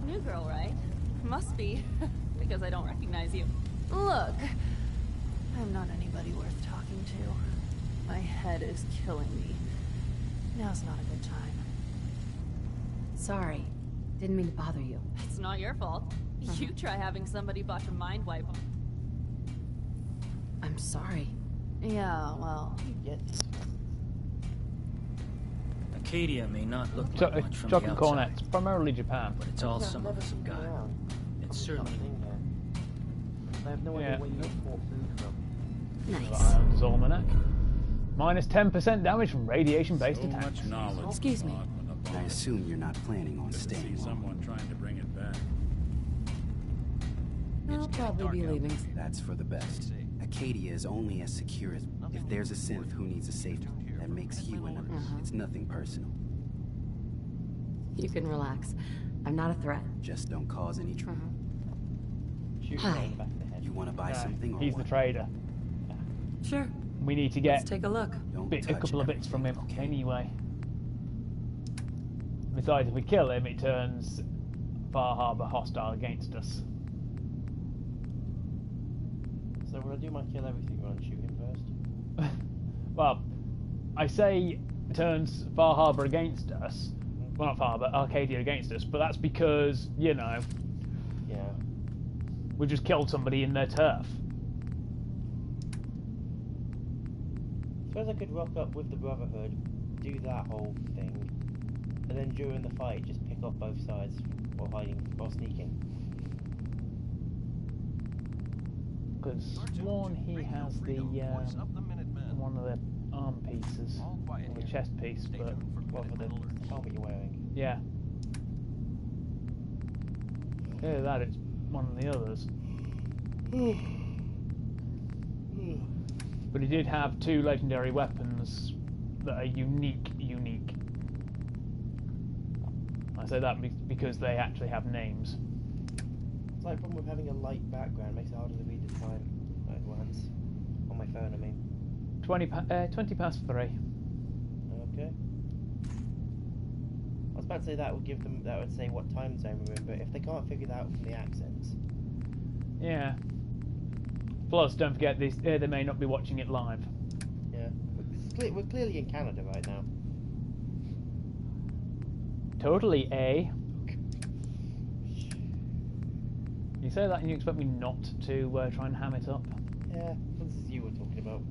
New girl, right? Must be, because I don't recognize you. Look, I'm not anybody worth talking to. My head is killing me. Now's not a good time. Sorry. Didn't mean to bother you. It's not your fault. You try having somebody botch a mind wipe. I'm sorry. Yeah, well... Acadia may not look like much from the Chocolate outside, cornets, primarily Japan. but it's all some of us have got. It's certainly... I have no idea where you bought food from. Nice. Lion's Almanac. Minus 10% damage from radiation-based attacks. Excuse me. I assume you're not planning on staying long. Someone trying to bring it back. I'll probably be leaving. That's for the best. Acadia is only as secure as... If there's a synth who needs a safety, that makes you and it's nothing personal. You can relax. I'm not a threat. Just don't cause any trouble. Hi. You want to buy something or He's what? the trader. Sure. We need to get Let's take a look. a couple of bits from him anyway. Besides, if we kill him, it turns Far Harbor hostile against us. So will I do my kill everything run, shoot him first? Well, I say turns Far Harbor against us. Well, not Far Harbor, Arcadia against us, but that's because, you know, yeah, we just killed somebody in their turf. Suppose I could rock up with the Brotherhood, do that whole thing, and then during the fight just pick off both sides while hiding, while sneaking. Because sworn he has the one of the arm pieces, or the chest piece, but well, for the helmet you're wearing. Yeah. Yeah, that it's one of the others. But he did have two legendary weapons that are unique. I say that because they actually have names. It's like a problem with having a light background, makes it harder to read the time at glance. On my phone, I mean. 20 past 3. Okay. I was about to say that would say what time zone we're in, but if they can't figure that out from the accents. Yeah. Plus, don't forget this. They may not be watching it live. Yeah. We're clearly in Canada right now. Totally, eh? You say that and you expect me not to try and ham it up? Yeah, this is you we're talking about.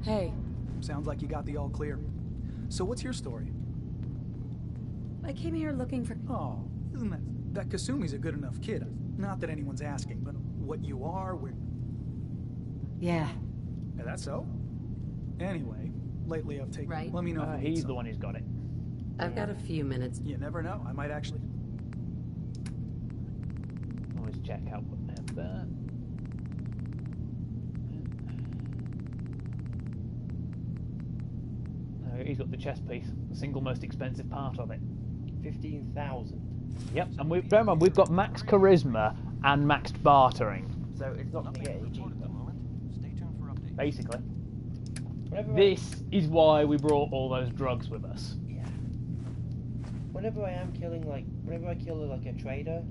Hey. Sounds like you got the all clear. So what's your story? I came here looking for... Oh, isn't that Kasumi's a good enough kid. Not that anyone's asking, but what you are, where... Yeah. Yeah, that's so? Anyway, lately I've taken... Right. Let me know if you need He's the something. one who's got it. I've got a few minutes. You never know. I might actually... Always check out what they have there. He's got the chest piece, the single most expensive part of it. 15,000. Yep, and remember, we've got max charisma and maxed bartering. So it's not going to get any cheaper. Basically. This is why we brought all those drugs with us. Yeah. Whenever I am killing, whenever I kill like a trader,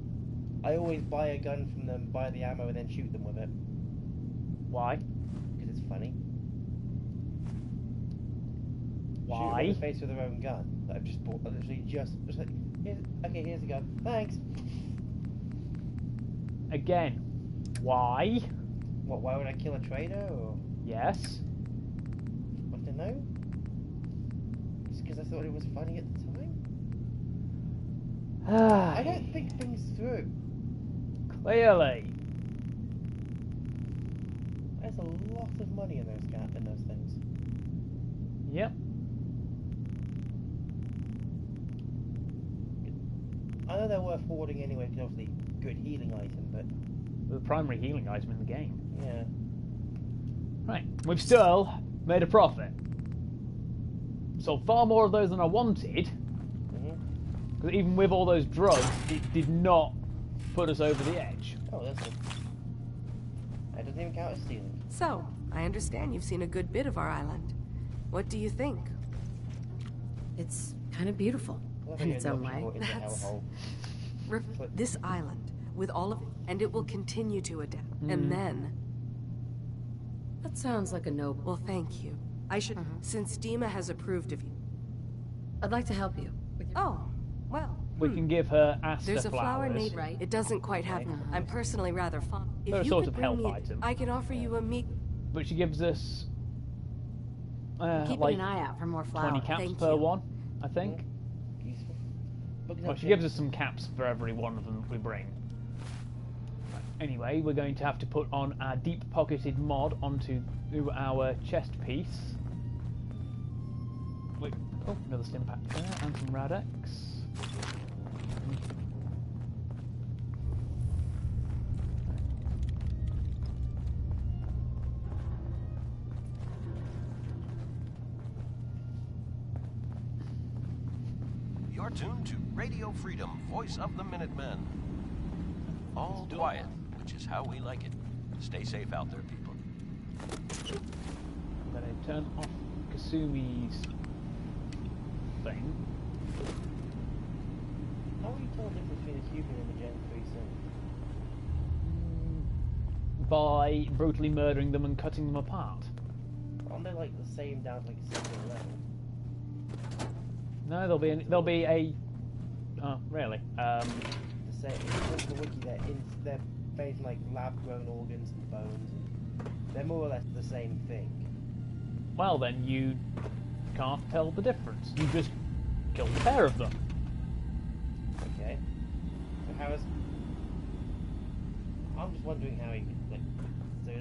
I always buy a gun from them, buy the ammo, and then shoot them with it. Why? Because it's funny. Why? Shoot them in the face with their own gun that I've just bought. Literally just like, here's a gun. Thanks. Again, why? What? Why would I kill a trader? Or yes. I don't know. Just because I thought it was funny at the time. I don't think things through. Clearly. There's a lot of money in those things. Yep. I know they're worth hoarding anyway, because obviously good healing item, but... The primary healing item in the game. Yeah. Right, we've still made a profit. So far more of those than I wanted. Because even with all those drugs, it did not put us over the edge. Oh, that's good. That doesn't even count as stealing. So, I understand you've seen a good bit of our island. What do you think? It's kind of beautiful in its own way. This island, with all of it, and it will continue to adapt. And then... That sounds like a noble... Well, thank you. I should... Since Dima has approved of you... I'd like to help you. Oh, well... We can give her aster There's a flower flowers. named, right? It doesn't quite have... I'm personally rather fond... They're a sort of health item. I can offer you a meat... But she gives us... Keeping like an eye out for more flowers. 20 caps Thank per you. one, I think. Well, she gives us some caps for every one of them we bring. Right. Anyway, we're going to have to put on our deep-pocketed mod onto our chest piece. Wait, oh, another stim pack there, and some Radex. You're tuned to Radio Freedom, voice of the Minutemen. All quiet, which is how we like it. Stay safe out there, people. I'm going to turn off Kasumi's thing. How are you told the difference between a human and a Gen 3 synth? By brutally murdering them and cutting them apart. Aren't they like the same down to like a single level? No, there'll be a. Oh, really? The same. In the wiki, they're based on like lab-grown organs and bones. And they're more or less the same thing. Well, then you can't tell the difference. You just killed a pair of them. Okay. So how is? I'm just wondering how you like. So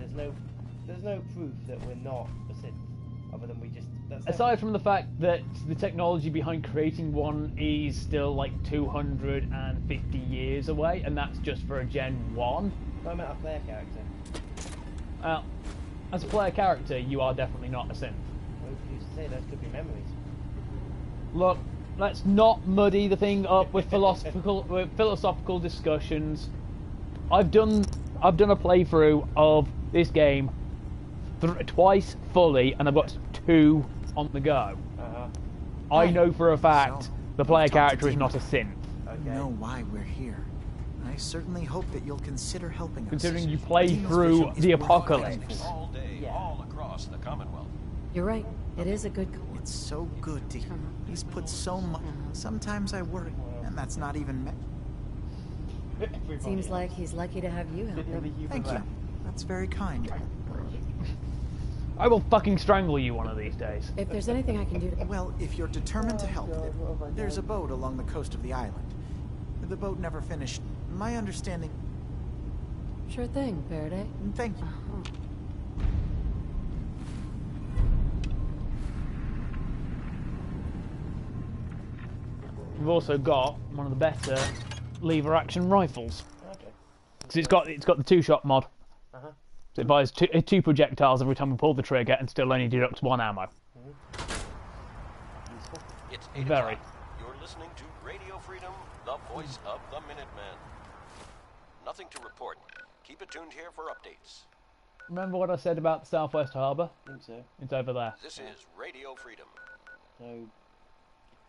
there's no proof that we're not a synth, other than we just. Aside from the fact that the technology behind creating one is still like 250 years away, and that's just for a Gen 1. No, I meant a player character. As a player character, you are definitely not a synth. Well, you used to say those could be memories. Look, let's not muddy the thing up with philosophical discussions. I've done a playthrough of this game twice fully, and I've got 2 on the go. I know for a fact the player character is not a synth. You know why we're here. I certainly hope that you'll consider helping us. Considering you play through the apocalypse. All day, all across the Commonwealth. You're right. It is a good call. It's so good to hear. He's put so much. Sometimes I worry, and that's not even. Seems like he's lucky to have you help him. Thank you. That's very kind. I will fucking strangle you one of these days. If there's anything I can do to... Well, if you're determined to help, there's a boat along the coast of the island. The boat never finished. My understanding... Sure thing, Faraday. Thank you. We've also got one of the better lever action rifles. Okay. Because it's got the 2-shot mod. So it buys 2 projectiles every time we pull the trigger and still only deducts 1 ammo. It's 8 Very. o'clock. You're listening to Radio Freedom, the voice of the Minutemen. Nothing to report. Keep it tuned here for updates. Remember what I said about the Southwest Harbour? I think so. It's over there. This is Radio Freedom. So,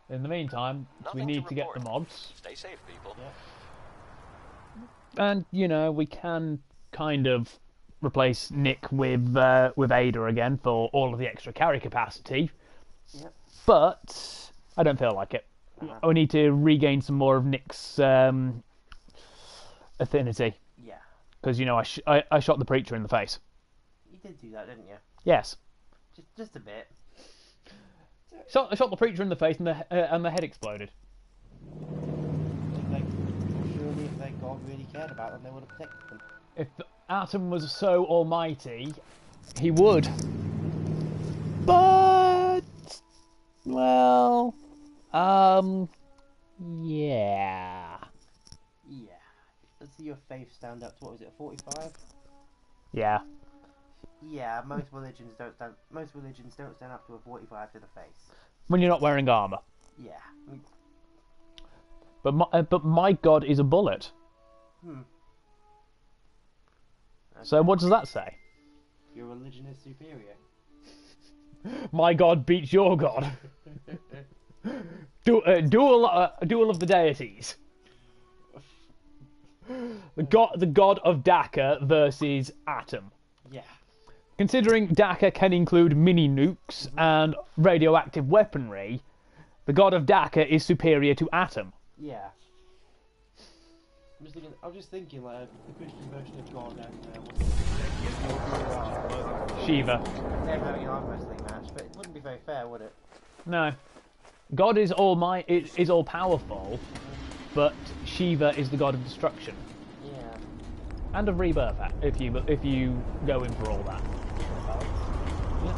in the meantime, we need to get the mods. Stay safe, people. Yeah. And, you know, we can kind of replace Nick with Ada again for all of the extra carry capacity. Yep. But I don't feel like it. I need to regain some more of Nick's affinity. Yeah. Because, you know, I shot the preacher in the face. You did do that, didn't you? Yes. Just a bit. I shot the preacher in the face and the head exploded. Surely if their God really cared about them, they would have protected them. If Atom was so almighty, he would. But... Well... Yeah... does your faith stand up to, what was it, 45? Yeah. Yeah, most religions don't stand up to a 45 to the face. When you're not wearing armor. Yeah. But my god is a bullet. Okay. So what does that say? Your religion is superior. My god beats your god. Duel of the deities. The god of Daka versus Atom. Yeah. Considering Daka can include mini nukes and radioactive weaponry, the god of Daka is superior to Atom. Yeah. I'm just thinking like the Christian version of God and Shiva. They're having an arm wrestling match, but it wouldn't be very fair, would it? No. God is all powerful, but Shiva is the god of destruction. Yeah. And of rebirth, if you go in for all that. Yeah.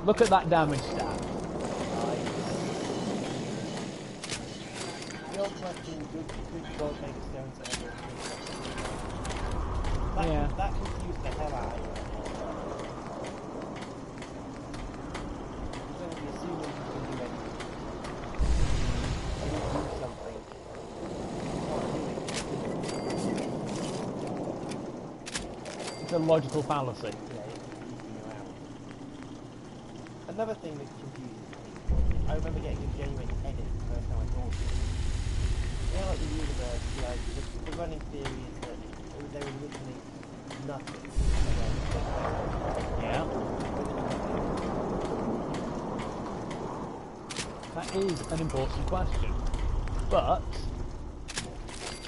Look at that damage stat. The old question, could God make a stone to ever? Yeah. That confused the hell out of me. Because then assuming you can do anything. You can do something. It's a logical fallacy. Yeah, it's confusing around. Another thing that confuses me, I remember getting a genuine headache the first time I saw it. You know, like the universe, like, the running theory is that there was literally nothing. Yeah. That is an important question. But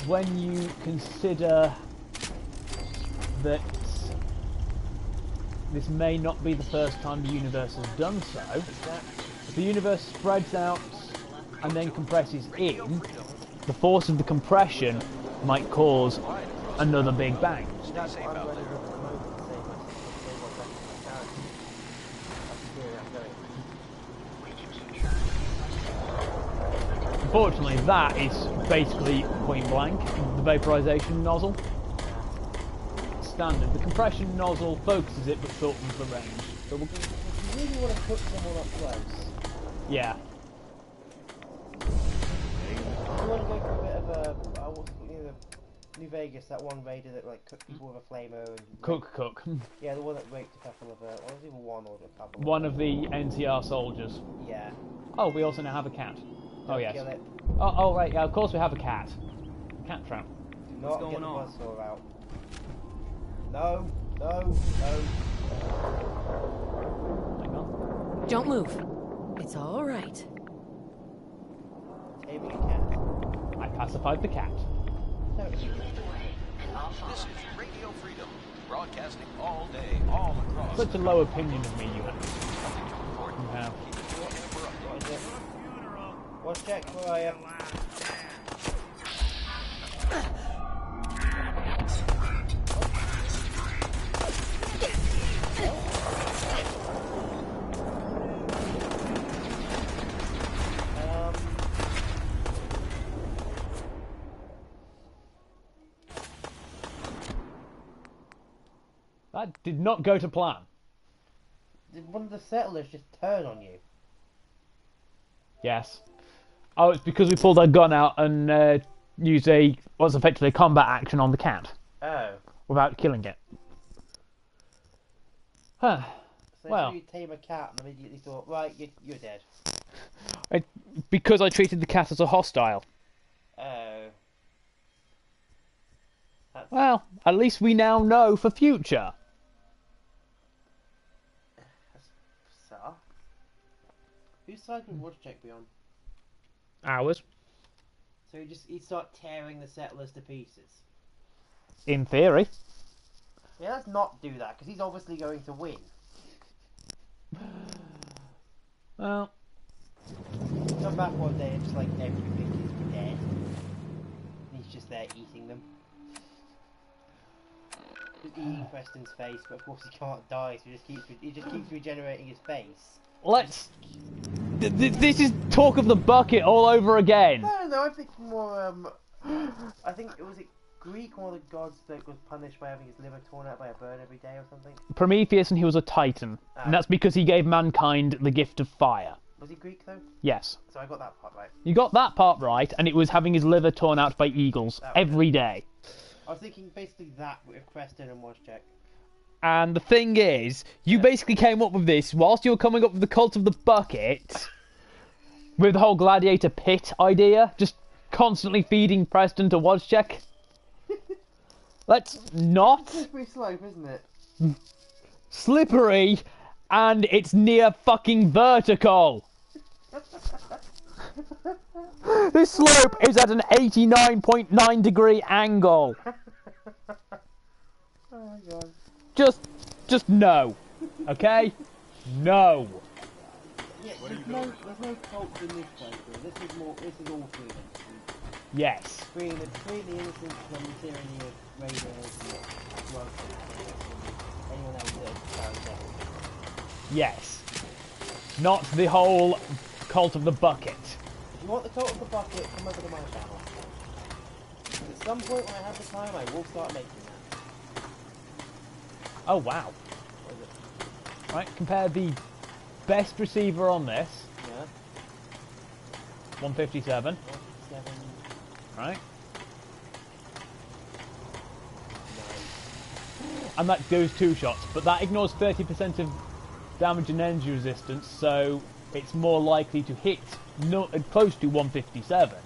when you consider that this may not be the first time the universe has done so, if the universe spreads out and then compresses in, the force of the compression might cause another Big Bang. Unfortunately, that is basically point blank, the vaporization nozzle. Standard. The compression nozzle focuses it but shortens the range. So if you really want to put someone up close, yeah. you want to go for a bit of a, New Vegas, that one raider that like cooked people with a flamer and Cook. Yeah, the one that raped a couple of was it one or a couple? One of the NCR soldiers. Yeah. Oh, we also now have a cat. Don't yes. kill it. Oh right, yeah, of course we have a cat. Cat trap. Do not get the buzzsaw out. No. Hang on. Don't move. It's all right. Taming a cat. I pacified the cat. This is Radio Freedom, broadcasting all day, all across. Such a low opinion of me you have. You have. What is it? What's check for you? That did not go to plan. Did one of the settlers just turn on you? Yes. Oh, it's because we pulled our gun out and used what's effectively a combat action on the cat. Oh. Without killing it. Huh. So well. you tame a cat and immediately thought, right, you're dead. Because I treated the cat as a hostile. Oh. Well, at least we now know for future. That's bizarre. Whose side would Watchcheck be on? Ours. So he'd start tearing the settlers to pieces. In theory. Yeah, let's not do that, because he's obviously going to win. Well. Come back one day and just like everything is dead. And he's just there eating them. Just eating Preston's face, but of course he can't die, so he just keeps regenerating his face. Let's This is talk of the bucket all over again. No, I'm thinking more, I think, was it Greek, one of the gods that was punished by having his liver torn out by a bird every day or something? Prometheus, and he was a titan. And that's because he gave mankind the gift of fire. Was he Greek, though? Yes. So I got that part right. You got that part right, and it was having his liver torn out by eagles every day. I was thinking basically that with Preston and Wozczek. And the thing is, you basically came up with this whilst you were coming up with the cult of the bucket, with the whole gladiator pit idea, just constantly feeding Preston to Wozczek. Let's not. Slippery slope, isn't it? Slippery, and it's near fucking vertical. This slope is at an 89.9 degree angle. Oh my god. Just no. Okay? No. Yeah, there's no cult in this place. This is all freedom. Yes. Freeing the innocent from the tyranny of raiders and drugs and anyone else that Yes. Not the whole cult of the bucket. If you want the cult of the bucket, come over to my channel. At some point when I have the time, I will start making that. Oh wow. Right, compare the best receiver on this. Yeah. 157. 157. Right. And that goes 2 shots, but that ignores 30% of damage and energy resistance, so it's more likely to hit close to 157.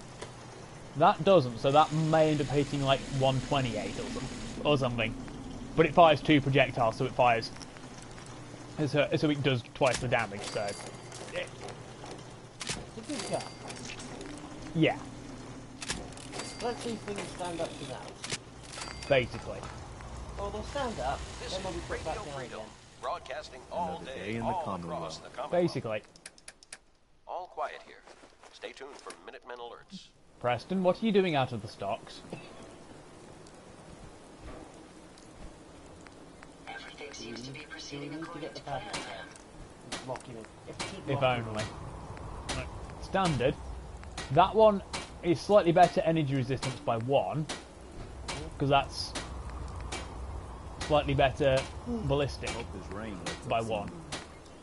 That doesn't, so that may end up hitting like 128 or something. But it fires 2 projectiles, so it fires... So it does twice the damage, so... Yeah. Let's see if things stand up to that. Basically. Well, they'll stand up, then they'll be put back down again. Broadcasting all day, in the all Commonwealth. across the Commonwealth. Basically. All quiet here. Stay tuned for Minutemen alerts. Preston, what are you doing out of the stocks? Everything seems to be proceeding according to plan. Lock him in. If only. Right. Standard. That one is slightly better energy resistance by 1. Because that's slightly better ballistic by 1.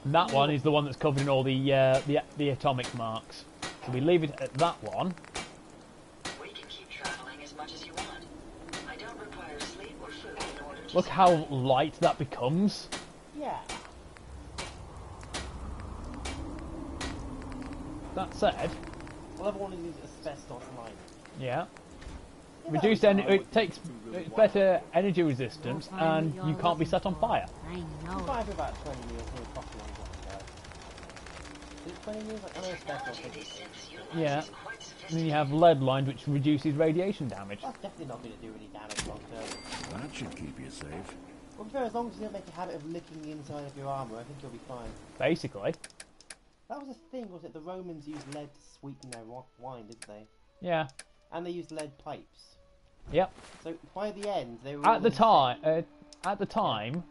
And that one is the one that's covered in all the atomic marks. So we leave it at that one. We can keep traveling as much as you want. I don't require sleep or food in order to... Look how light that becomes. Yeah. That said... Well, everyone uses asbestos lining. Yeah. Reduced it takes better energy resistance, and you can't be set on fire. I know. Fire for about 20 years, so it's possible on that. Is it 20 years? I know asbestos. Yeah. And then you have lead lined, which reduces radiation damage. That's definitely not going to do any damage long term. That should keep you safe. Well, fair, as long as you don't make a habit of licking the inside of your armour, I think you'll be fine. Basically. That was a thing, was it? The Romans used lead to sweeten their wine, didn't they? Yeah. And they used lead pipes. Yep. So by the end, they were At the time,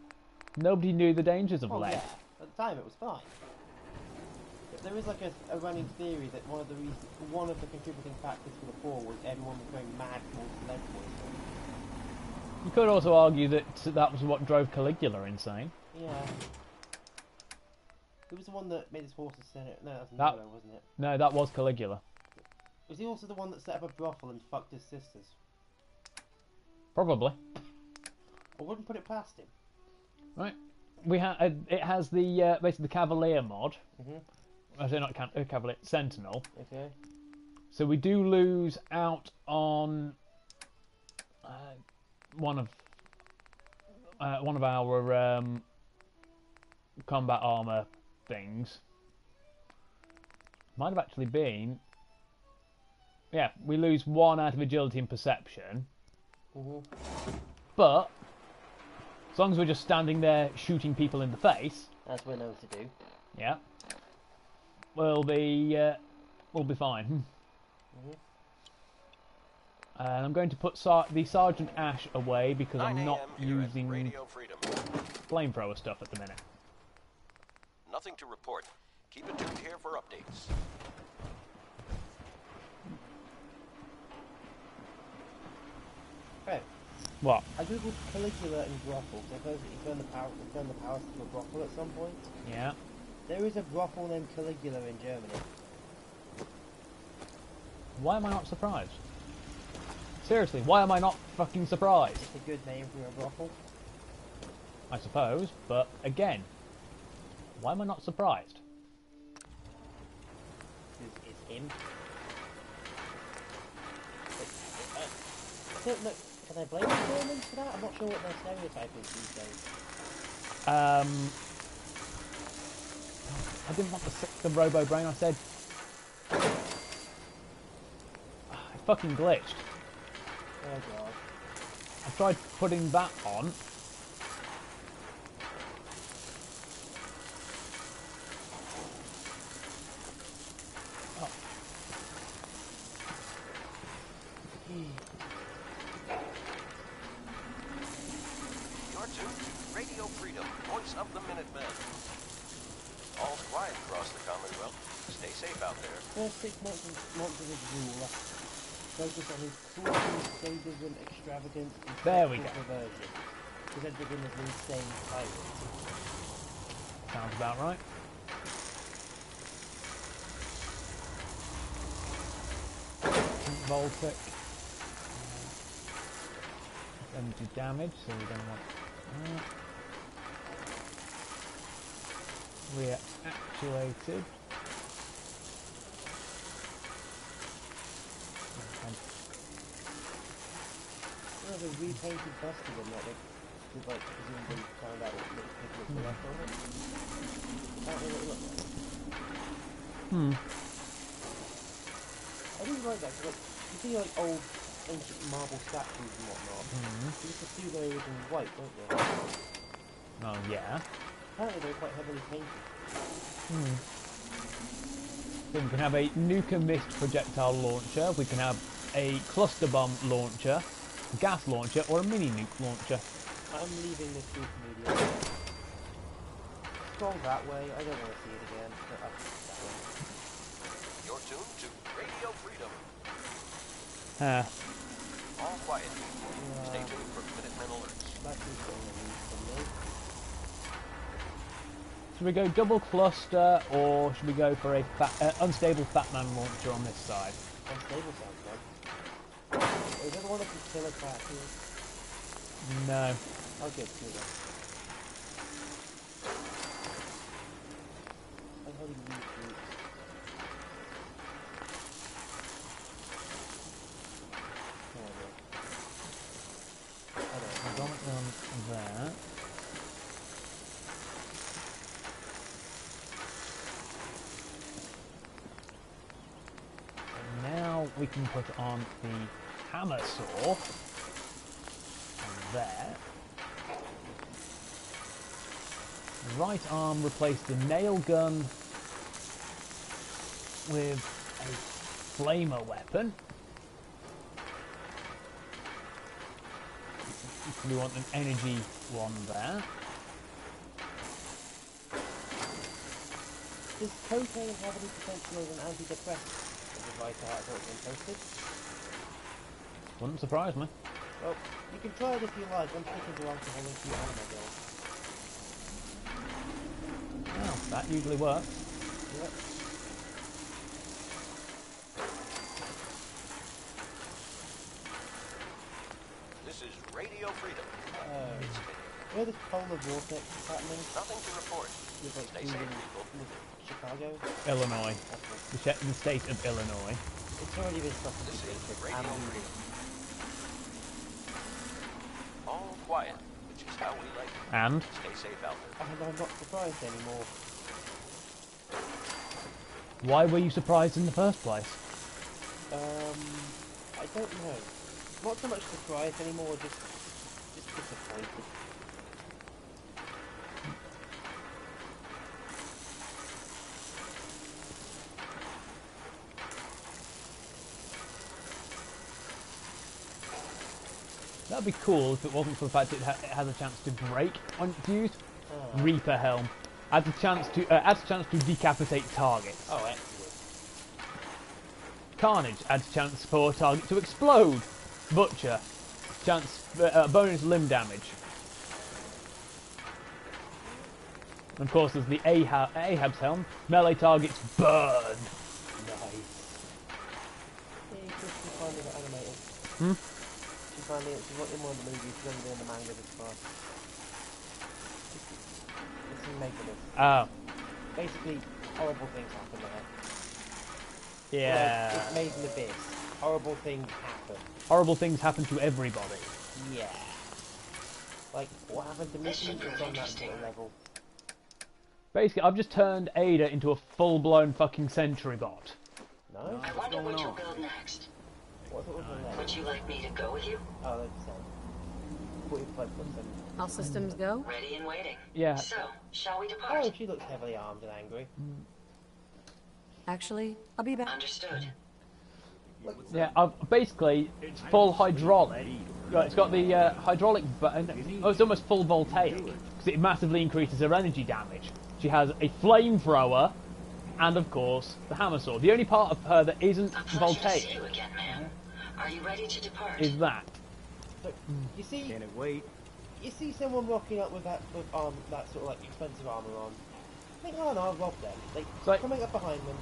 nobody knew the dangers of lead. Yeah. At the time, it was fine. But there is like a running theory that one of the contributing factors for the fall was everyone was going mad for lead poisoning. You could also argue that that was what drove Caligula insane. Yeah. Who was the one that made his horses sin it? No, that was Nero, wasn't it? No, that was Caligula. Was he also the one that set up a brothel and fucked his sisters? Probably. I wouldn't put it past him. Right. We it has the basically the Cavalier mod. I say not Cavalier, Sentinel. Okay. So we do lose out on one of our combat armor things. Might have actually been. Yeah, we lose 1 out of agility and perception. But as long as we're just standing there shooting people in the face, as we know to do. Yeah, we'll be fine. And I'm going to put the Sergeant Ash away because I'm not using flamethrower stuff at the minute. Nothing to report. Keep it tuned here for updates. Hey. What? I googled Caligula and brothel. So suppose that you turn the power to a brothel at some point. Yeah. There is a brothel named Caligula in Germany. Why am I not surprised? Seriously, why am I not fucking surprised? It's a good name for a brothel. I suppose, but again, why am I not surprised? It's him. I don't know. Can I blame the Germans for that? I'm not sure what their stereotype is these days. I didn't want the robo brain. I said it fucking glitched. Oh god. I tried putting that on. Oh. You're tuned to Radio Freedom, voice of the Minutemen. All's quiet across the Commonwealth. Stay safe out there. First 6 months of his rule focus on his cruelty, sadism, extravagance, and sexual perversion. Presented him as an insane tyrant. Sounds about right. Voltic. Energy damage, so we don't want that. Reactuated. The repainted bust of him, like presumably found out what little pigments were left on it. Apparently what it looked like. I really like that, because you see old ancient marble statues and whatnot. You just assume they're originally white, don't you? Oh yeah. Apparently they're quite heavily painted. So we can have a nuke and mist projectile launcher, we can have a cluster bomb launcher, a gas launcher, or a mini nuke launcher. I'm leaving this group immediately. Scroll that way, I don't want to see it again. That way. You're tuned to Radio Freedom. All quiet. Stay tuned for Minutemen alerts. That's what I need from me. Should we go double cluster, or should we go for a unstable Fatman launcher on this side? Unstable sounds good. Is that the one that can kill a cat here? No. I'll get to that. I'm holding these groups. I've got it on there. And now we can put on the hammer saw on there. Right arm replace the nail gun with a flamer weapon. We want an energy one there. Does cocaine have any potential as an antidepressant? As a right article has been posted? Wouldn't surprise me. Well, you can try it if you like. I'm sticking to alcohol and few animal girls. Well, that usually works. Yep. This is Radio Freedom. Where this polar vortex is happening? Nothing to report. Stay safe, people. Chicago? Illinois. The state of Illinois. It's already been stopped. This is Radio Freedom. All quiet, which is how we like it. And? Stay safe out there. And I'm not surprised anymore. Why were you surprised in the first place? I don't know. Not so much surprised anymore, just disappointed. That'd be cool if it wasn't for the fact it has a chance to break when it's used. Reaper helm. Adds a chance to decapitate targets. Oh, excellent. Carnage adds chance for target to explode. Butcher, chance bonus limb damage. And of course, there's the Ahab's helm. Melee targets burn. Nice. Yeah, she's finally got animated. She's not in one of the movies, she's only in the manga this far. It's in Megalith. Oh. Basically, horrible things happen there. Yeah. Like, it's made in Abyss. Horrible things happen. Horrible things happen to everybody. Yeah. Like, what happened to Mickey is on that sort of level. Basically, I've just turned Ada into a full-blown fucking sentry bot. No? I wonder what you'll build next. Would you like me to go with you? Oh, that's the same. All systems go? Ready and waiting. Yeah. So, shall we depart? Oh, she looks heavily armed and angry. Actually, I'll be back. Understood. Yeah, basically, it's full hydraulic. It's got the hydraulic button. Oh, it's almost full voltaic, because it massively increases her energy damage. She has a flamethrower, and of course, the hammer sword. The only part of her that isn't voltaic See you again, ma'am. Are you ready to depart? is that. Look, you see... Can it wait? You see someone rocking up with that that sort of like expensive armour on. Think, oh no, I'll rob them. Like, coming up behind them.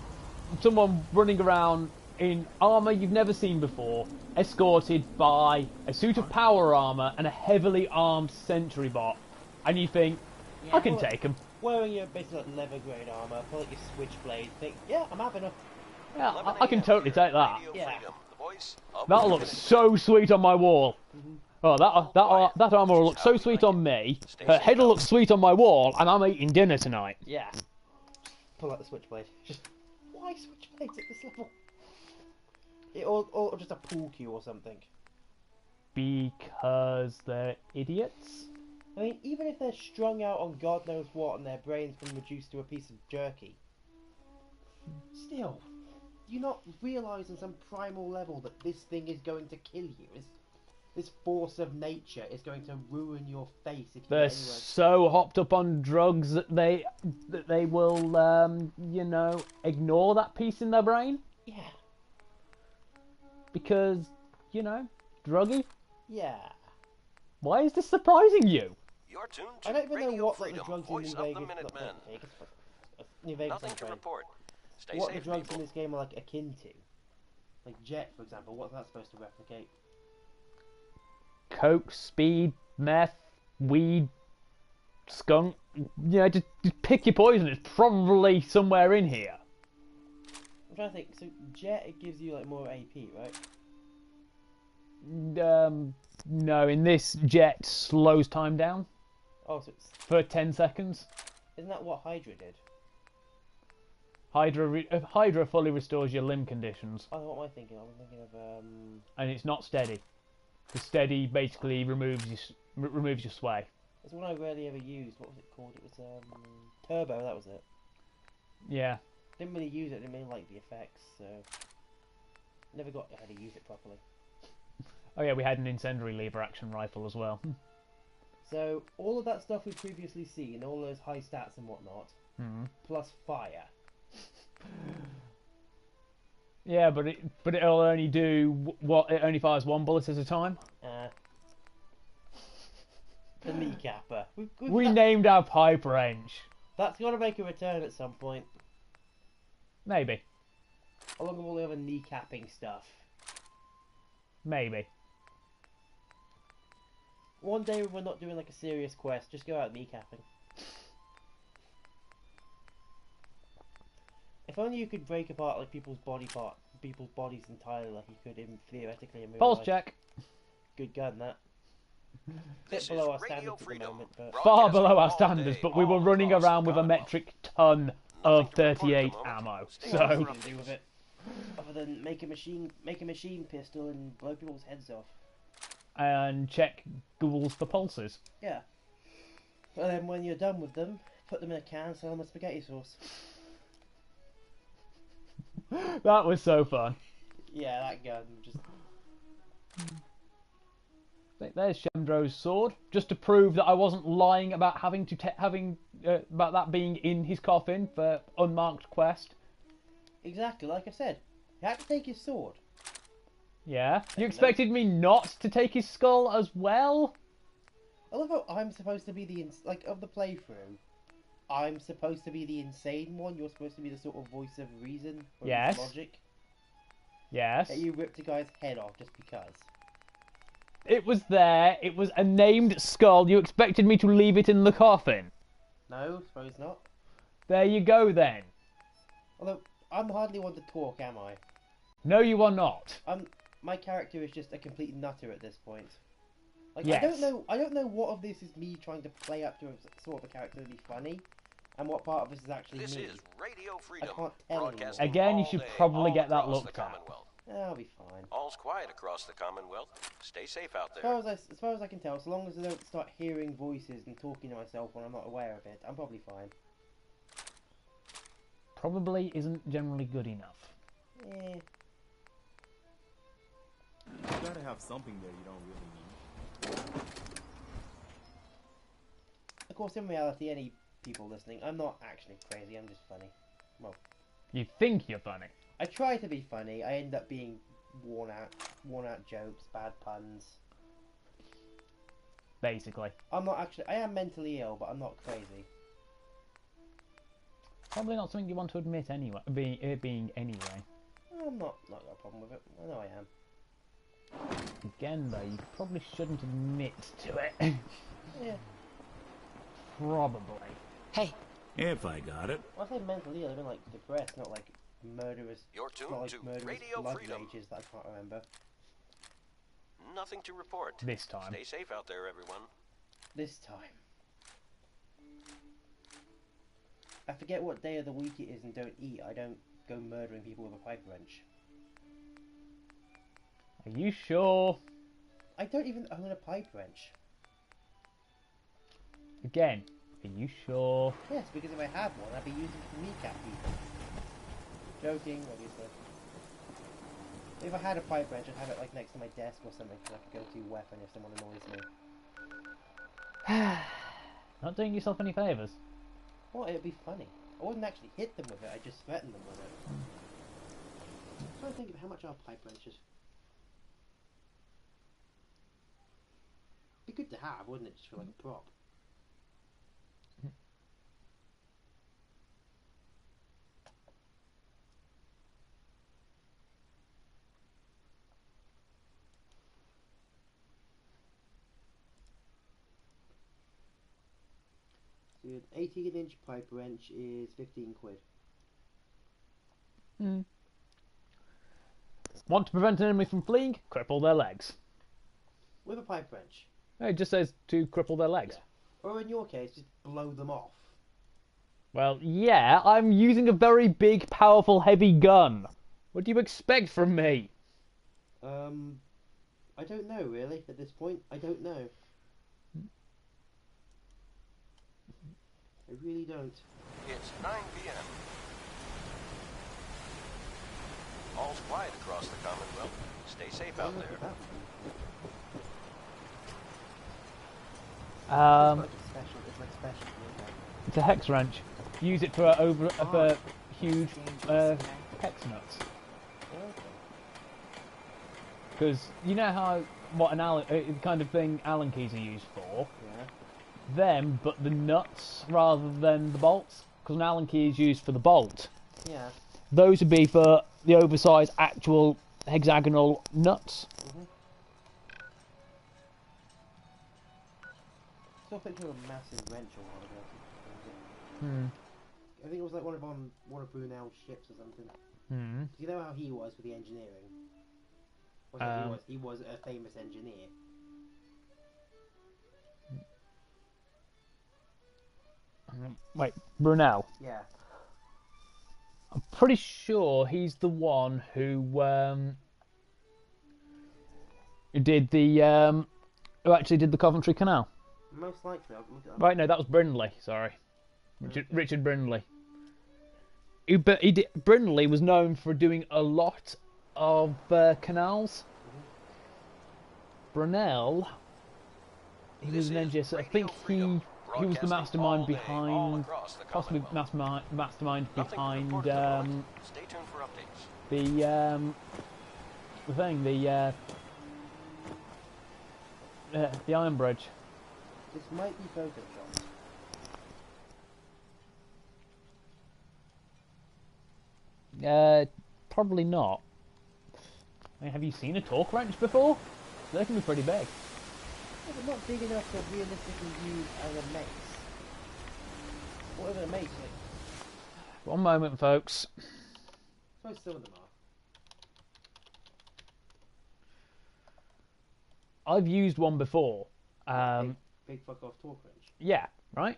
Someone running around in armour you've never seen before, escorted by a suit of power armour and a heavily armed sentry bot. And you think, I can take him. Wearing your basically like leather grade armour, pull out your switchblade, think, yeah, I'm having a... Yeah, I can totally take that. Yeah. That'll look so sweet on my wall. Oh, that armour will look so sweet on me. Her head will look sweet on my wall, and I'm eating dinner tonight. Yeah. Pull out the switchblade. Just, why switchblades at this level? Or just a pool cue or something. Because they're idiots? I mean, even if they're strung out on God knows what and their brains been reduced to a piece of jerky, still, you not realise on some primal level that this thing is going to kill you? This force of nature is going to ruin your face if you They're so hopped up on drugs that they will, you know, ignore that piece in their brain. Yeah. Because, you know, druggy. Yeah. Why is this surprising you? You're tuned to I don't even know Radio what Freedom, the drugs voice in of New the Vegas, Minutemen. New Vegas Nothing to report. Stay what safe, the drugs people. in this game are like akin to. Like Jet, for example, what's that supposed to replicate? Coke, speed, meth, weed, skunk. Yeah, just pick your poison. It's probably somewhere in here. I'm trying to think. So Jet, it gives you like more AP, right? No, in this, Jet slows time down. Oh, so it's... For 10 seconds. Isn't that what Hydra did? Hydra fully restores your limb conditions. Oh, what am I thinking? I'm thinking of And it's not steady. The steady basically removes your sway. It's one I rarely ever used. What was it called? It was Turbo. That was it. Yeah. Didn't really use it. Didn't really like the effects, so never got how to use it properly. Oh yeah, we had an incendiary lever action rifle as well. So all of that stuff we've previously seen, all those high stats and whatnot, plus fire. Yeah, but it'll only do what? It only fires one bullet at a time. The kneecapper. We named our pipe range. That's got to make a return at some point. Maybe. Along with all the other kneecapping stuff. Maybe. One day when we're not doing like a serious quest, just go out kneecapping. If only you could break apart like people's bodies entirely, like you could theoretically in real Pulse life. check. Good gun, that. Bit below our standards at the moment, but Far below our standards, but we were running around with a metric ton of 38 ammo. So. What else do with it? Other than make a machine pistol and blow people's heads off. And check ghouls for pulses. Yeah. And then when you're done with them, put them in a can, sell them as spaghetti sauce. That was so fun. Yeah, that gun just... There's Shamdro's sword, just to prove that I wasn't lying about having about that being in his coffin for unmarked quest? Exactly, like I said. He had to take his sword. Yeah. You expected me not to take his skull as well? I love how I'm supposed to be the of the playthrough. I'm supposed to be the insane one. You're supposed to be the sort of voice of reason or Yes. logic. Yes. That you ripped a guy's head off just because. It was there. It was a named skull. You expected me to leave it in the coffin? No, suppose not. There you go then. Although I'm hardly one to talk, am I? No, you are not. My character is just a complete nutter at this point. Like Yes. I don't know what of this is me trying to play up to a sort of a character to be funny, and what part of this is actually This me. is Radio Freedom. I can't tell anymore. Again, you should probably get that looked at. I'll be fine. All's quiet across the Commonwealth. Stay safe out As there. far as I can tell, so long as I don't start hearing voices and talking to myself when I'm not aware of it, I'm probably fine. Probably isn't generally good enough. Yeah. You gotta have something there you don't really need. Of course, in reality, any people listening, I'm not actually crazy, I'm just funny. Well, you think you're funny. I try to be funny, I end up being worn out jokes, bad puns. Basically. I'm not actually, I am mentally ill, but I'm not crazy. Probably not something you want to admit anyway, being anyway. I'm not got a problem with it, I know I am. Again though, you probably shouldn't admit to it. Yeah. Probably. Hey. If I got it. When I say mentally ill, I mean like depressed, not like murderous. You're tuned not like to murderous Radio blood Freedom. rages that I can't remember. Nothing to report. This time. Stay safe out there, everyone. This time. I forget what day of the week it is and don't eat. I don't go murdering people with a pipe wrench. Are you sure? I don't even own a pipe wrench. Again, are you sure? Yes, because if I had one, I'd be using it to kneecap people. Joking, obviously. If I had a pipe wrench, I'd have it like next to my desk or something, because I could go to weapon if someone annoys me. Not doing yourself any favours. Well, it'd be funny. I wouldn't actually hit them with it, I'd just threaten them with it. I'm trying to think of how much are pipe wrenches. Be good to have, wouldn't it? Just for like a prop. So an 18-inch pipe wrench is 15 quid. Want to prevent an enemy from fleeing? Cripple their legs. With a pipe wrench. It just says to cripple their legs. Yeah. Or in your case, just blow them off. Well, yeah, I'm using a very big, powerful, heavy gun. What do you expect from me? I don't know, really, at this point. I don't know. I really don't. It's 9 p.m. All's quiet across the Commonwealth. Stay safe out there. It's a hex wrench. Use it for for huge hex nuts. Because you know how the kind of thing Allen keys are used for. Yeah. Them, but the nuts rather than the bolts. Because an Allen key is used for the bolt. Yeah. Those would be for the oversized actual hexagonal nuts. Still picture a massive wrench or whatever. I think it was like one of Brunel's ships or something. You know how he was with the engineering? He was a famous engineer. Wait, Brunel? Yeah. I'm pretty sure he's the one who did the who actually did the Coventry Canal. Most likely, I'll look it up. Right, no, that was Brindley. Sorry, Richard Brindley. Brindley was known for doing a lot of canals. Brunel, he was an engineer. So I think he he was the broadcasting mastermind all day, all behind, across the possibly Commonwealth. mastermind Nothing to behind report to the north. Stay tuned for updates. the Iron Bridge. This might be photoshopped. Probably not. I mean, have you seen a torque wrench before? They can be pretty big. Yeah, but not big enough to realistically use as a mace. Whatever a mace like. One moment, folks. I suppose some of them are. I've used one before. Big fuck off torque wrench. Yeah, right?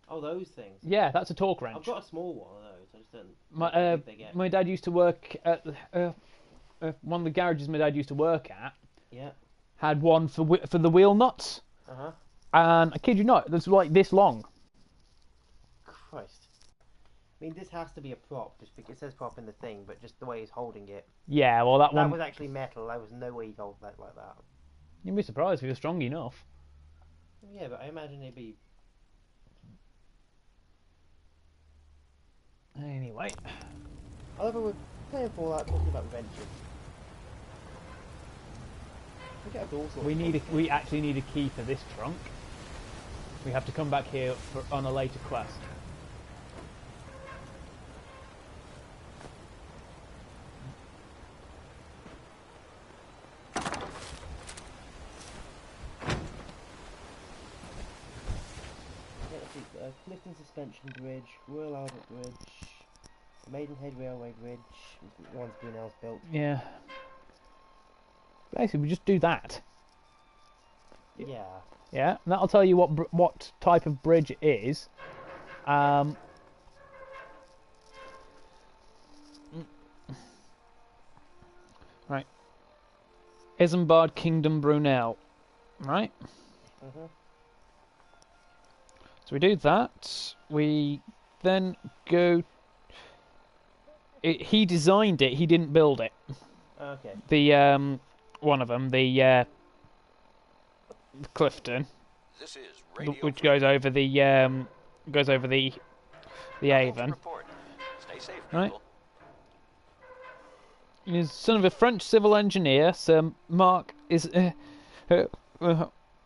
Oh, those things. Yeah, that's a torque wrench. I've got a small one of those. I just don't. My dad used to work at one of the garages my dad used to work at. Yeah. Had one for the wheel nuts. And I kid you not, it was like this long. Christ. I mean, this has to be a prop, just because it says prop in the thing, but just the way he's holding it. Yeah, well, that one was actually metal. There was no way he'd hold that like that. You'd be surprised if he was strong enough. Yeah, but I imagine it'd be. Anyway. However, we're playing Fallout, talking about wrenches. We actually need a key for this trunk. We have to come back here on a later quest. Clifton Suspension Bridge, Royal Albert Bridge, Maidenhead Railway Bridge, one's Brunel's built. Yeah. Basically, we just do that. Yeah. Yeah, and that'll tell you what type of bridge it is. Right. Isambard Kingdom Brunel. Right? So we do that. We then go... he designed it, he didn't build it. Okay. The, one of them, the Clifton, This is Radio which goes over the Avon. Stay safe, Right. He's son of a French civil engineer, Sir Mark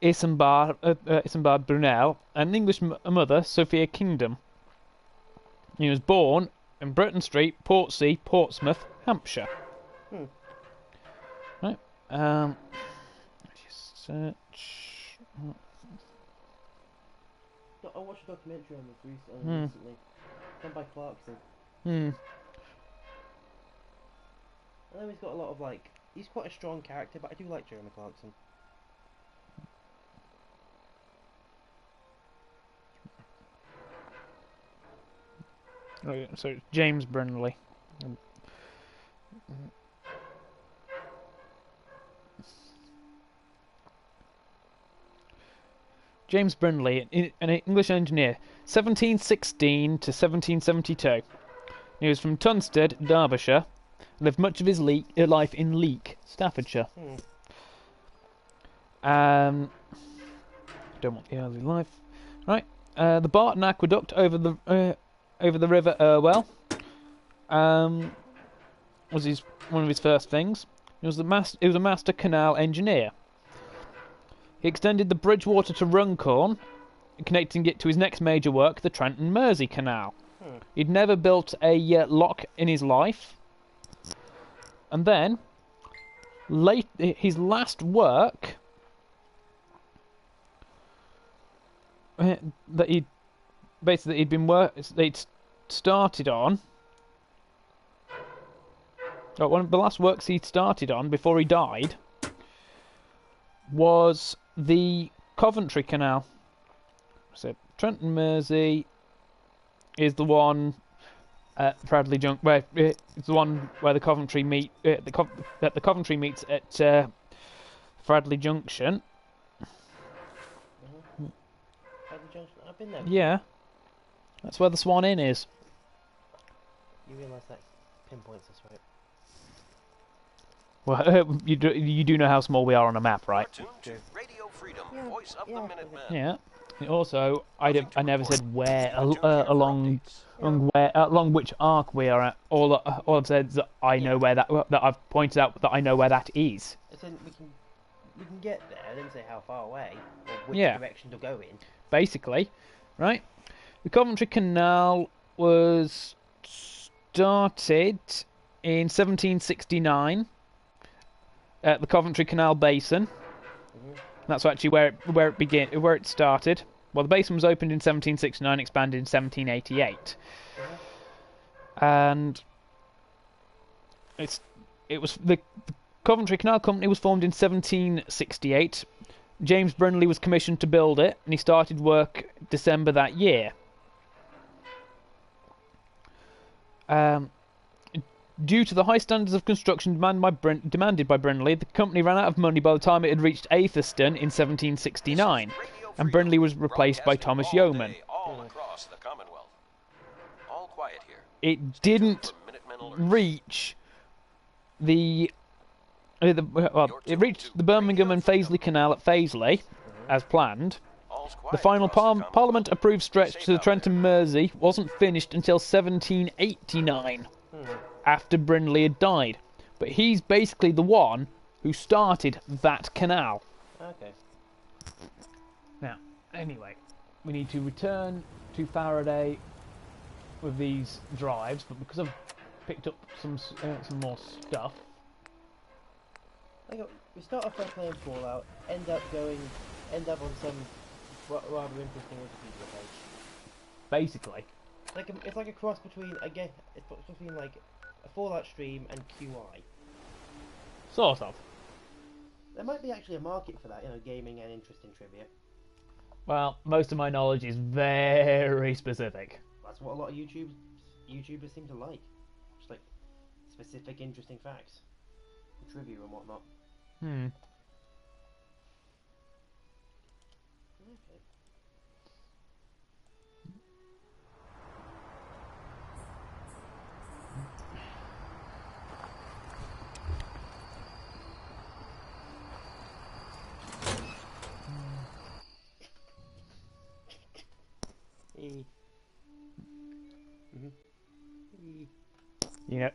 Isambard Brunel, and an English mother, Sophia Kingdom. He was born in Bretton Street, Portsea, Portsmouth, Hampshire. Right. Just search. I watched a documentary on this recently. Done by Clarkson. I know he's got a lot of he's quite a strong character, but I do like Jeremy Clarkson. Oh, so it's James Brindley. James Brindley, an English engineer, 1716 to 1772. He was from Tunstead, Derbyshire, and lived much of his life in Leek, Staffordshire. Don't want the early life. Right, the Barton Aqueduct over the River Irwell was one of his first things. He was a master canal engineer. He extended the Bridgewater to Runcorn, connecting it to his next major work, the Trent and Mersey Canal. He'd never built a lock in his life. And then, his last work that he'd started on. One of the last works he'd started on before he died was the Coventry Canal. So Trent and Mersey is the one at Fradley Junction, where it's the one where the Coventry meet. The Coventry meets at Fradley Junction. Fradley Junction. I've been there. Yeah, that's where the Swan Inn is. You realise that pinpoints us, right? Well, you do know how small we are on a map, right? Radio Freedom. voice of the Minutemen. Yeah. Also, I never said where along which arc we are at. All I've said is that I know where that I've pointed out that I know where that is. We can get there. I didn't say how far away or which direction to go in. Basically, right? The Coventry Canal was started in 1769 at the Coventry Canal Basin. That's actually where it started. Well, the basin was opened in 1769, expanded in 1788, and it was the Coventry Canal Company was formed in 1768. James Brindley was commissioned to build it, and he started work December that year. Due to the high standards of construction demanded by Brindley, the company ran out of money by the time it had reached Atherstone in 1769, and Brindley was replaced by Thomas Yeoman. It didn't reach it reached the Birmingham and Fazeley Canal at Fazeley, as planned. The final Parliament-approved stretch to the Trent and Mersey wasn't finished until 1789. After Brindley had died, but he's basically the one who started that canal. Okay. Now, anyway, we need to return to Faraday with these drives, but because I've picked up some more stuff. We start off by playing Fallout, end up on some rather interesting Wikipedia page. Basically. It's like a cross between like a Fallout stream and QI. Sort of. There might be actually a market for that, gaming and interesting trivia. Well, most of my knowledge is very specific. That's what a lot of YouTubers seem to like. Just like specific, interesting facts, and trivia and whatnot. Hmm. Okay.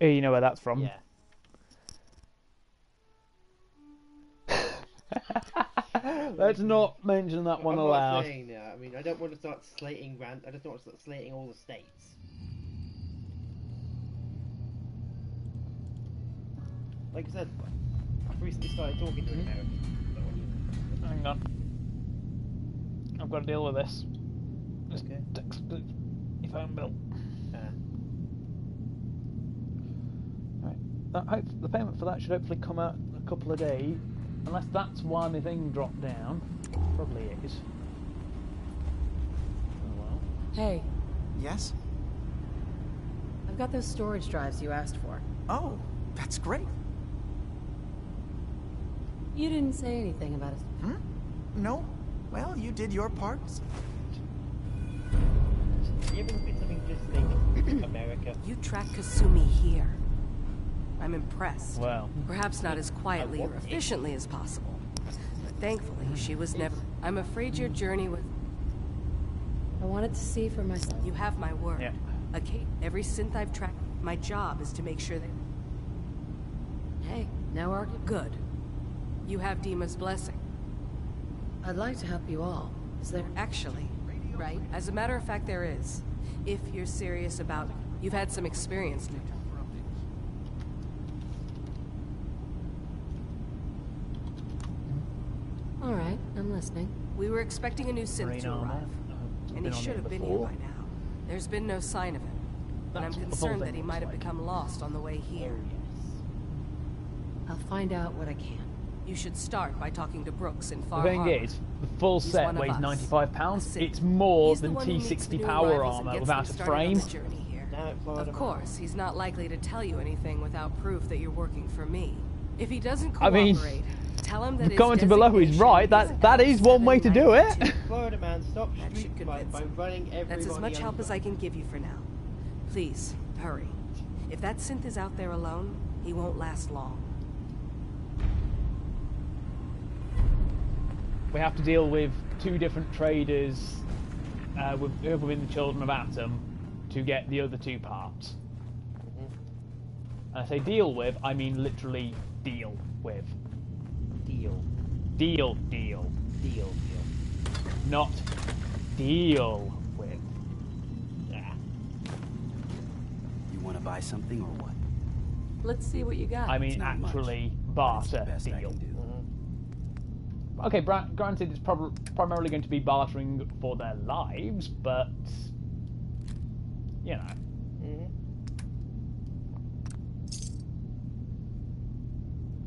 You know where that's from. Yeah. Let's not mention that one aloud. I'm not saying that. I mean, I don't want to start slating I just don't want to start slating all the states. Like I said, I've recently started talking to an American. Hang on. I've got to deal with this. Okay. Text your phone bill. Right. The payment for that should hopefully come out in a couple of days. Unless that's why my thing dropped down. Probably is. Oh well. Hey. Yes? I've got those storage drives you asked for. Oh, that's great. You didn't say anything about it. No? Well, you did your part. You ever look at something just think America? You tracked Kasumi here. I'm impressed. Well. Perhaps not as quietly or efficiently as possible. But thankfully, she was never... I'm afraid your journey was... I wanted to see for myself. You have my word. Yeah. Every synth I've tracked, my job is to make sure they... Hey, now are good. You have Dima's blessing. I'd like to help you all. Is there... Actually, right? As a matter of fact, there is. If you're serious about it. You've had some experience now. All right, I'm listening. We were expecting a new synth to arrive, and he should have been here by now. There's been no sign of him, and I'm concerned that he might have become lost on the way here. I'll find out what I can. You should start by talking to Brooks in Far The thing Harbor. is, the full set weighs £95. It's more than T60 power armor without a frame. Of course, he's not likely to tell you anything without proof that you're working for me. If he doesn't cooperate, tell him that the commenter below is right. That is one way to do it. Florida man, stop street fight by running everybody. That's as much help as I can give you for now. Please, hurry. If that synth is out there alone, he won't last long. we have to deal with two different traders within the Children of Atom to get the other two parts. And I say deal with, I mean literally deal with. Deal. Deal. Deal. Not deal with. Yeah. You want to buy something or what? Let's see what you got. I mean actually barter deal. Okay, granted it's primarily going to be bartering for their lives, but you know.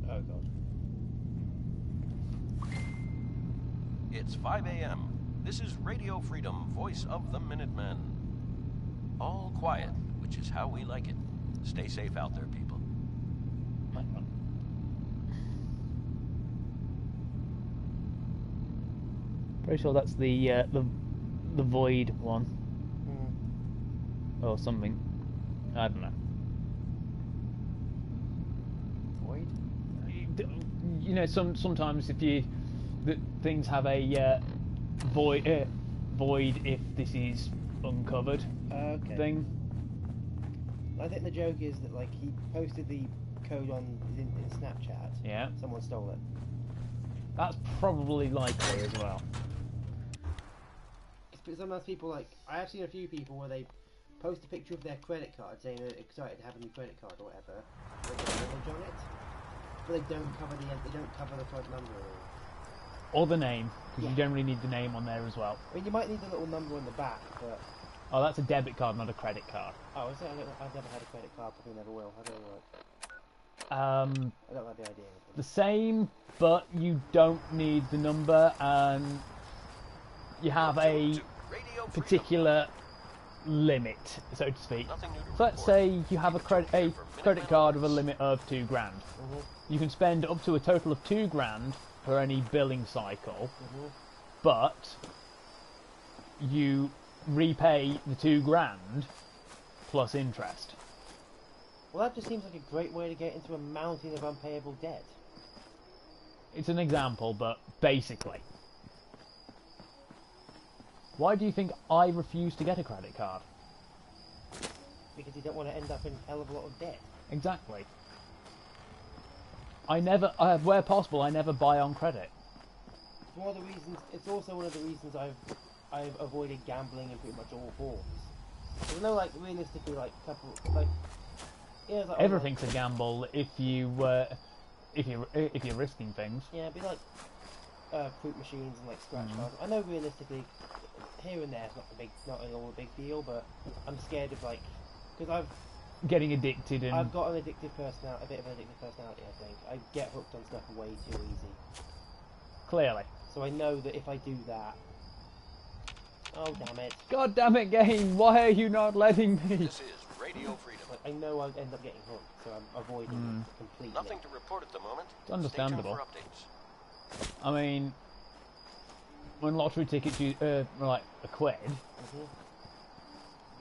Oh god. It's 5 a.m. This is Radio Freedom, voice of the Minutemen. All quiet, which is how we like it. Stay safe out there, people. Pretty sure that's the void one. Or something. I don't know. Void? You know, sometimes if things have a void if this is uncovered thing. I think the joke is that like he posted the code on in Snapchat. Yeah. Someone stole it. That's probably likely as well. Sometimes people like I have seen a few people where they post a picture of their credit card saying they're excited to have a new credit card or whatever with an image on it, but they don't cover the front number or the name, because you generally need the name on there as well. I mean, you might need the little number on the back, but oh, that's a debit card, not a credit card. Oh, is it? I've never had a credit card, probably never will. How does it work? I don't like the idea. The same, but you don't need the number, and you have a particular limit, so to speak. So let's say you have a credit card with a limit of £2 grand. You can spend up to a total of £2 grand for any billing cycle, but you repay the £2 grand plus interest. Well, that just seems like a great way to get into a mountain of unpayable debt. It's an example, but basically. Why do you think I refuse to get a credit card? Because you don't want to end up in a hell of a lot of debt. Exactly. Where possible, I never buy on credit. It's one of the reasons. It's also one of the reasons I've avoided gambling in pretty much all forms. There's no like realistically like Everything's a gamble if you're risking things. Yeah, it'd be like fruit machines and like scratch cards. I know realistically, here and there it's not at all a big deal, but I'm scared of like because I've getting addicted and I've got a bit of an addictive personality. I think I get hooked on stuff way too easy. Clearly. So I know that if I do that, oh damn it! God damn it, game! Why are you not letting me? This is Radio Freedom. I know I'd end up getting hooked, so I'm avoiding it completely. Nothing to report at the moment. It's understandable. Stay tuned for updates. I mean, when lottery tickets are like a quid,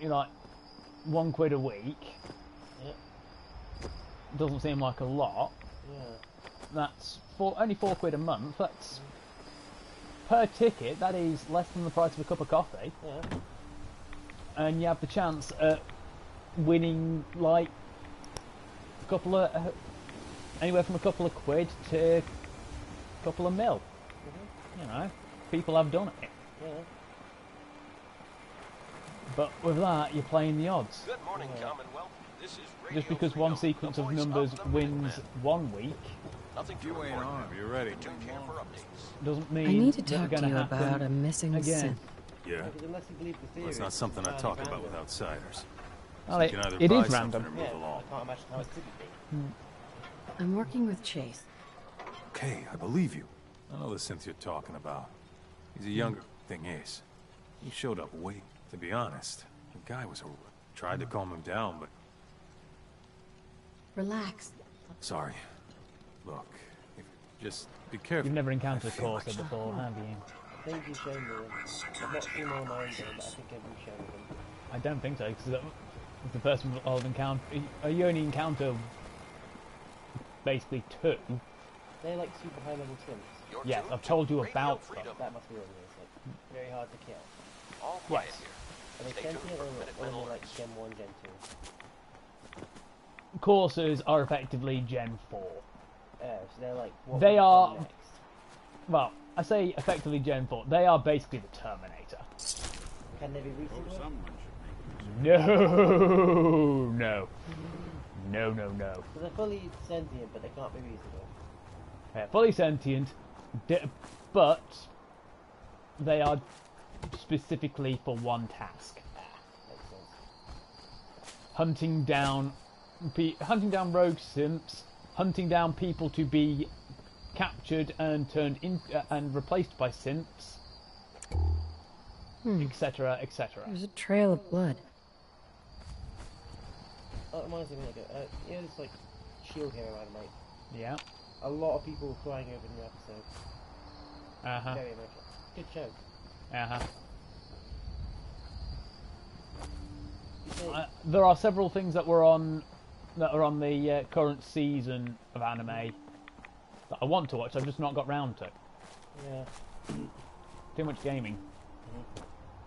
you're like £1 a week. Yep. Doesn't seem like a lot. Yeah. That's only £4 a month. That's per ticket. That is less than the price of a cup of coffee. Yeah. And you have the chance at winning like a couple of anywhere from a couple of quid to a couple of mil. You know, people have done it. Yeah. But with that, you're playing the odds. Good morning, Commonwealth. This is Radio Just because Freedom, one sequence the of voice numbers the wins Minutemen. 1 week Nothing to You ain't report. armed. You're ready. Tune here for updates. doesn't mean I need to that talk they're to you gonna happen about a missing again. synth. Yeah? Unless you believe the theory. Well, it's not something I talk about with outsiders. Well, So you it- can either it buy is something random. or move Yeah, along. I can't imagine how it couldn't be. I'm working with Chase. Okay, I believe you. I know the synth you're talking about. He's a younger thing is. He showed up way, to be honest. The guy was tried to calm him down, but Relax. sorry. Look, just be careful. You've never encountered a I feel Corsair like before, have you? I think you've shown me them. I've not seen all my own game, but I think you've shown them. I don't think so, because the first I've encountered, you only encounter basically two, They're like super high level synths. Yes, I've told you about them. That must be what it is. Like, very hard to kill. All quiet Yes. here. Are they Stay tuned sentient for or Minutemen are they like alerts. Gen 1, Gen 2? Coursers are effectively Gen 4. So they're like, what They will are, come next? well, I say effectively Gen 4. They are basically the Terminator. Can they be reasonable? No, no. No, no, no. So they're fully sentient, but they can't be reasonable. They're fully sentient, but they are specifically for one task. Makes sense. Hunting down rogue synths, hunting down people to be captured and turned in and replaced by synths, etc., etc. There's a trail of blood. Oh, it reminds me of you know this like Shield Hero anime? Yeah. A lot of people were crying over the new episode. Uh-huh. Very emotional. Good show. Uh-huh. You say, There are several things that are on the current season of anime that I want to watch. I've just not got round to. yeah. Too much gaming.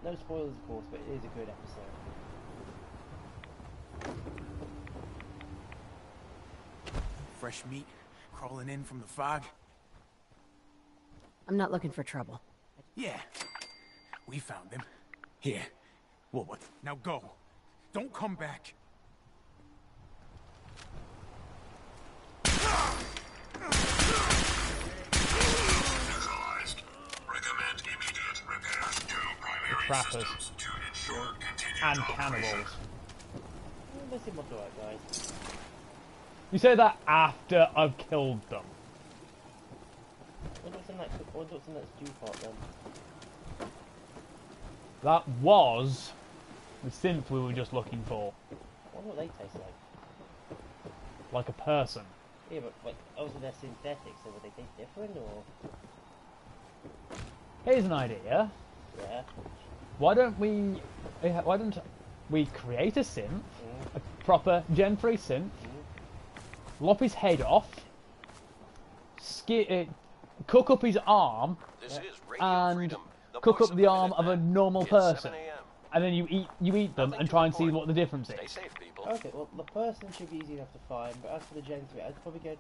No spoilers, of course, but it is a good episode. Fresh meat crawling in from the fog? I'm not looking for trouble. Yeah. We found them. Here. What? Now go. Don't come back. Neutralized. Recommend immediate repairs to primary Trappers. systems to ensure continued And operation. cannibals. They seem alright, guys. You say that after I've killed them. What's in that stew pot then? That was the synth we were just looking for. I wonder what they taste like. Like a person. Yeah, but like, obviously they're synthetic, so would they taste different, or? Here's an idea. Yeah. Why don't we create a synth, a proper Gen 3 synth, lop his head off, cook up his arm, This is Radio and Freedom, the cook voice up of the arm of a Minutemen. normal It's person, 7 a.m. and then you eat them and try and see what the difference Stay is. safe, people. Okay, well, the person should be easy enough to find, but as for the Gen 3, I'd probably go...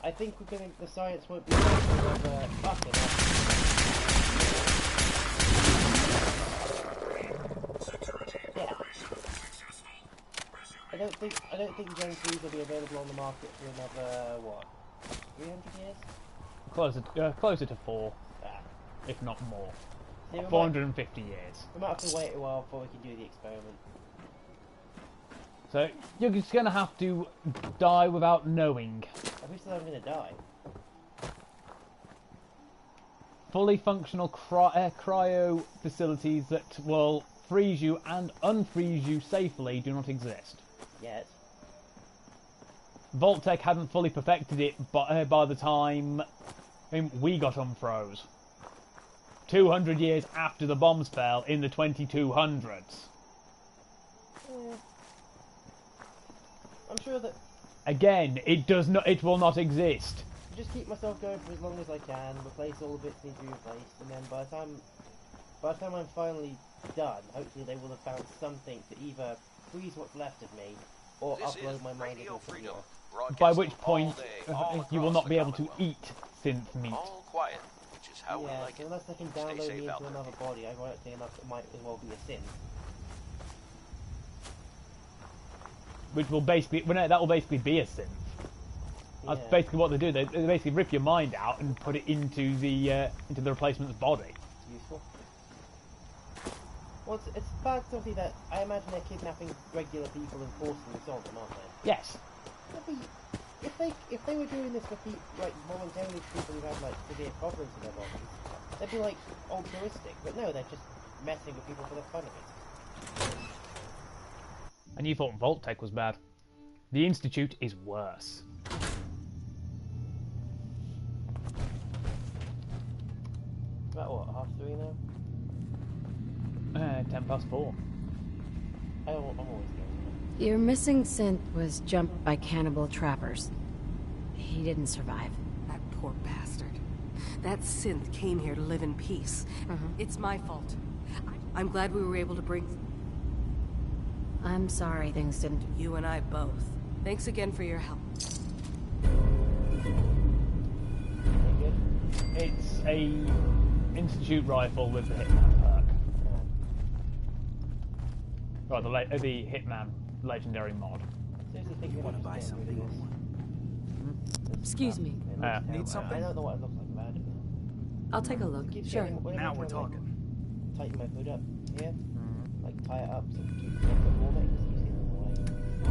I think we're gonna... The science won't be... Fucking yeah. I don't think Gen 3s will be available on the market for another, what, 300 years? Closer to 4, if not more. Yeah, 450 years. We might have to wait a while before we can do the experiment. So you're just gonna have to die without knowing. Are we still gonna die? Fully functional cryo facilities that will freeze you and unfreeze you safely do not exist. Yet. Vault-Tec hadn't fully perfected it by the time we got unfroze. 200 years after the bombs fell in the 2200s. Yeah. I'm sure that... Again, it will not exist. Just keep myself going for as long as I can, replace all the bits that need to be replaced, and then by the time I'm finally done, hopefully they will have found something to either freeze what's left of me, or This upload is my mind Radio into Freedom. By which Broadcasting all point day, all you will across not the be able to Commonwealth. eat synth meat. All quiet, which is how we yeah, like so it. unless I can Stay download safe me out into there, another body, ironically enough, it might as well be a synth. Which will basically, that will basically be a synth. That's Yeah. basically what they do. They basically rip your mind out and put it into the replacement's body. Useful. Well, it's bad something that I imagine they're kidnapping regular people and forcing this on them, aren't they? Yes. If they were doing this for people, like voluntarily for people who had like severe problems in their bodies, they'd be like altruistic. But no, they're just messing with people for the fun of it. And you thought Vault-Tec was bad. The Institute is worse. About what, 3:30 now? 4:10. I'm always going. Your missing synth was jumped by cannibal trappers. He didn't survive. That Poor bastard. That synth came here to live in peace. It's my fault. I'm glad we were able to bring... I'm sorry things didn't... You and I both. Thanks again for your help. It's a Institute rifle with the Hitman perk. Right, the Hitman legendary mod. Want to buy something? Excuse me. Need something? I don't know what it looks like about it. I'll take a look. Sure. Now we're talking. Tighten my hood up here. Like tie it up so it keeps it a bit warmer. You see the way.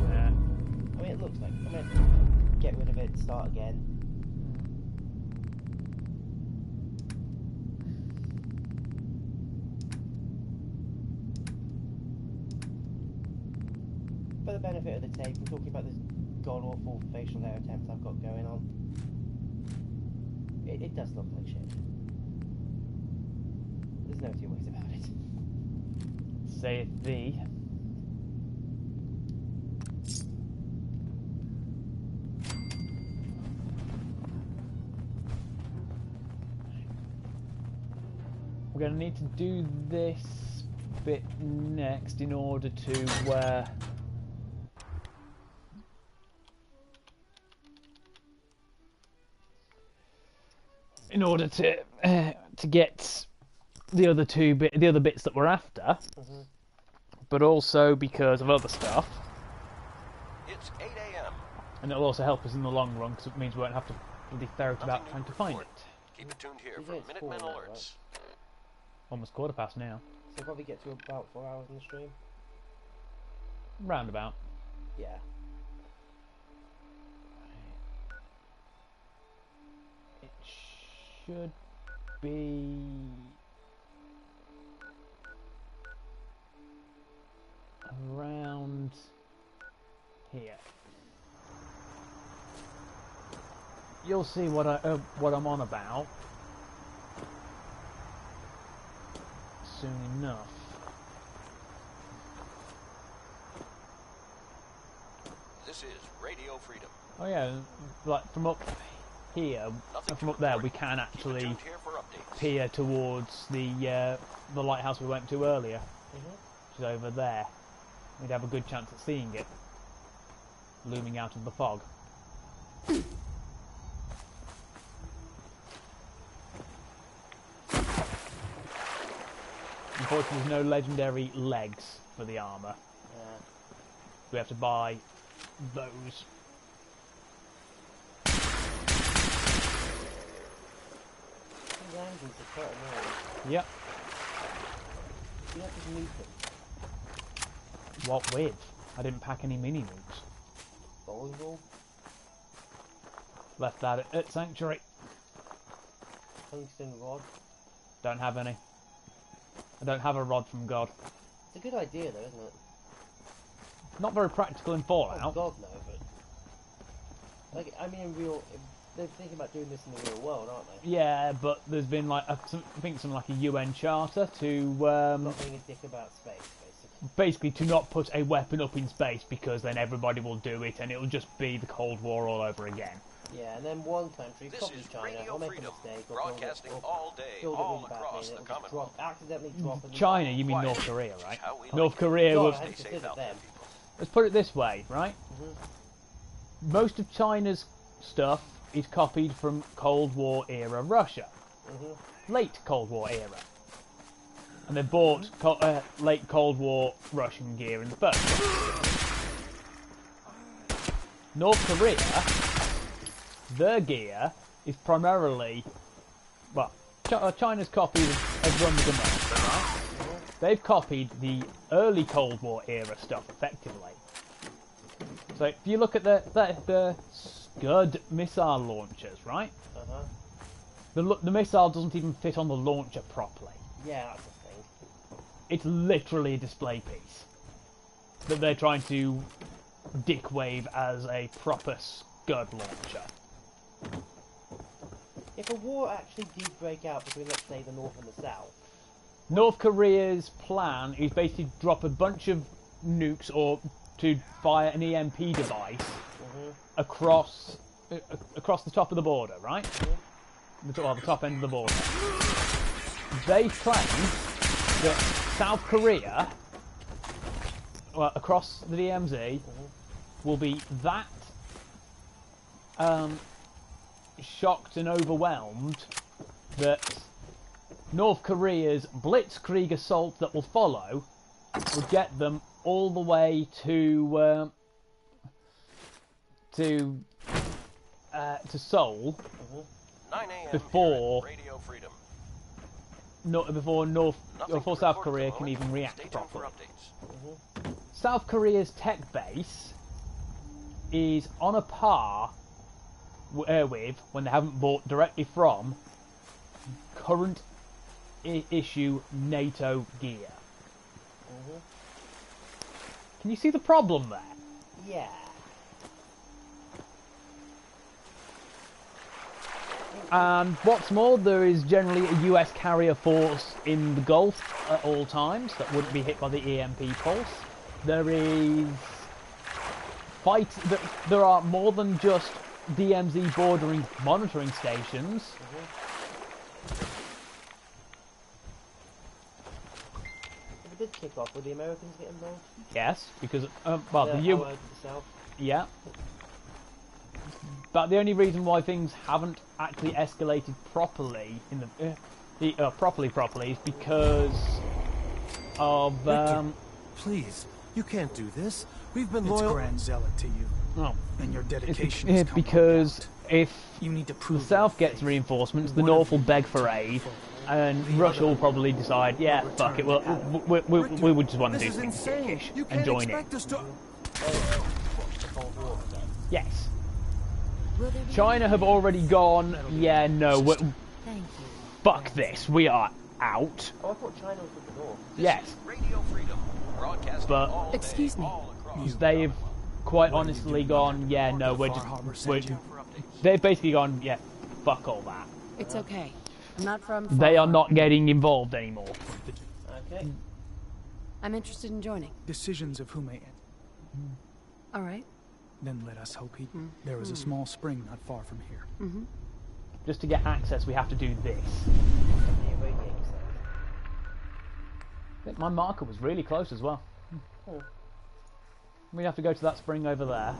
Yeah. I mean, it looks like. I'm gonna get rid of it, start again. For the benefit of the tape, we're talking about this god-awful facial hair attempt I've got going on. It does look like shit. There's no two ways about it. Saith thee. We're going to need to do this bit next in order to get the other bits that we're after, but also because of other stuff. It's 8 a.m. And it'll also help us in the long run because it means we won't have to bloody ferret about trying to find it. Keep it tuned here for Minutemen alerts. Almost 1:15 now. So probably get to about 4 hours in the stream. Roundabout. Yeah. It should be around here. You'll see what I'm on about soon enough. This is Radio Freedom. Oh yeah, like from up here, and from up there, we can actually peer towards the lighthouse we went to earlier, which is over there. We'd have a good chance at seeing it looming out of the fog. Unfortunately, there's no legendary legs for the armour. We have to buy those. These angles are quite annoying. Yep. You have to move them. What with? I didn't pack any mini nukes. Bowling ball? Left that at Sanctuary. Tungsten rod? Don't have any. I don't have a rod from God. It's a good idea though, isn't it? Not very practical in Fallout. Oh God no, but... Like, I mean in real... They're thinking about doing this in the real world, aren't they? Yeah, but there's been like, I think something like a UN charter to... Not being a dick about space, basically. Basically to not put a weapon up in space because then everybody will do it and it'll just be the Cold War all over again. Yeah, and then one country, probably China, will make a mistake or broadcasting all day, all across the Commonwealth. Accidentally drop it. China, you mean North Korea, right? North Korea was... Let's put it this way, right? Most of China's stuff is copied from Cold War era Russia. Late Cold War era. And they bought late Cold War Russian gear in the first place. North Korea, their gear is primarily, well, China's copy of Run the America, right? They've copied the early Cold War era stuff effectively. So if you look at the Scud missile launchers, right? The missile doesn't even fit on the launcher properly. Yeah, that's the thing. It's literally a display piece that they're trying to dick wave as a proper Scud launcher. If a war actually did break out between, let's say, the North and the South... North Korea's plan is basically drop a bunch of nukes or to fire an EMP device across the top of the border, right? the top end of the border. They claim that South Korea, well, across the DMZ, will be that shocked and overwhelmed that North Korea's blitzkrieg assault that will follow will get them all the way to Seoul before before South Korea can even react properly. South Korea's tech base is on a par with, when they haven't bought directly from, current issue NATO gear. Can you see the problem there? Yeah. And what's more, there is generally a US carrier force in the Gulf at all times that wouldn't be hit by the EMP pulse. There is there are more than just DMZ bordering monitoring stations. If it did kick off, would the Americans get involved? Yes, because well, the South. Yeah. But the only reason why things haven't actually escalated properly in the properly is because of please, you can't do this. We've been It's loyal. Grand Zealot to you. Oh. And your dedication it's is coming because out. if You need to the prove South gets reinforcements, the North will beg for aid, and Russia will probably decide, yeah, fuck it, well, we would just want to do something dickish and join in. Yes. China have already gone, yeah, no, fuck this, we are out. Oh, I thought China was with the North. Yes. But excuse me. They've quite honestly gone, yeah, no, they've basically gone, yeah, fuck all that. It's okay. I'm not from. They are not getting involved anymore. Okay. I'm interested in joining. Decisions of who may end. All right. Then let us hope there is a small spring not far from here. Just to get access, we have to do this. I think my marker was really close as well. We have to go to that spring over there.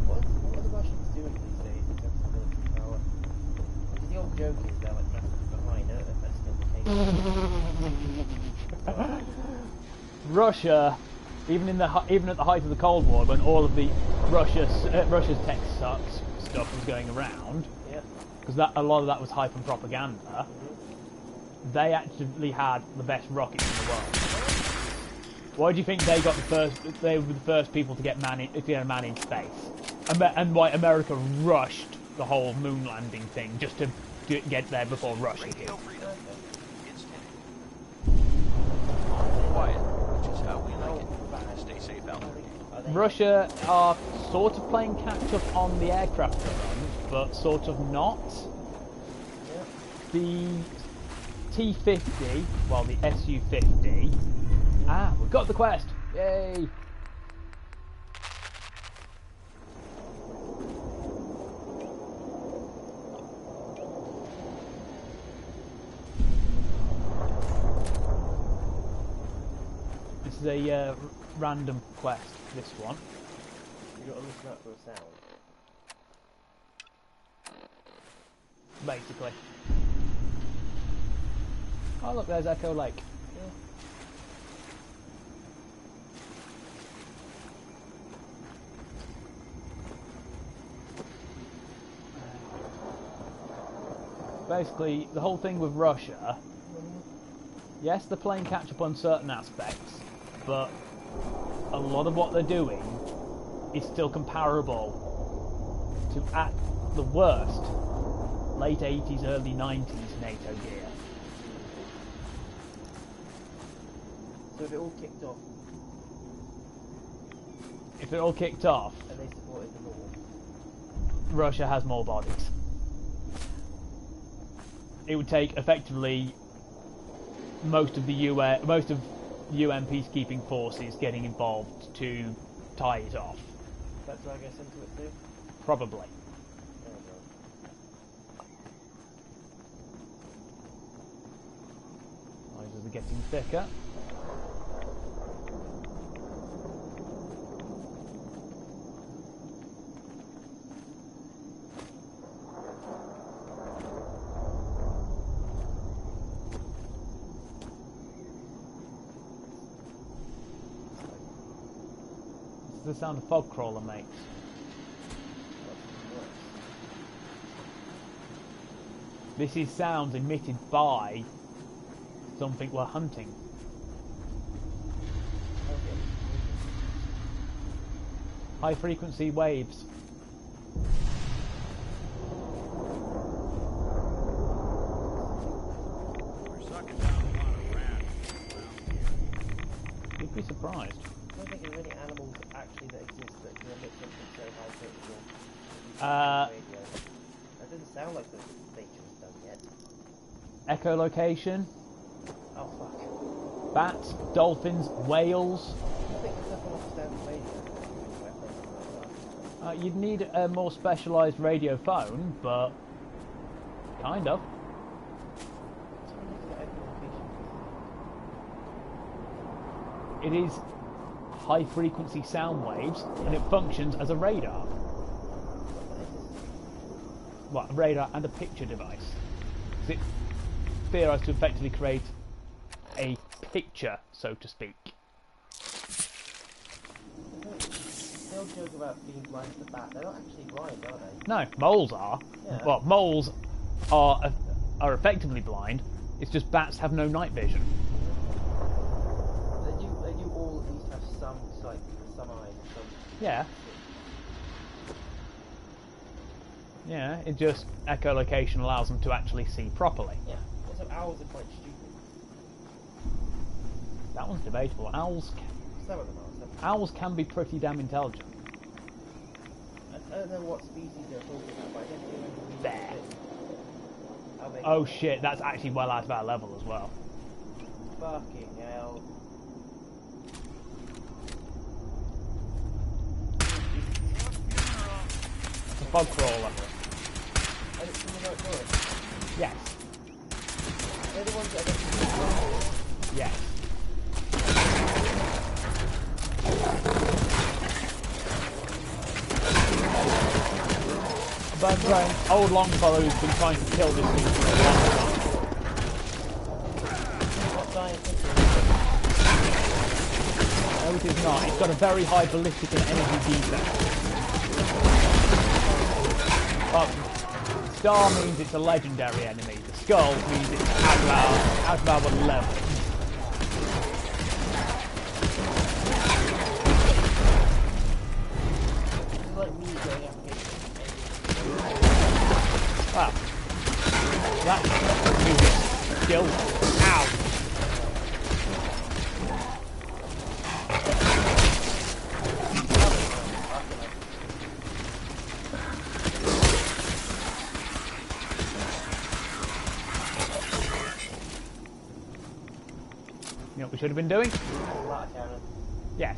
What are the Russians doing these days in terms of military power? Because the old joke is they're like massively behind. I don't know if that's still the case. Russia, even at the height of the Cold War, when all of the Russia's tech stuff was going around, because a lot of that was hype and propaganda, they actually had the best rockets in the world. Why do you think they got the first? They were the first people to get man in space, and why America rushed the whole moon landing thing just to get there before Russia did. Russia are sort of playing catch up on the aircraft front, but sort of not. The T-50, well, the Su-50. Ah, we've got the quest! Yay! This is a random quest, this one. You got to listen out for a sound. Basically. Oh look, there's Echo Lake. Yeah. Basically, the whole thing with Russia, yes, they're playing catch up on certain aspects, but a lot of what they're doing is still comparable to, at the worst, late 80s, early 90s NATO gear. So if it all kicked off... If it all kicked off... And they supported the North... Russia has more bodies. It would take, effectively, most of UN peacekeeping forces getting involved to tie it off. That's where I guess into it too? Probably. There we go. Noises are getting thicker. This is the sound a fog crawler makes. This is sounds emitted by something we're hunting. High frequency waves. We're sucking down a lot of rats around here. You'd be surprised. I don't think there are any animals actually that exist that can emit something so high frequency. That doesn't sound like the nature was done yet. Echolocation. Oh fuck. Bats, dolphins, whales. I think there's nothing understands radio. You'd need a more specialised radio phone, but kind of. It is high frequency sound waves, and it functions as a radar. Well, a radar and a picture device. It's theorised to effectively create a picture, so to speak. They'll joke about being blind to the bat. They're not actually blind, are they? No, moles are. Yeah. Well, moles are effectively blind. It's just bats have no night vision. They do all at least have some sight, some eyes, some... Yeah. Yeah, it just echolocation allows them to actually see properly. Yeah. Also, owls are quite stupid. That one's debatable. Owls can be pretty damn intelligent. I don't know what species they're talking about, but I don't think Bear. How big? Oh shit, that's actually well out of our level as well. Fucking hell. It's a fog crawler. And it's in the right door? Yes. They're the ones that are Yes. But Brian, old Longfellow who's been trying to kill this thing for a long time. No, it is not. It's got a very high ballistic and energy defect. Star means it's a legendary enemy. The skull means it's out of our level. It's like me going up Wow. That's music skill. Ow. You know what we should have been doing? Yes.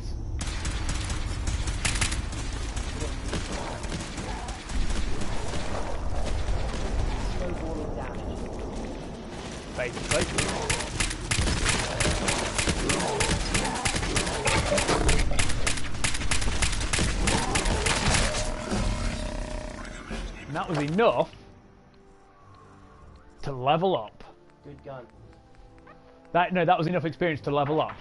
Basically. And that was enough to level up. Good gun. That was enough experience to level up.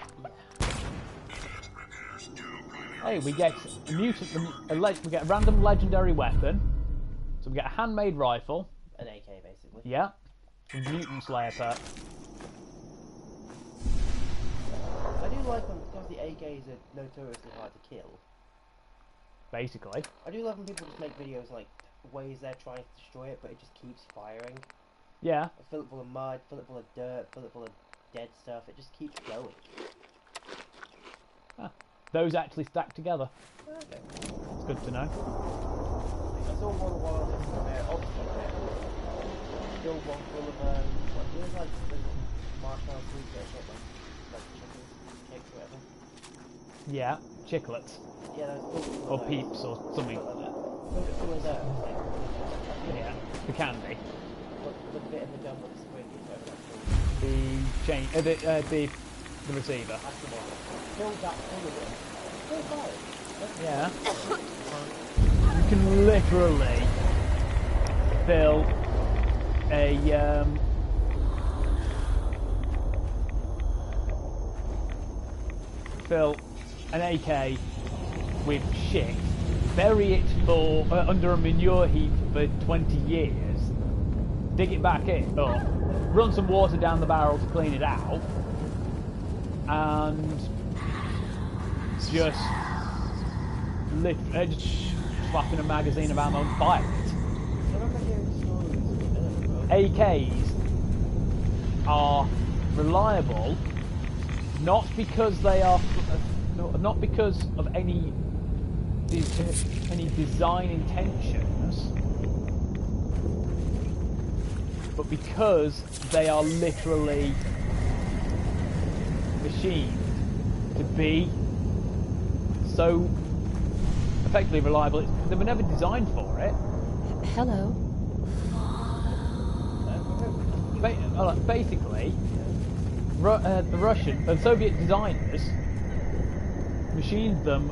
Hey, we get a mutant, we get a random legendary weapon. So we get a handmade rifle. An AK, basically. Yeah. A mutant slayer perk. I do like them because the AKs are notoriously hard to kill. Basically. I do love when people just make videos like ways they're trying to destroy it, but it just keeps firing. Yeah. Fill it full of mud, fill it full of dirt, fill it full of dead stuff. It just keeps going. Ah, those actually stack together. Okay. It's good to know. I saw one while I was there, obviously there. Still one full of what feels like the marshmallow sweet or something. Like chicken cakes or whatever. Yeah, chiclets. Yeah, those or peeps or something. Yeah, the candy. The bit in the gun with the squeaky, the chain, the receiver. That's the one. Fill that full of it. Yeah. You can literally fill an AK with shit, bury it for under a manure heap for 20 years, dig it back in, or run some water down the barrel to clean it out, and just slap in a magazine of ammo and fire it. AKs are reliable not because they are not because of any design intentions, but because they are literally machined to be so effectively reliable. They were never designed for it. Hello. Basically, the Soviet designers machined them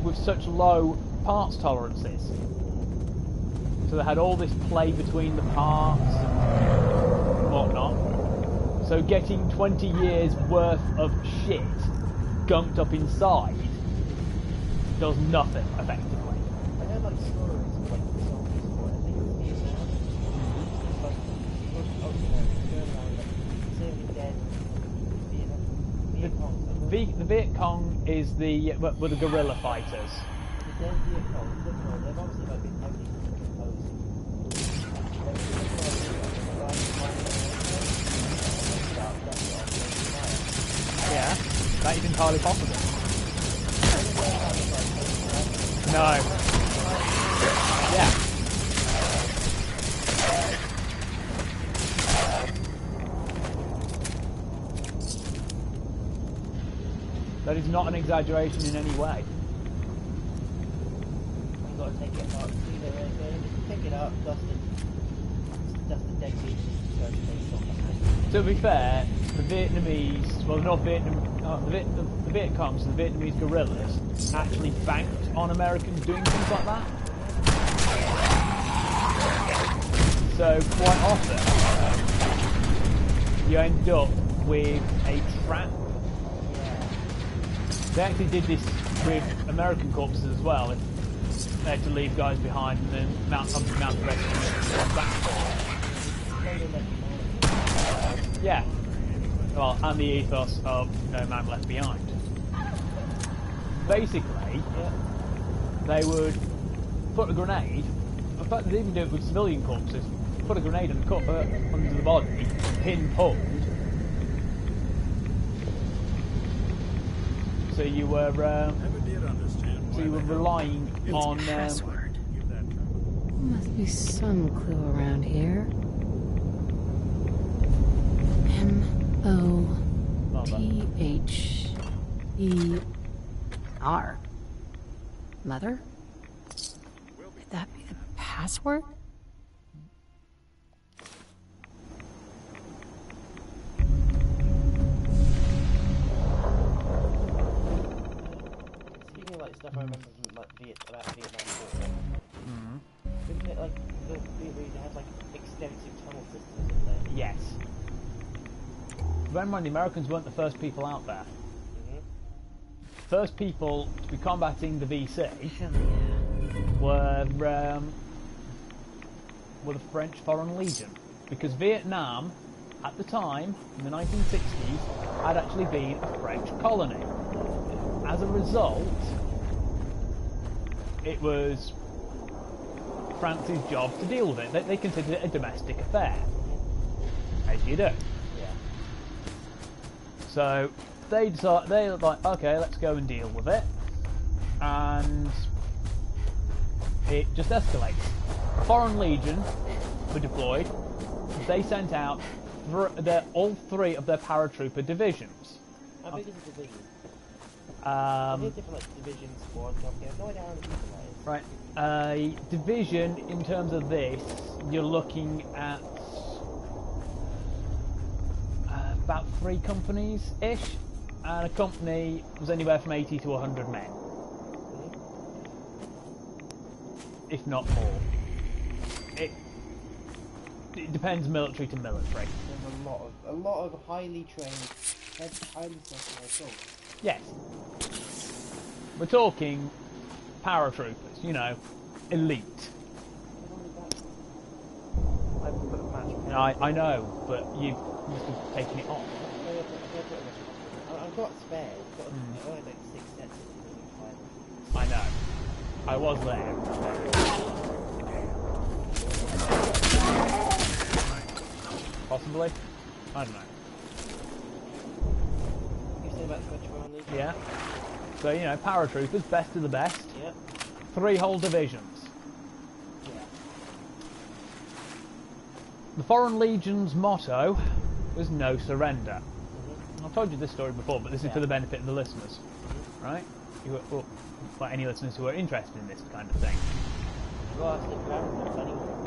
with such low parts tolerances. So they had all this play between the parts and whatnot. So getting 20 years worth of shit gunked up inside does nothing effectively. I heard like stories of like the soldiers for it. I think it's Vietnam. The Viet Cong is were the guerrilla fighters. The dead Viet Cong, they've obviously like been heavily Yeah, that is entirely possible. No. Yeah. That is not an exaggeration in any way. You've got to take it apart. Pick it up, dust the dead pieces, to be fair, the Vietnamese, well, the Viet Congs, the Vietnamese guerrillas, actually banked on Americans doing things like that. So quite often, you end up with a trap. They actually did this with American corpses as well. They had to leave guys behind and then mount the rest of them. Yeah. Well, and the ethos of no man left behind. Basically, they would put a grenade. In fact, they even do it with civilian corpses. Put a grenade under the body, pin-pulled. So you were relying on. Password. Must be some clue around here. M-O-T-H-E-R. Mother? Could that be the password? Speaking of like stuff I remember from like about Vietnam War, didn't it like they had like extensive tunnel systems in there? Yes. Bear in mind, the Americans weren't the first people out there. First people to be combating the VC were the French Foreign Legion, because Vietnam, at the time, in the 1960s, had actually been a French colony. As a result, it was France's job to deal with it. They considered it a domestic affair, as you do. So they were like, okay, let's go and deal with it, and it just escalates. The Foreign Legion were deployed. They sent out all three of their paratrooper divisions. How big is a division? I hear different like divisions, squads, company. I have no idea how many people that is. Right. Division, in terms of this, you're looking at about 3 companies-ish, and a company was anywhere from 80 to 100 men. If not more. It depends military to military. There's a lot of highly trained, highly specialized soldiers. Yes. We're talking paratroopers, you know, elite. I know, but you must have taken it off. I've got spares. I've got only like 6 sets of I know. I was there. Possibly? I don't know. You said about the French League? Yeah. So, you know, paratroopers, best of the best. Yep. 3 whole divisions. Yeah. The Foreign Legion's motto was no surrender. I've told you this story before, but this is for the benefit of the listeners. Right? Well, any listeners who are interested in this kind of thing.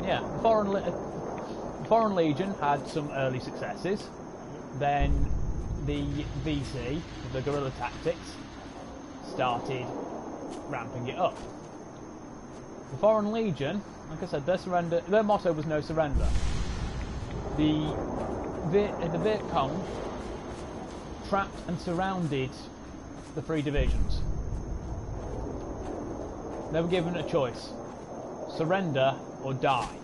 Yeah, the Foreign Legion had some early successes. Then the VC, the guerrilla tactics, started ramping it up. The Foreign Legion, like I said, their motto was no surrender. The Viet Cong trapped and surrounded the 3 divisions. They were given a choice: surrender or die.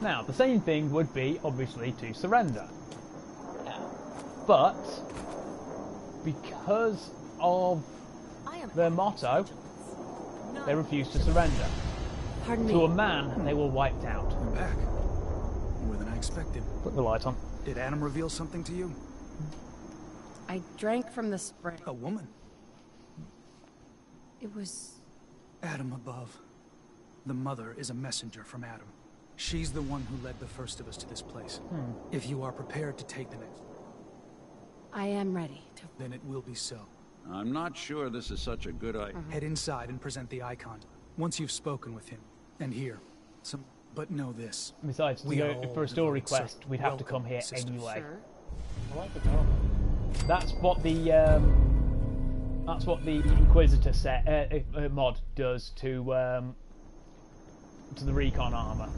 Now, the same thing would be, obviously, to surrender. But, because of their motto, they refused to surrender. Pardon me. To a man, they were wiped out. I'm back. More than I expected. Put the light on. Did Adam reveal something to you? I drank from the spring. A woman? It was... Adam above. The mother is a messenger from Adam. She's the one who led the first of us to this place. If you are prepared to take the next... I am ready to... Then it will be so. I'm not sure this is such a good idea. Head inside and present the icon. Once you've spoken with him. And here. But know this. Besides, to go for a story quest, we'd have to come here anyway. Sure. I like the drama. That's what the Inquisitor mod does to the recon armor.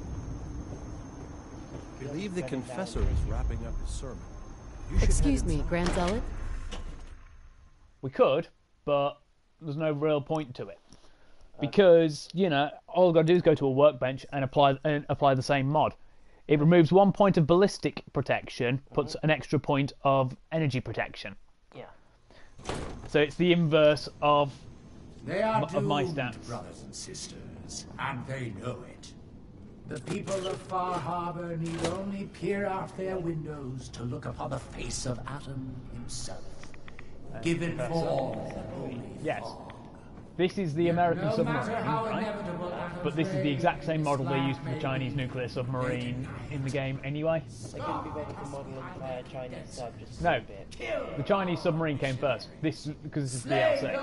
I believe the Confessor is wrapping up his sermon. Excuse me, Grand Zealot? We could, but there's no real point to it. Because, you know, all I've got to do is go to a workbench and apply the same mod. It removes 1 point of ballistic protection, puts an extra point of energy protection. Yeah. So it's the inverse of my doomed, stats. brothers and sisters, and they know it. The people of Far Harbor need only peer out their windows to look upon the face of Adam himself, given form the holy Yes. This is the American submarine, right? But this is the exact same model they used for the Chinese nuclear submarine in the game anyway. They couldn't be ready for modelling Chinese sub just No, a bit. the Chinese submarine came first. Because this is DLC.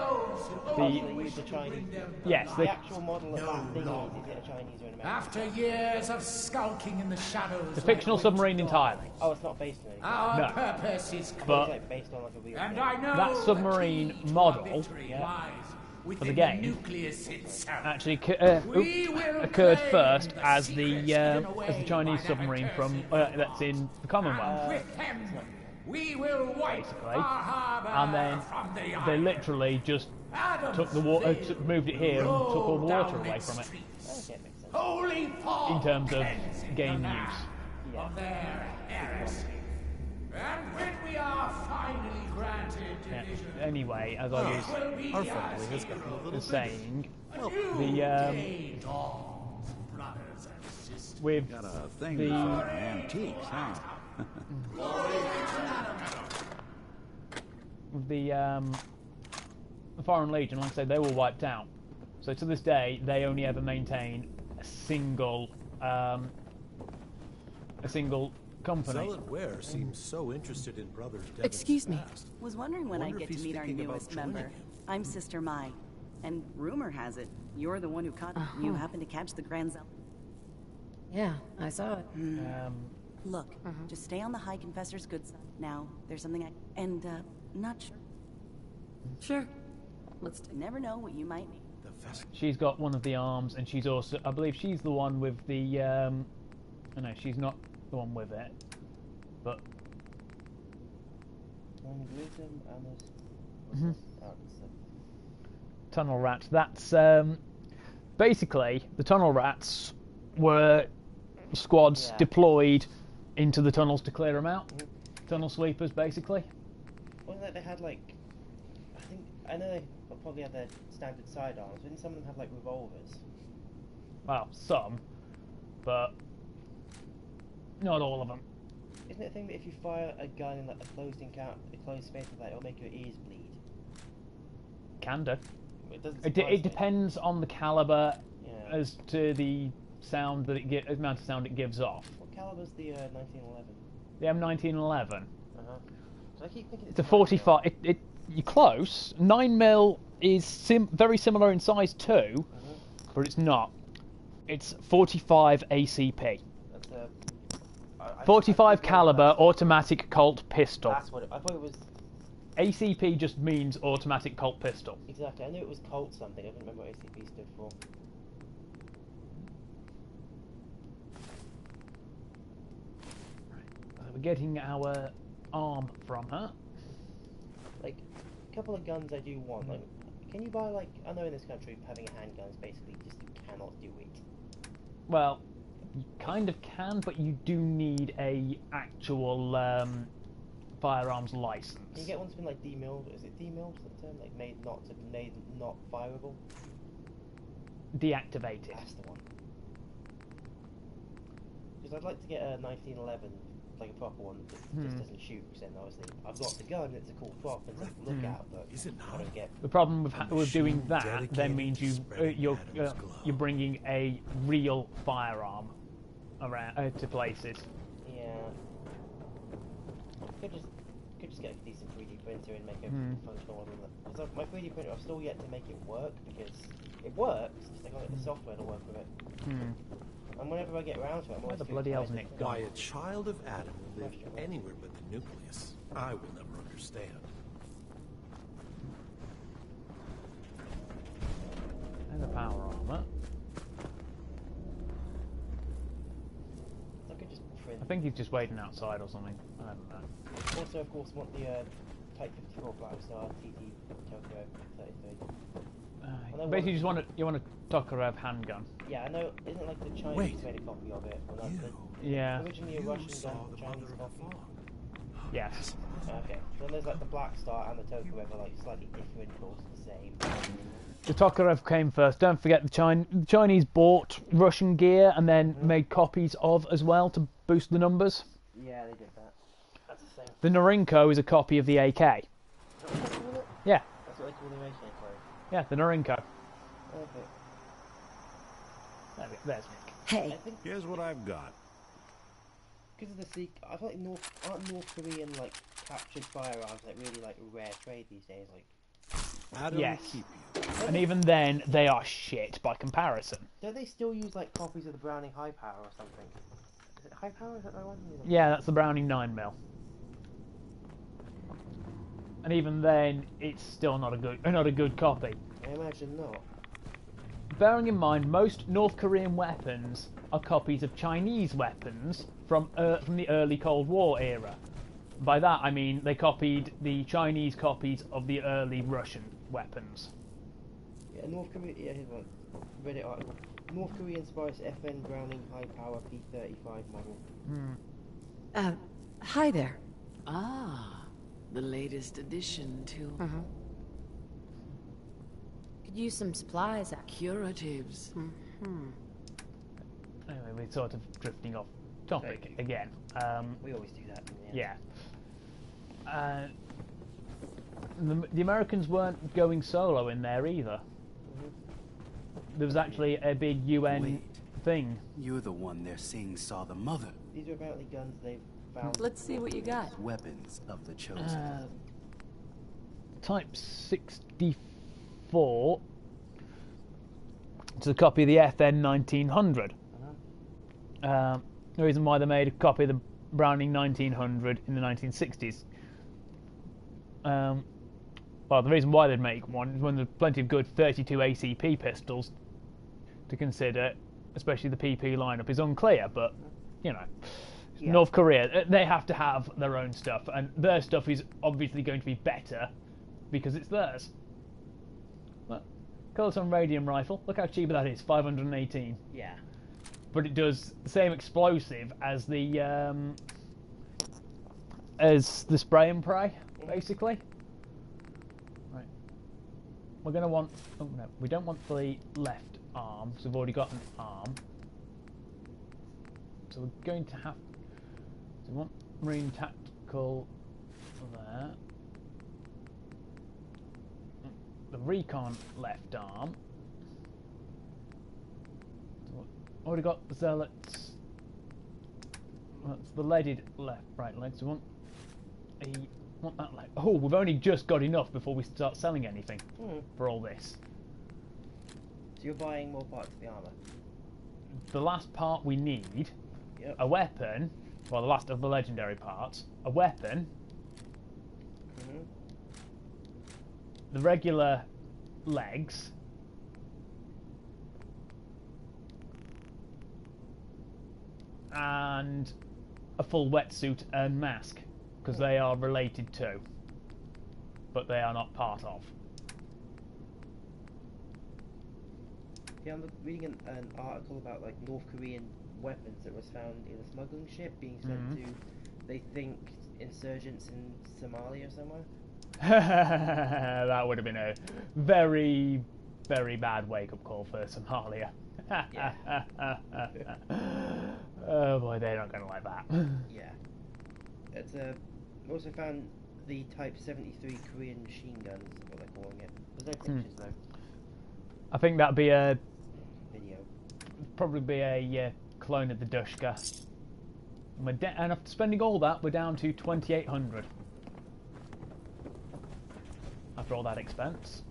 They used the Chinese. Yes, the actual model of that thing is it a Chinese or an American? After years of skulking in the shadows, The fictional submarine entirely. Oh, it's not based on anything. Our No. purpose is But it's like based on like a real and thing. I know that submarine model for the game actually occurred first as the Chinese submarine from that's in the Commonwealth. We will wipe And then they literally just took the water, moved it here and took all the water away from it. In terms of game use. of their heresy. And when we are finally granted division, Anyway, as I was our family has gotten a little saying, day dawns, brothers and sisters. with Got a thing the for antiques, huh? the Foreign Legion, like I say, they were wiped out. So to this day, they only ever maintain a single company. Zealot Ware seems so interested in Brothers Devon's Excuse me. past. Was wondering when I Wonder get if to he's meet our thinking about newest joining member. him. I'm Sister Mai. And rumor has it, you're the one who caught You happened to catch the Grand Zealot. Yeah, I saw it. Look, just stay on the High Confessor's good side. Now, there's something not sure. Sure. Let's never know what you might need. She's got one of the arms, and she's also, I believe she's the one with the, oh no, she's not the one with it, but... Tunnel rats, that's, basically, the tunnel rats were squads deployed into the tunnels to clear them out. Tunnel sweepers, basically. Wasn't it they had, like, I know they probably had their standard sidearms, didn't some of them have, like, revolvers? Well, some, but not all of them. Isn't it a thing that if you fire a gun in, like, a closed space like that, it'll make your ears bleed? Can do. It depends on the caliber as to the sound that amount of sound it gives off. What caliber's the 1911? The M1911. So I keep thinking it's a 45. You're close. 9mm is very similar in size too, but it's not. It's 45 ACP. That's 45 caliber automatic Colt pistol. That's what I thought it was. ACP just means automatic Colt pistol. Exactly. I knew it was Colt something. I didn't remember what ACP stood for. So we're getting our arm from her. Like, a couple of guns I do want. Like, can you buy, like, I know in this country having a handgun is basically just you cannot do it. Well, you kind of can, but you do need a actual firearms license. Can you get one that's been like demilled? Is it demilled? Is that the term? Like made not fireable? Deactivated. That's the one. Because I'd like to get a 1911, like a proper one that just doesn't shoot. Because then obviously I've got the gun. It's a cool prop and to look at, but I don't get. The problem with doing that then means you're bringing a real firearm around to places. Yeah. Could just get a decent 3D printer and make everything functional. Because my 3D printer, I've still yet to make it work because it works. Just I can't get the software to work with it. And whenever I get around to it, I'm always the bloody hell's Nick gone? Why a child of Adam will live anywhere but the nucleus, I will never understand. And the power armor. I think he's just waiting outside or something. I don't know. Also, of course, want the Type 54 Blackstar TT Tokyo 33. Basically, you want a Tokarev handgun. Yeah, I know. Isn't like the Chinese made a copy of it? Or Yeah. Originally a Russian gun, the Chinese copy. Yes. Okay. So then there's like the Blackstar and the Tokarev are like slightly different, but also the same. The Tokarev came first. Don't forget the Chinese bought Russian gear and then made copies of as well to boost the numbers. Yeah, they did that. That's the same. The Norinco is a copy of the AK. Yeah. That's what they call the AK code. Yeah, the Norinco. Okay. There's Nick. Hey. Here's what I've got. Because of the I feel like aren't North Korean like captured firearms like really like a rare trade these days? Like. Yes. And even then, they are shit by comparison. Don't they still use like copies of the Browning High Power or something? Is it High Power? Is that the one? Yeah, that's the Browning 9mm. And even then, it's still not a good copy. I imagine not. Bearing in mind, most North Korean weapons are copies of Chinese weapons from the early Cold War era. By that I mean they copied the Chinese copies of the early Russian weapons. Yeah, North Korea. Yeah, here's one. Reddit article. North Korea inspires FN Browning High Power P35 model. Hi there. Ah, the latest addition to... Could use some supplies. Curatives. Anyway, we're sort of drifting off topic again. We always do that. Yeah. The Americans weren't going solo in there either. There was actually a big UN thing. You're the one they're saying saw the mother. These are apparently guns they've found. Let's see what you got. Weapons of the chosen. Type 64 for to copy the FN 1900. The reason why they made a copy of the Browning 1900 in the 1960s. Well, the reason why they'd make one is when there's plenty of good 32 ACP pistols to consider, especially the PP lineup, is unclear, but, you know, Yeah. North Korea, they have to have their own stuff, and their stuff is obviously going to be better because it's theirs. Look, Kiloton radium rifle, look how cheap that is, 518. Yeah. But it does the same explosive as the spray and pray, basically. Right. We're going to want... Oh, no. We don't want the left arm, because we've already got an arm. So we're going to have... So we want Marine Tactical there. The Recon left arm. So already got the Zealots. That's the leaded right leg. So we want that leg. Oh, we've only just got enough before we start selling anything for all this. So you're buying more parts of the armor. The last part we need, Yep. a weapon. Well, the last of the legendary parts, a weapon. The regular legs. And a full wetsuit and mask, because they are related to, but they are not part of. Yeah, I'm reading an article about like North Korean weapons that was found in a smuggling ship being sent to, they think, insurgents in Somalia or somewhere. That would have been a very, very bad wake-up call for Somalia. Yeah. Oh boy, they're not going to like that. Yeah. It's we also found the Type 73 Korean machine guns, is what they're calling it. There's no pictures though. I think that'd be a... Video. Probably be a clone of the Dushka. And after spending all that, we're down to 2,800. After all that expense.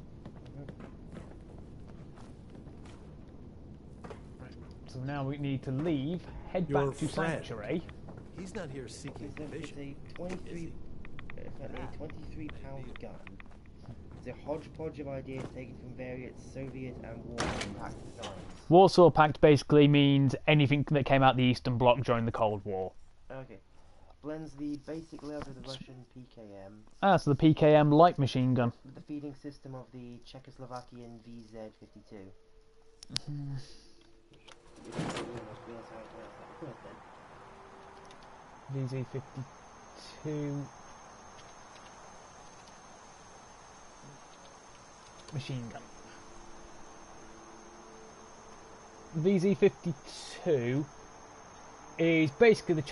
Right. So now we need to leave, head Your back to friend. Sanctuary. He's not here seeking It's provision. a 23-pound gun. It's a hodgepodge of ideas taken from various Soviet and Warsaw Pact designs. Warsaw Pact basically means anything that came out the Eastern Bloc during the Cold War. Okay. Blends the basic layout of the Russian PKM. Ah, so the PKM light machine gun. With the feeding system of the Czechoslovakian VZ-52. VZ-52 machine gun. VZ-52 is basically the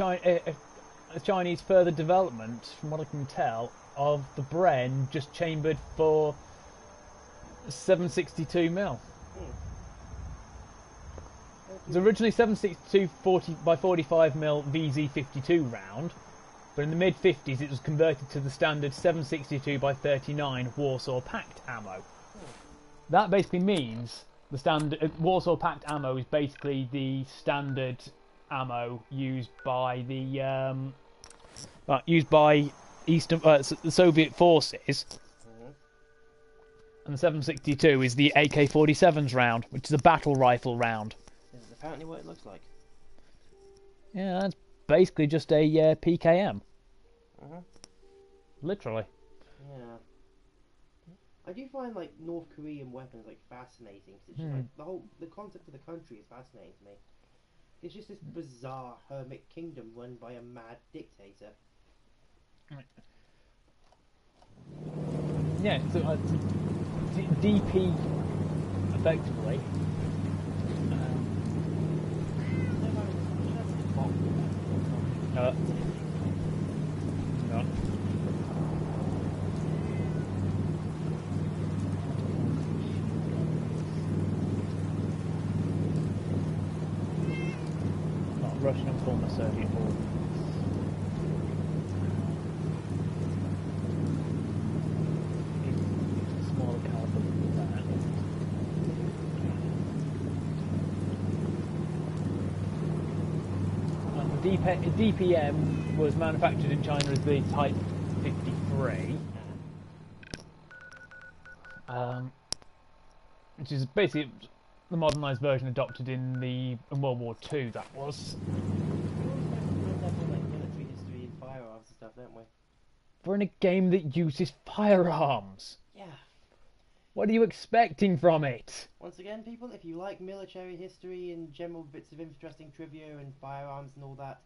Chinese further development, from what I can tell, of the Bren just chambered for 7.62mm. It was originally 7.62 by 45mm VZ-52 round, but in the mid-50s it was converted to the standard 7.62 by 39 Warsaw Pact ammo. That basically means the standard Warsaw Pact ammo is basically the standard ammo used by the Eastern the Soviet forces, and the 7.62 is the AK-47s round, which is a battle rifle round. This is apparently what it looks like. Yeah, that's basically just a PKM. Literally. Yeah. I do find like North Korean weapons like fascinating. 'Cause it's just, like, the concept of the country is fascinating to me. It's just this bizarre hermit kingdom run by a mad dictator. Yeah, so DP effectively. No. Not Russian and former Soviet war. Smaller caliber than that. DPM was manufactured in China as the Type 53, which is basically the modernised version adopted in World War II. That was. Military history and firearms and stuff, don't we? We're in a game that uses firearms. Yeah. What are you expecting from it? Once again, people, if you like military history and general bits of interesting trivia and firearms and all that,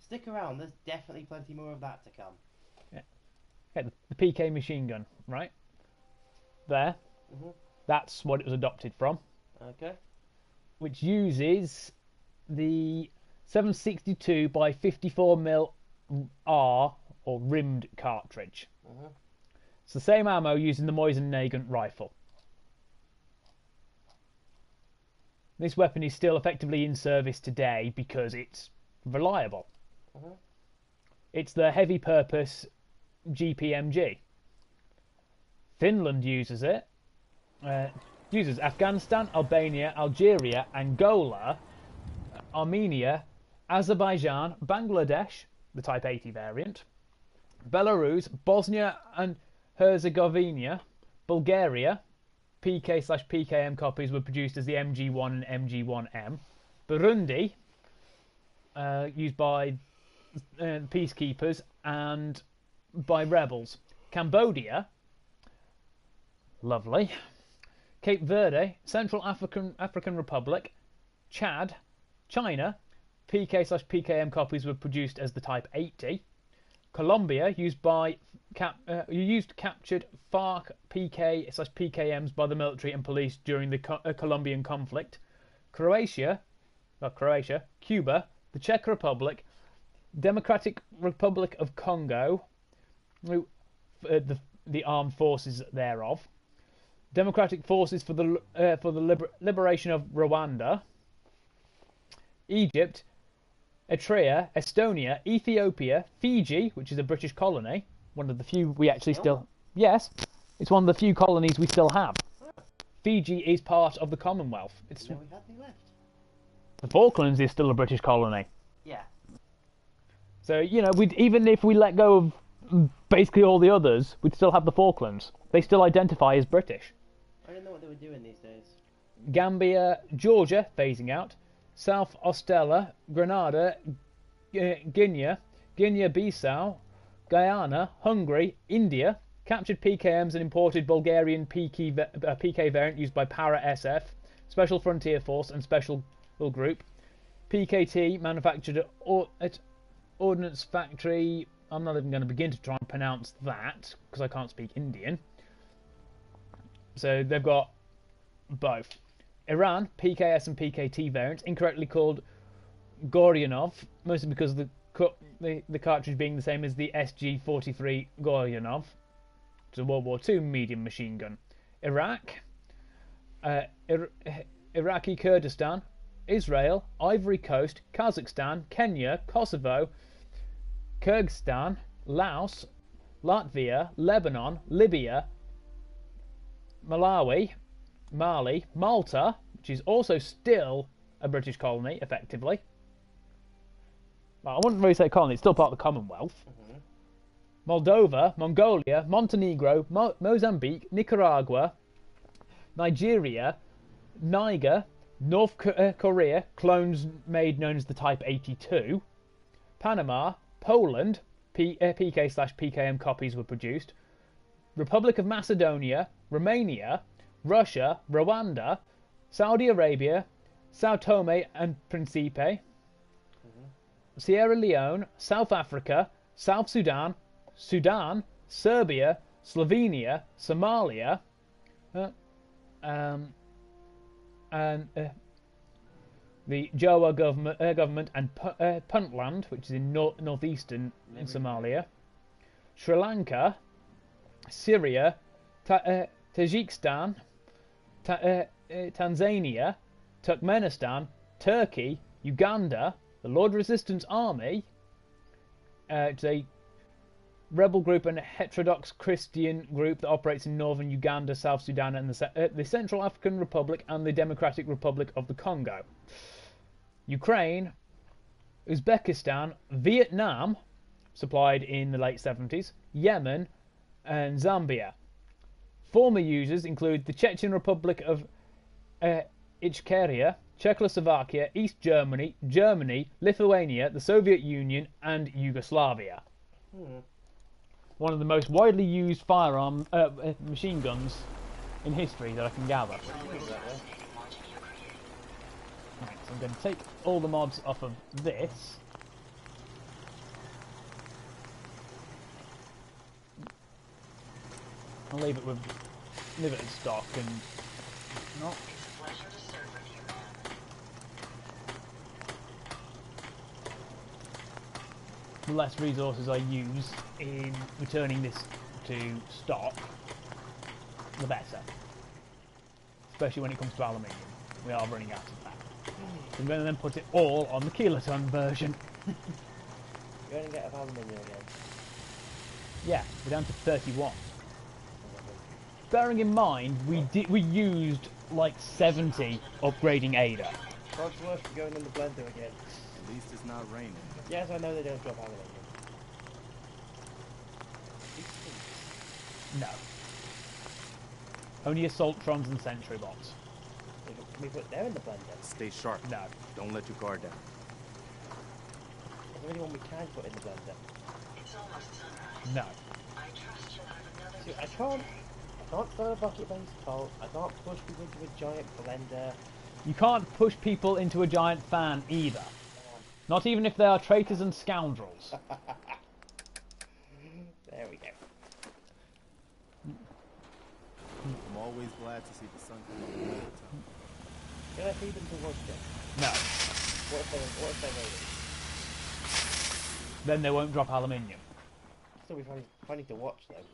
stick around. There's definitely plenty more of that to come. Yeah. Okay, the PK machine gun, right? There. That's what it was adopted from. Okay. Which uses the 762 by 54mm R or rimmed cartridge. It's the same ammo used in the Mosin-Nagant rifle. This weapon is still effectively in service today because it's reliable. It's the heavy purpose GPMG. Finland uses it. Uses Afghanistan, Albania, Algeria, Angola, Armenia, Azerbaijan, Bangladesh, the Type 80 variant, Belarus, Bosnia and Herzegovina, Bulgaria. PK/PKM copies were produced as the MG1 and MG1M. Burundi, used by peacekeepers and by rebels. Cambodia, lovely. Cape Verde, Central African Republic, Chad, China, PK/PKM copies were produced as the Type 80. Colombia, used captured FARC PK/PKMs by the military and police during the Colombian conflict. Cuba, the Czech Republic, Democratic Republic of Congo, the armed forces thereof, Democratic Forces for the Liberation of Rwanda, Egypt, Eritrea, Estonia, Ethiopia, Fiji, which is a British colony, one of the few we actually still... Yes, it's one of the few colonies we still have. Fiji is part of the Commonwealth. It's... No, we had any left. The Falklands is still a British colony. Yeah. So, you know, even if we let go of basically all the others, we'd still have the Falklands. They still identify as British. I don't know what they were doing these days. Gambia, Georgia, phasing out. South Ostella, Grenada, Guinea-Bissau, Guyana, Hungary, India, captured PKMs and imported Bulgarian PK variant used by Para-SF, Special Frontier Force and Special Group. PKT manufactured at Ordnance Factory. I'm not even going to begin to try and pronounce that because I can't speak Indian. So they've got both. Iran, PKS and PKT variants, incorrectly called Goryanov, mostly because of the cartridge being the same as the SG-43 Goryanov. It's a World War II medium machine gun. Iraq, Iraqi Kurdistan, Israel, Ivory Coast, Kazakhstan, Kenya, Kosovo, Kyrgyzstan, Laos, Latvia, Lebanon, Libya, Malawi, Mali, Malta, which is also still a British colony, effectively. Well, I wouldn't really say colony, it's still part of the Commonwealth. Moldova, Mongolia, Montenegro, Mozambique, Nicaragua, Nigeria, Niger, North Korea, clones made known as the Type 82, Panama, Poland, PK/PKM copies were produced, Republic of Macedonia, Romania, Russia, Rwanda, Saudi Arabia, Sao Tome and Principe, Sierra Leone, South Africa, South Sudan, Sudan, Serbia, Slovenia, Somalia, and the Jawa government and Puntland, which is in northeastern Somalia, Sri Lanka, Syria, Tajikistan, Tanzania, Turkmenistan, Turkey, Uganda, the Lord Resistance Army, it's a rebel group and a heterodox Christian group that operates in northern Uganda, South Sudan, and the Central African Republic and the Democratic Republic of the Congo. Ukraine, Uzbekistan, Vietnam, supplied in the late 70s, Yemen, and Zambia. Former users include the Chechen Republic of Ichkeria, Czechoslovakia, East Germany, Germany, Lithuania, the Soviet Union, and Yugoslavia. One of the most widely used firearm machine guns in history that I can gather. Right, so I'm going to take all the mods off of this. I'll leave it in stock and not. The less resources I use in returning this to stock, the better. Especially when it comes to aluminium. We are running out of that. I'm going to then put it all on the kiloton version. You're going to get aluminium again? Yeah, we're down to 31. Bearing in mind, we used like 70 upgrading Ada. God's worth for going in the blender again. At least it's not raining. Yes, I know they don't drop aluminium. No. Only assaultrons and sentry bots. Can we put them in the blender? Stay sharp. No. Don't let your guard down. Is there anyone we can put in the blender? It's almost sunrise. No. I trust you'll have another See, I can't start a bucket-based cult. I can't push people into a giant blender. You can't push people into a giant fan either. Not even if they are traitors and scoundrels. There we go. I'm always glad to see the sun come up another time. Can I feed them to watch it? No. What if they made it? Then they won't drop aluminium. Still be funny to watch though.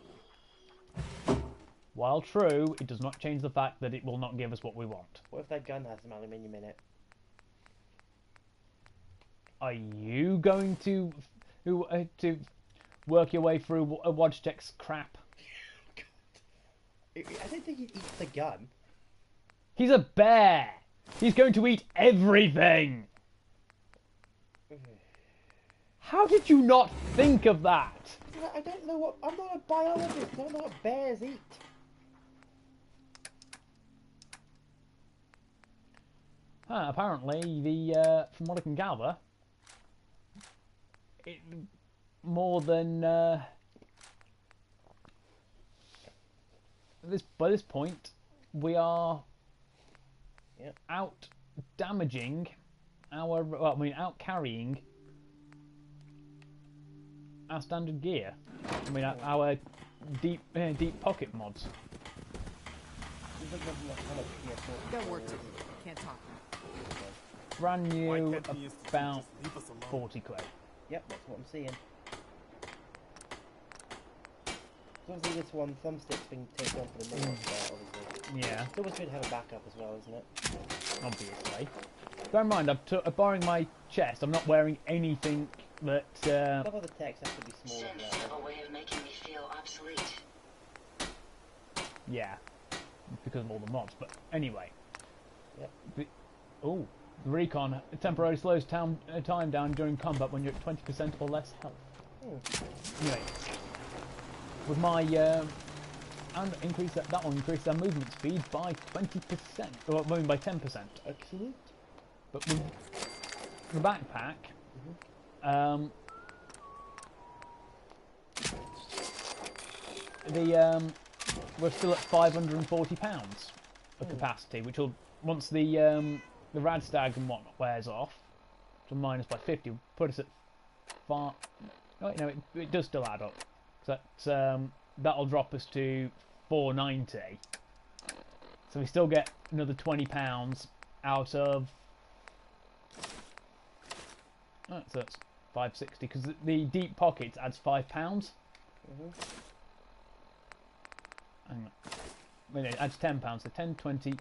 While true, it does not change the fact that it will not give us what we want. What if their gun has some aluminium in it? Are you going to work your way through a Wojciech's crap? I don't think he'd eat the gun. He's a bear! He's going to eat everything! How did you not think of that? I don't know what... I'm not a biologist. I don't know what bears eat. Apparently, from what I can gather, more than by this point, we are out damaging our. Well, I mean, out carrying our standard gear. I mean, our deep pocket mods. Got work to do. Can't talk. Brand new, about 40 quid. Yep, that's what I'm seeing. Obviously this one thumbstick's been taken off for the minute, obviously. Yeah. It's always good to have a backup as well, isn't it? Obviously. Bear in mind, I'm borrowing my chest. I'm not wearing anything that... Some of the text has to be smaller than that. A way of making me feel obsolete. Yeah. Because of all the mods, but anyway. Yep. The recon temporarily slows time down during combat when you're at 20% or less health. Anyway, with my and increase that will increase our movement speed by 20%, or moving by 10%. Excellent. But with the backpack, we're still at £540 of capacity, which will once the Radstag and whatnot wears off, to minus by 50, put us at far. Oh, no, it does still add up. So that'll drop us to 490. So we still get another £20 out of. Oh, so that's 560 because the deep pockets adds £5. Hang on. Wait, no, it adds £10. So 10, 20,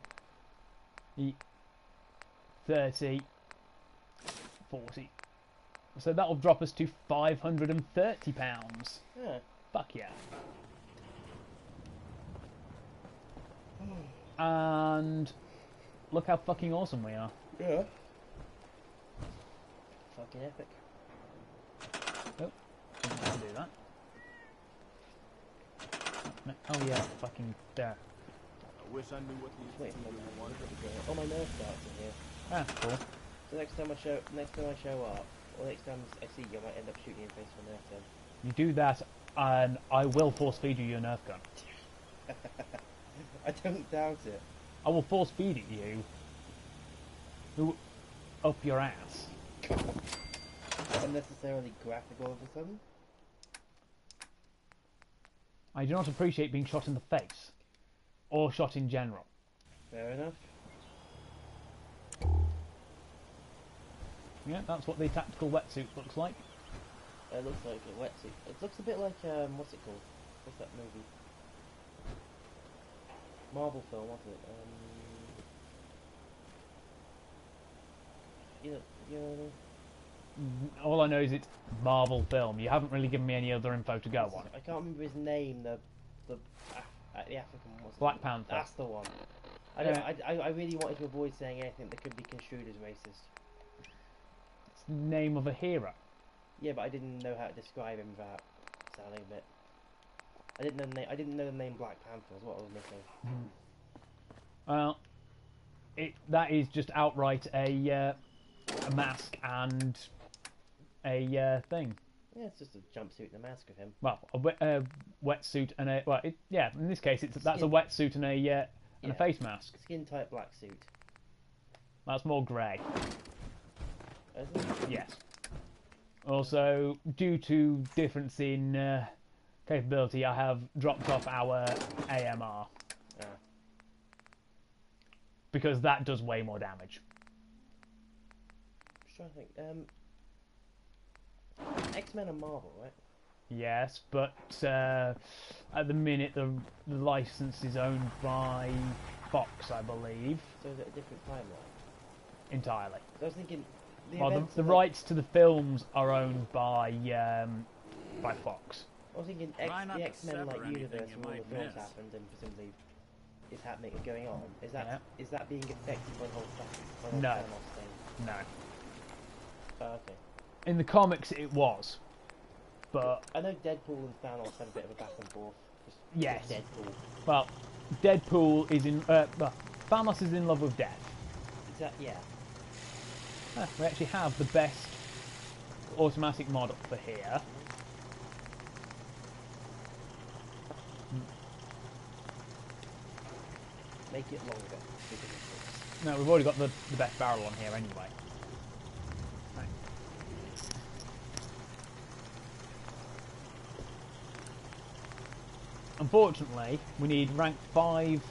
30, 40. So that'll drop us to £530. Yeah. Fuck yeah. And look how fucking awesome we are. Yeah. fucking epic. Oh, didn't do that. No, oh yeah, fucking there. I wish I knew what these people wanted to go. Oh, my nerf darts in here. Ah, cool. So next time I show up, or next time I see you, I might end up shooting you in the face with a nerf gun. You do that, and I will force feed you your Nerf gun. I don't doubt it. I will force feed it you up your ass. Unnecessarily graphic all of a sudden. I do not appreciate being shot in the face, or shot in general. Fair enough. Yeah, that's what the tactical wetsuit looks like. It looks like a wetsuit. It looks a bit like, what's it called? What's that movie? Marvel film, what's it? You know what I mean? All I know is it's Marvel film. You haven't really given me any other info to go on. I can't remember his name, the African one. Black Panther. That's the one. I really wanted to avoid saying anything that could be construed as racist. It's the name of a hero. Yeah, but I didn't know how to describe him without sounding a bit. I didn't know the name Black Panther was what I was missing. Well, that is just outright a mask and a thing. Yeah, it's just a jumpsuit and a mask of him. Well, a wetsuit and a yeah. In this case, that's a wetsuit and a face mask. Skin tight black suit. That's more grey. Is it? Yes. Also, due to difference in capability, I have dropped off our AMR. Because that does way more damage. I'm trying to think. X-Men are Marvel, right? Yes, but at the minute the license is owned by Fox, I believe. So is it a different timeline? Entirely. So I was thinking... The rights to the films are owned by Fox. I was thinking the X-Men universe where all the films happened and presumably is happening and going on. Is that being affected by the whole stuff? No. Thing? No. Oh, okay. In the comics it was. But I know Deadpool and Thanos had a bit of a back and forth. Yes. Deadpool. Well, Deadpool is in Thanos is in love with Death. Yeah. We actually have the best automatic mod for here. Make it longer. No, we've already got the best barrel on here anyway. Right. Unfortunately, we need rank 5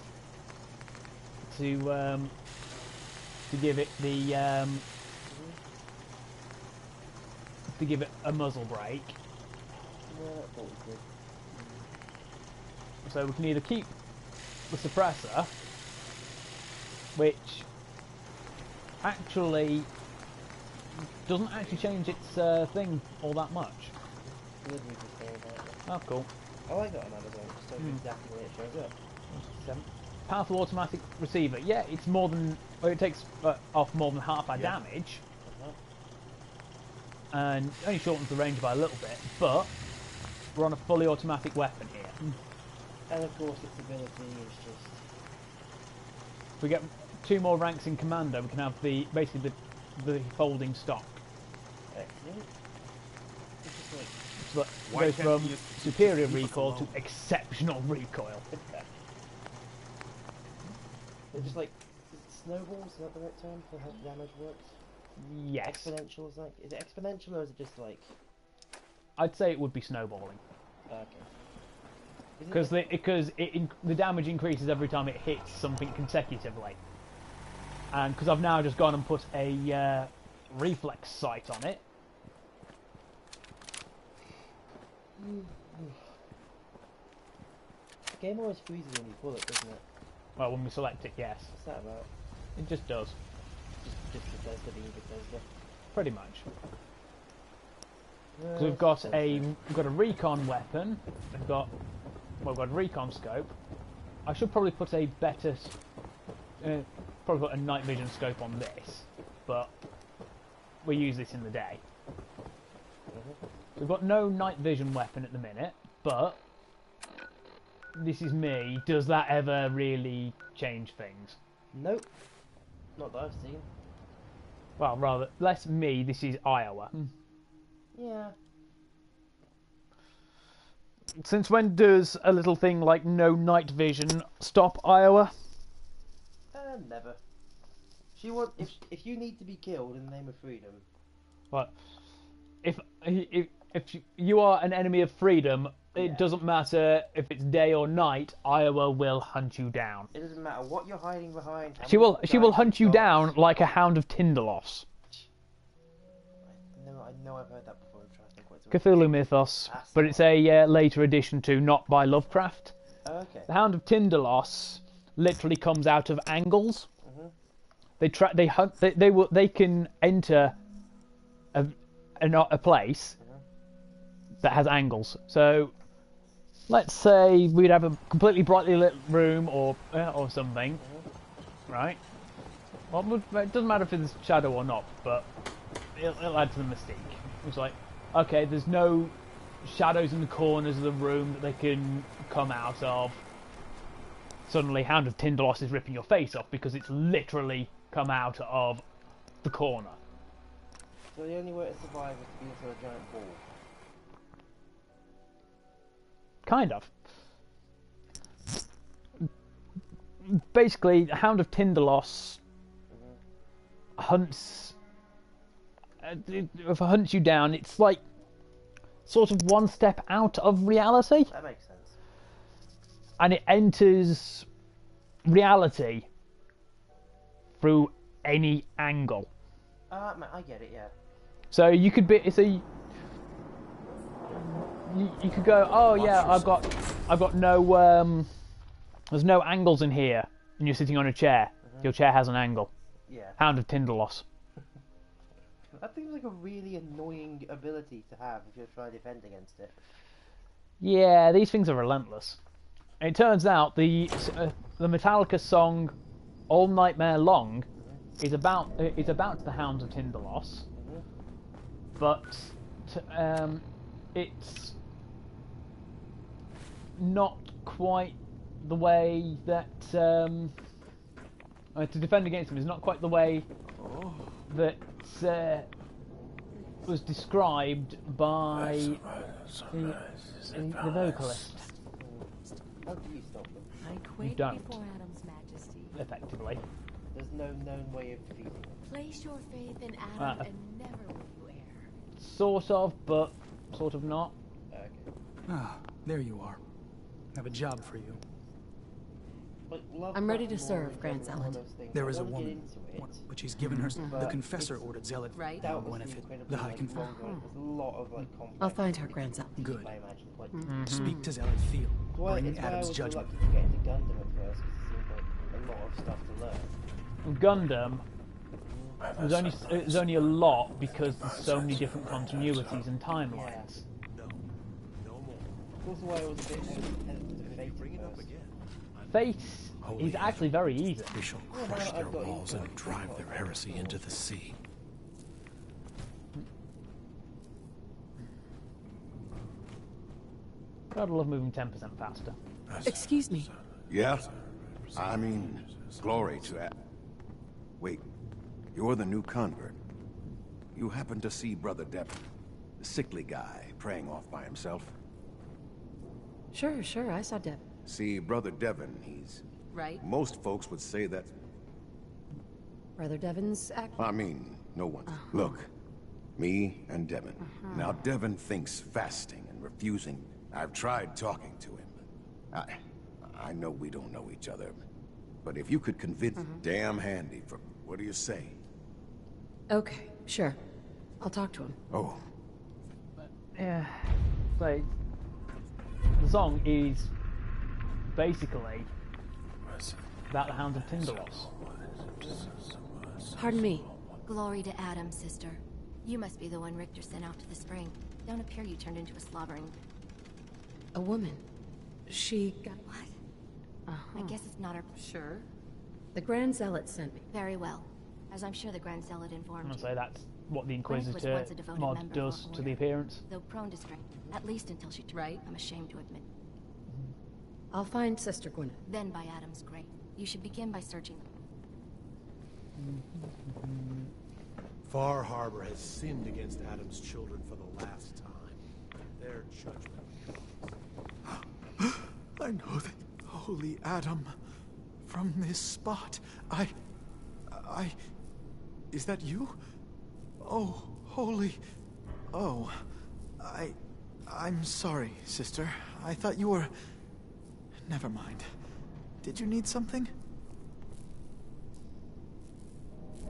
to give it the to give it a muzzle brake. Yeah, so we can either keep the suppressor, which actually doesn't actually change its thing all that much. Oh, cool. I like that on Amazon. It just tells you exactly when it shows up. 7. Powerful automatic receiver. Yeah, it's more than... Well, it takes off more than half our damage. And only shortens the range by a little bit, but we're on a fully automatic weapon here. And of course its ability is just... If we get 2 more ranks in Commander, we can have basically the folding stock. Excellent. It's just like... So it goes from superior recoil to exceptional recoil. They're just like snowballs, is that the right term for how damage works? Yes. Exponential is it exponential or is it just like... I'd say it would be snowballing. Okay. Because the damage increases every time it hits something consecutively. And because I've now just gone and put a reflex sight on it. The game always freezes when you pull it, doesn't it? Well, when we select it, yes. What's that about? It just does. Just Bethesda being Bethesda. Pretty much. Because we've got a recon weapon. We've got a recon scope. I should probably put a better, probably put a night vision scope on this, but we use this in the day. We've got no night vision weapon at the minute, but this is me. Does that ever really change things? Nope. Not that I've seen. Well, rather, less me, this is Iowa. Yeah. Since when does a little thing like no night vision stop Iowa? Never. If you need to be killed in the name of freedom. What? If you are an enemy of freedom, it doesn't matter if it's day or night. Iowa will hunt you down. It doesn't matter what you're hiding behind. She will hunt you down like a hound of Tindalos. I know I've heard that before. I'm trying to think what it's Cthulhu mythos, but it's a later addition to not by Lovecraft. Okay. The Hound of Tindalos literally comes out of angles. They can enter a place that has angles. So let's say we'd have a completely brightly lit room or something, right? Well, it doesn't matter if it's shadow or not, but it'll add to the mystique. It's like, okay, there's no shadows in the corners of the room that they can come out of. Suddenly, Hound of Tindalos is ripping your face off because it's literally come out of the corner. So the only way to survive is to be into a giant ball. Kind of. Basically, the Hound of Tindalos hunts you down. It's like sort of one step out of reality. That makes sense. And it enters reality through any angle. Man, I get it, yeah. So you could be, you could go, oh yeah, I've got no, there's no angles in here, and you're sitting on a chair. Your chair has an angle. Yeah. Hound of Tindalos. That seems like a really annoying ability to have if you're trying to defend against it. Yeah, these things are relentless. And it turns out the Metallica song "All Nightmare Long" is about the Hounds of Tindalos, but it's not quite the way that to defend against them is not quite the way that was described by the vocalist. How do you stop them? I You quake don't. before Adam's majesty. Effectively. There's no known way of defeating them. Place your faith in Adam and never will you err. Sort of, but sort of not. Okay. Ah, there you are. I have a job for you. I'm ready to serve, Grand Zealot. There is a woman, but she's given her. The confessor ordered Zealot Right. benefit. The High Confessor. There's a lot of I'll find her, Grand Zealot. Good. I imagine. Speak to Zealot Field. Bring Adam's judgment. I was reluctant to get into Gundam at first because it seemed like a lot of stuff to learn. Gundam, there's only a lot because there's so many different continuities and timelines. That's why I was a bit hesitant to Fate it up again. Fate is actually very easy. We shall crush their walls and drive their heresy into the sea. Gotta love moving 10% faster. Excuse me. Yeah? I mean, glory to that. Wait, you're the new convert. You happen to see Brother Devon, the sickly guy praying off by himself? Sure, I saw Deb. See, Brother Devon, he's... Right. Most folks would say that... Brother Devon's act. I mean, no one. Look, me and Devon. Now, Devon thinks fasting and refusing. I've tried talking to him. I know we don't know each other, but if you could convince damn handy for... What do you say? Okay, sure. I'll talk to him. Oh. Yeah, like the song is basically about the Hounds of Tindalos. Pardon me. Glory to Adam, sister. You must be the one Richter sent out to the spring. Don't appear you turned into a slobbering... A woman. She got... What? I guess it's not her... Sure. The Grand Zealot sent me. Very well. As I'm sure the Grand Zealot informed I'm you. gonna say what the Frank was Inquisitor once a devoted mod member does of our to the order, appearance. though prone to strength, at least until she Right. I'm ashamed to admit. I'll find Sister Gwyneth. Then by Adam's grave. You should begin by searching. Far Harbor has sinned against Adam's children for the last time. Their judgment. I know that holy Adam from this spot. Is that you? Oh, holy... Oh, I'm sorry, sister. I thought you were... Never mind. Did you need something?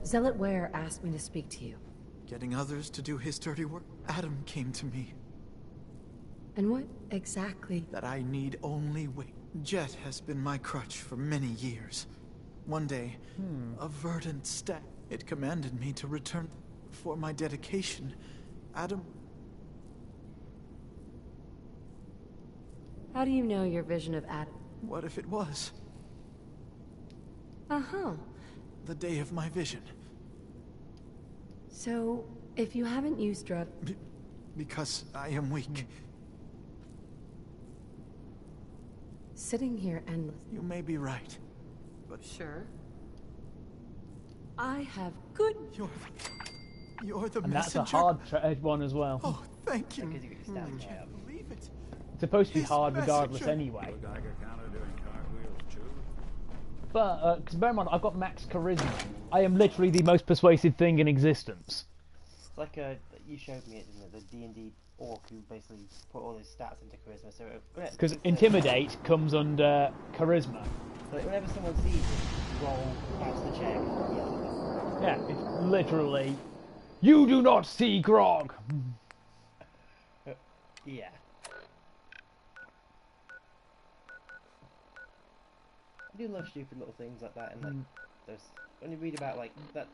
Zealot Ware asked me to speak to you. Getting others to do his dirty work? Adam came to me. And what exactly? That I need only wait. Jet has been my crutch for many years. One day, a verdant stag. It commanded me to return for my dedication. Adam... How do you know your vision of Adam? What if it was? Uh-huh. The day of my vision. So, if you haven't used drug... Because I am weak. Sitting here endless. You may be right. But sure. I have good... You're the And messenger. that's a hard one as well. Oh, thank you. Because you get your stats high up. Believe it. It's supposed to be hard regardless messenger. anyway. Geiger counter doing cartwheels too. But, because bear in mind, I've got max charisma. I am literally the most persuasive thing in existence. It's like you showed me it, didn't it? The D&D orc who basically put all his stats into charisma. So Because intimidate comes under charisma. Like whenever someone sees it, roll, pass the check, yell at them. Yeah, it's literally, you do not see Grog. Yeah. I do love stupid little things like that, and like those. When you read about like that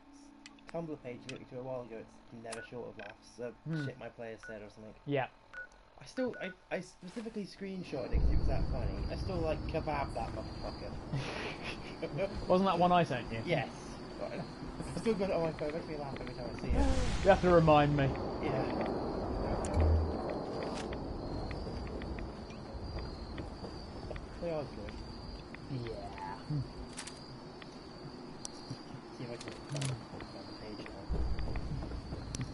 Tumblr page you looked to a while ago, it's never short of laughs. Shit my players said or something. Yeah. I specifically screenshotted it because it was that funny. I still like kebab that motherfucker. Wasn't that one I sent you? Yes. I still got it on my phone. It makes me laugh every time I see it. You have to remind me. Yeah. They are good. Yeah. See if I can find the page now.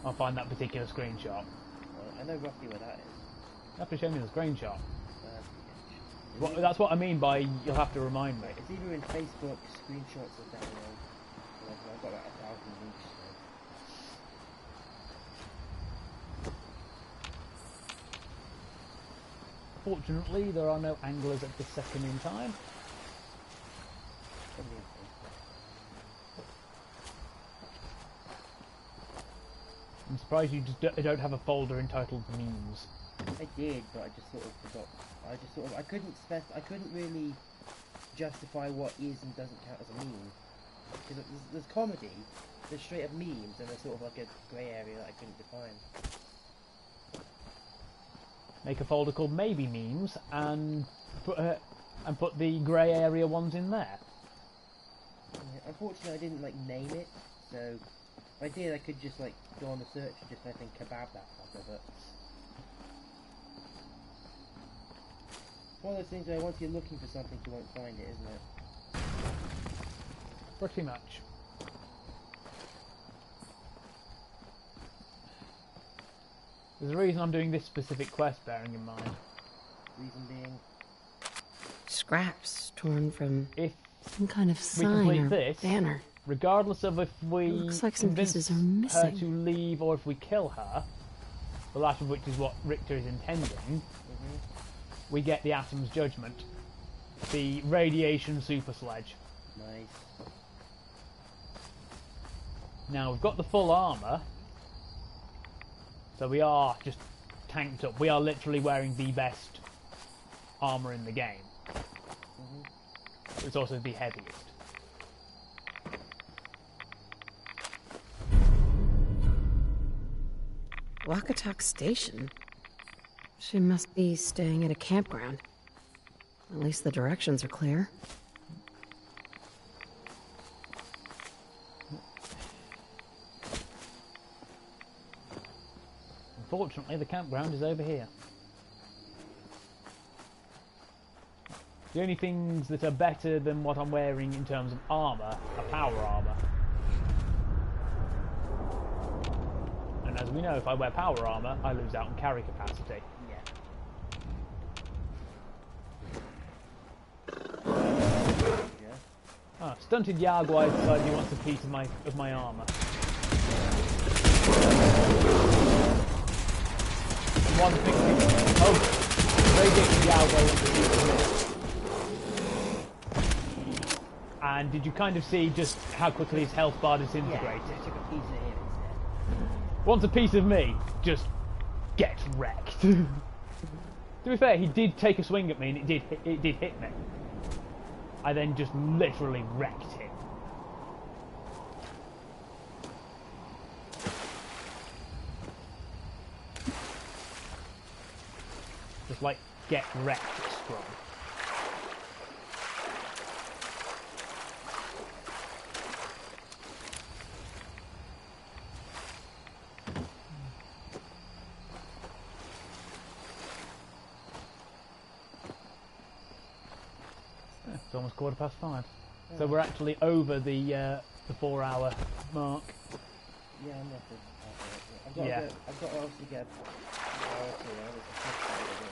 I'll find that particular screenshot. I know roughly where that is. You have to show me the screenshot. That's what I mean by you'll have to remind me. It's either in Facebook screenshots or download. I've got about 1,000 links. Fortunately, there are no anglers at this second in time. I'm surprised you just don't have a folder entitled memes. I did, but I just sort of forgot. I couldn't really justify what is and doesn't count as a meme. Because there's comedy, there's straight up memes, and there's sort of like a grey area that I couldn't define. Make a folder called maybe memes and put the grey area ones in there. Yeah, unfortunately, I didn't like name it, so if I did, I could just like go on the search and just type in kebab that fucker. But it's one of those things where once you're looking for something, you won't find it, isn't it? Pretty much. There's a reason I'm doing this specific quest, bearing in mind. Reason being? Scraps torn from if some kind of we sign complete or this, banner. Regardless of if we Looks like some convince pieces are her missing. to leave or if we kill her, the latter of which is what Richter is intending, we get the Atom's Judgment, the radiation super sledge. Nice. Now we've got the full armour, so we are just tanked up. We are literally wearing the best armour in the game. It's also the heaviest. Wakatok Station? She must be staying at a campground. At least the directions are clear. unfortunately, the campground is over here. The only things that are better than what I'm wearing in terms of armour are power armour. And as we know, if I wear power armour, I lose out on carry capacity. Ah, stunted Jaguar decided he wants a piece of my armour. One thing, oh, radiated Jaguar wants a piece of me. And did you kind of see just how quickly his health bar disintegrated? Yeah, took a piece of him instead. Wants a piece of me, just get wrecked. To be fair, he did take a swing at me and it did hit me. I then just literally wrecked him. Just like, get wrecked strong. It's almost 5:15. Yeah. So we're actually over the 4-hour mark. Yeah, I'm not good. I've got to obviously get priority there. There's a test fight over there.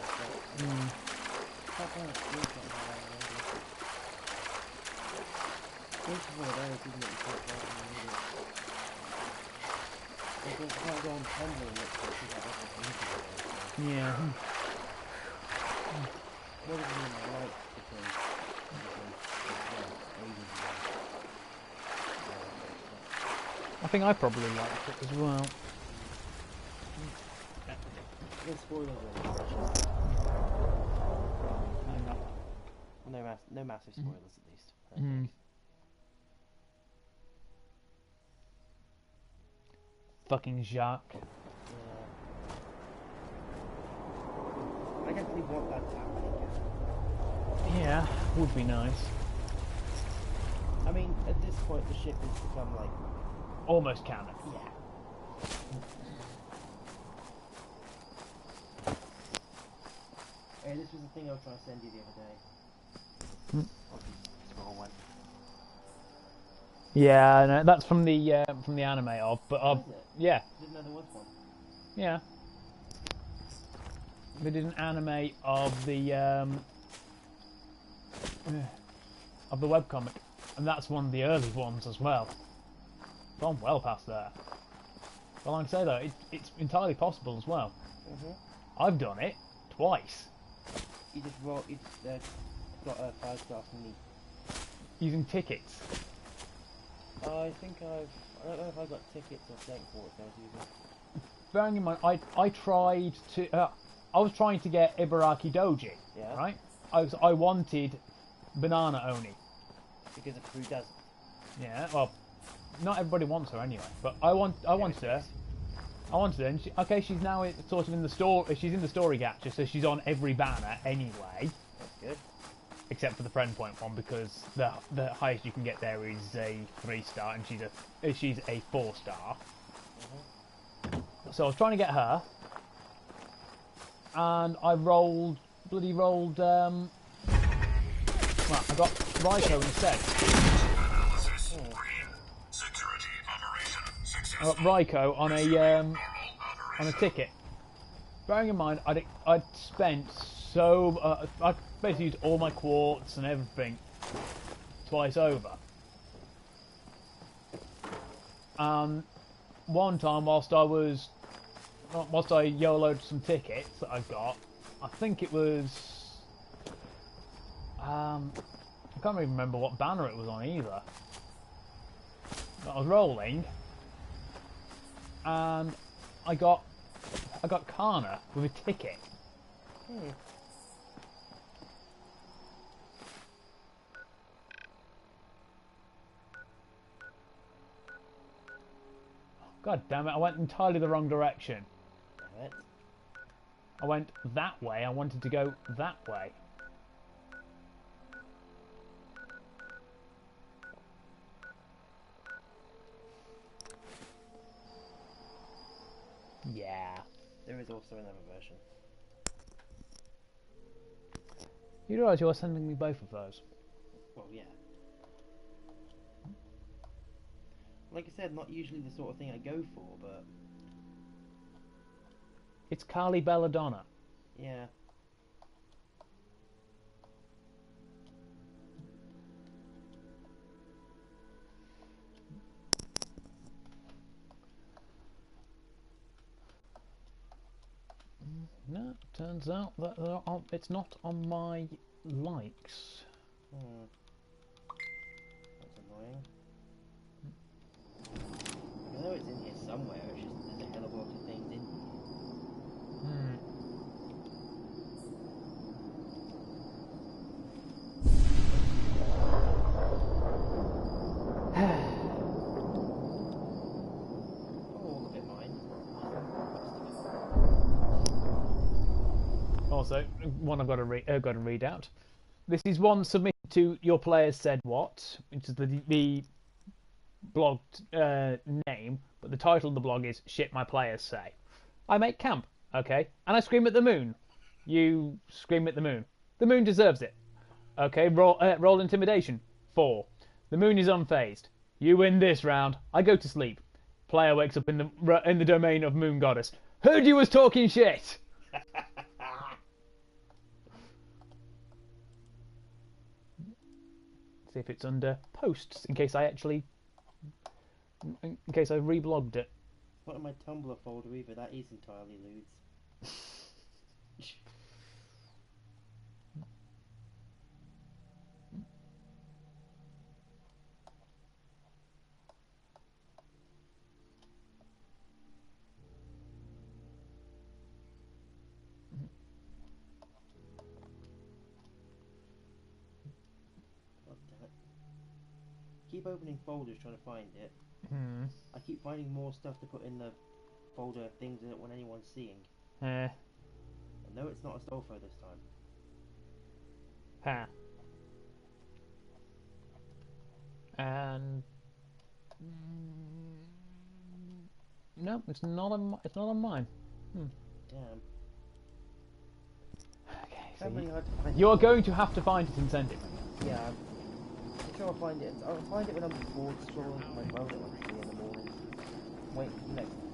Can't find a screenshot of how long it is. This is one of those, isn't it? You can't find it. You can't go on Tumblr and look for it like everything. Yeah. What is it like because I think I probably liked it as well. No spoilers really. No massive spoilers at least. I think. Fucking Jacques. Yeah. I definitely want that to happen again. Yeah, would be nice. I mean, at this point, the ship has become like almost canon. Yeah. Hey, this was the thing I was trying to send you the other day. Scroll one. Yeah, no, that's from the anime of, but Is it? yeah. Didn't know there was one. Yeah. They did an anime of the webcomic, and that's one of the early ones as well. Gone well past there. But like I say though, it's entirely possible as well. I've done it twice. You just wrote, you just got a 5-star from me. Using tickets. I think I don't know if I got tickets or thank forts I was using. Bearing in mind, I tried to, I was trying to get Ibaraki Doji, Yeah. right? I wanted Banana Oni. Because of who doesn't. Yeah, well, not everybody wants her anyway, but I wanted her. I wanted her, and okay, she's now sort of in the story. She's in the story gacha, so she's on every banner anyway. That's good. Except for the friend point one, because the highest you can get there is a 3-star, and she's a 4-star. So I was trying to get her, and I rolled. Well, I got Raiko instead. I got Raiko on a ticket. Bearing in mind, I'd spent I basically used all my quartz and everything twice over. One time, whilst I YOLO'd some tickets that I got, I think it was I can't even remember what banner it was on either. But I was rolling, and I got Kana with a ticket. God damn it, I went entirely the wrong direction. Damn it. I went that way, I wanted to go that way. Yeah. There is also another version. You realise you're sending me both of those? Well, yeah. Like I said, not usually the sort of thing I go for, but... It's Carly Belladonna. Yeah. No, turns out that it's not on my likes. That's annoying. I know it's in here somewhere, it's just there's a hell of a lot of things in here. Oh, look at mine. Also, one I've got to read out. This is one submitted to Your Players Said What, which is the blog name, but the title of the blog is Shit My Players Say. I make camp, okay, and I scream at the moon. You scream at the moon. The moon deserves it. Okay, roll intimidation. 4. The moon is unfazed. You win this round. I go to sleep. Player wakes up in the domain of Moon Goddess. Heard you was talking shit. See if it's under posts in case I reblogged it. Not in my Tumblr folder either. That is entirely lewds. Keep opening folders trying to find it. I keep finding more stuff to put in the folder of things that when anyone's seeing. No, it's not a Stolfo this time. And no, it's not on mine. Damn. Okay, so you're going to have to find it and send it. Yeah. I'm sure I'll find it. I'll find it when I'm bored scrolling my phone at like 3 in the morning.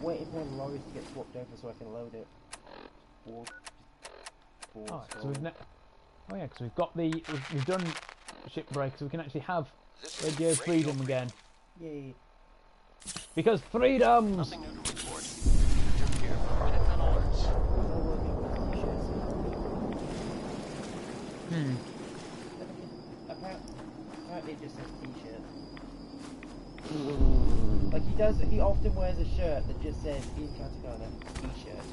Waiting for the lorries to get swapped over so I can load it. Because we've done shipbreak, so we can actually have Radio Freedom again. Yay! Because freedoms. Nothing new to report. Took care of Minutemen orders. Apparently it just says t-shirt. Like he often wears a shirt that just says Team Katakana t-shirt.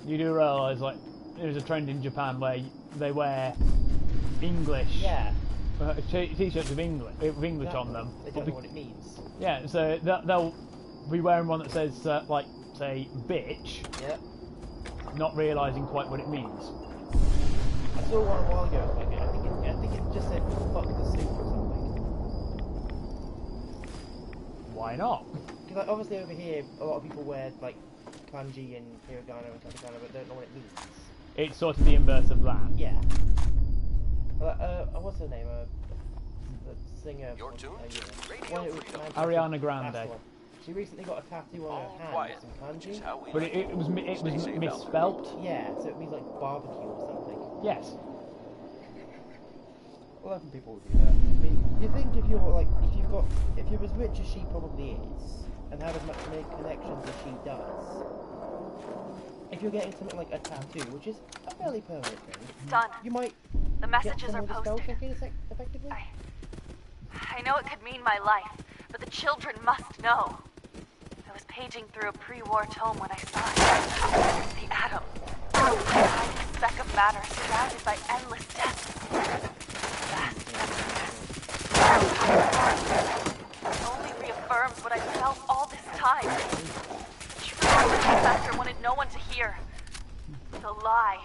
You do realise, like, there's a trend in Japan where they wear English t-shirts with English on them. They don't know what it means. Yeah, so they'll be wearing one that says, like, say, bitch. Yeah. Not realising quite what it means. I saw one a while ago. I think it just said "fuck the suit" or something. Why not? Because like, obviously over here, a lot of people wear like kanji and hiragana and katakana, but don't know what it means. It's sort of the inverse of that. Yeah. What's her name? The singer. Your tune? Ariana Grande. She recently got a tattoo on her hand with some kanji. But it was misspelt. Yeah, so it means like barbecue or something. Yes. Well, often people do that. I mean, you think if you're as rich as she probably is, and have as much connections as she does, if you're getting something like a tattoo, which is a fairly permanent thing, Done. you might. The messages are posted. Effectively. I know it could mean my life, but the children must know. I was paging through a pre-war tome when I saw it. The atom. A tiny speck of matter surrounded by endless depths. Vast emptiness. It only reaffirms what I felt all this time. The truth the professor wanted no one to hear. The lie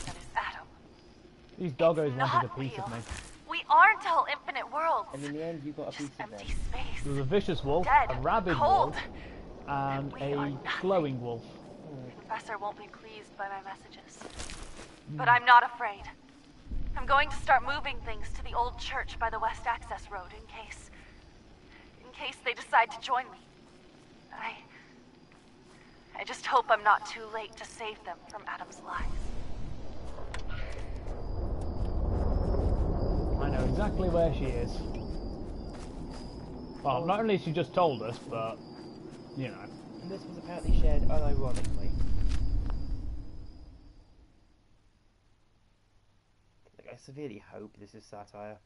that is atom. These doggos wanted a piece real. of me. We aren't all infinite worlds. And in the end, you got a piece of empty space. There was a vicious wolf, Dead, a rabid cold. wolf, and We are a nothing. glowing wolf. The professor won't be pleased by my messages. But I'm not afraid. I'm going to start moving things to the old church by the West Access Road in case they decide to join me. I just hope I'm not too late to save them from Adam's lies. I know exactly where she is. Well, not only has she just told us, but, you know. And this was apparently shared unironically. I severely hope this is satire.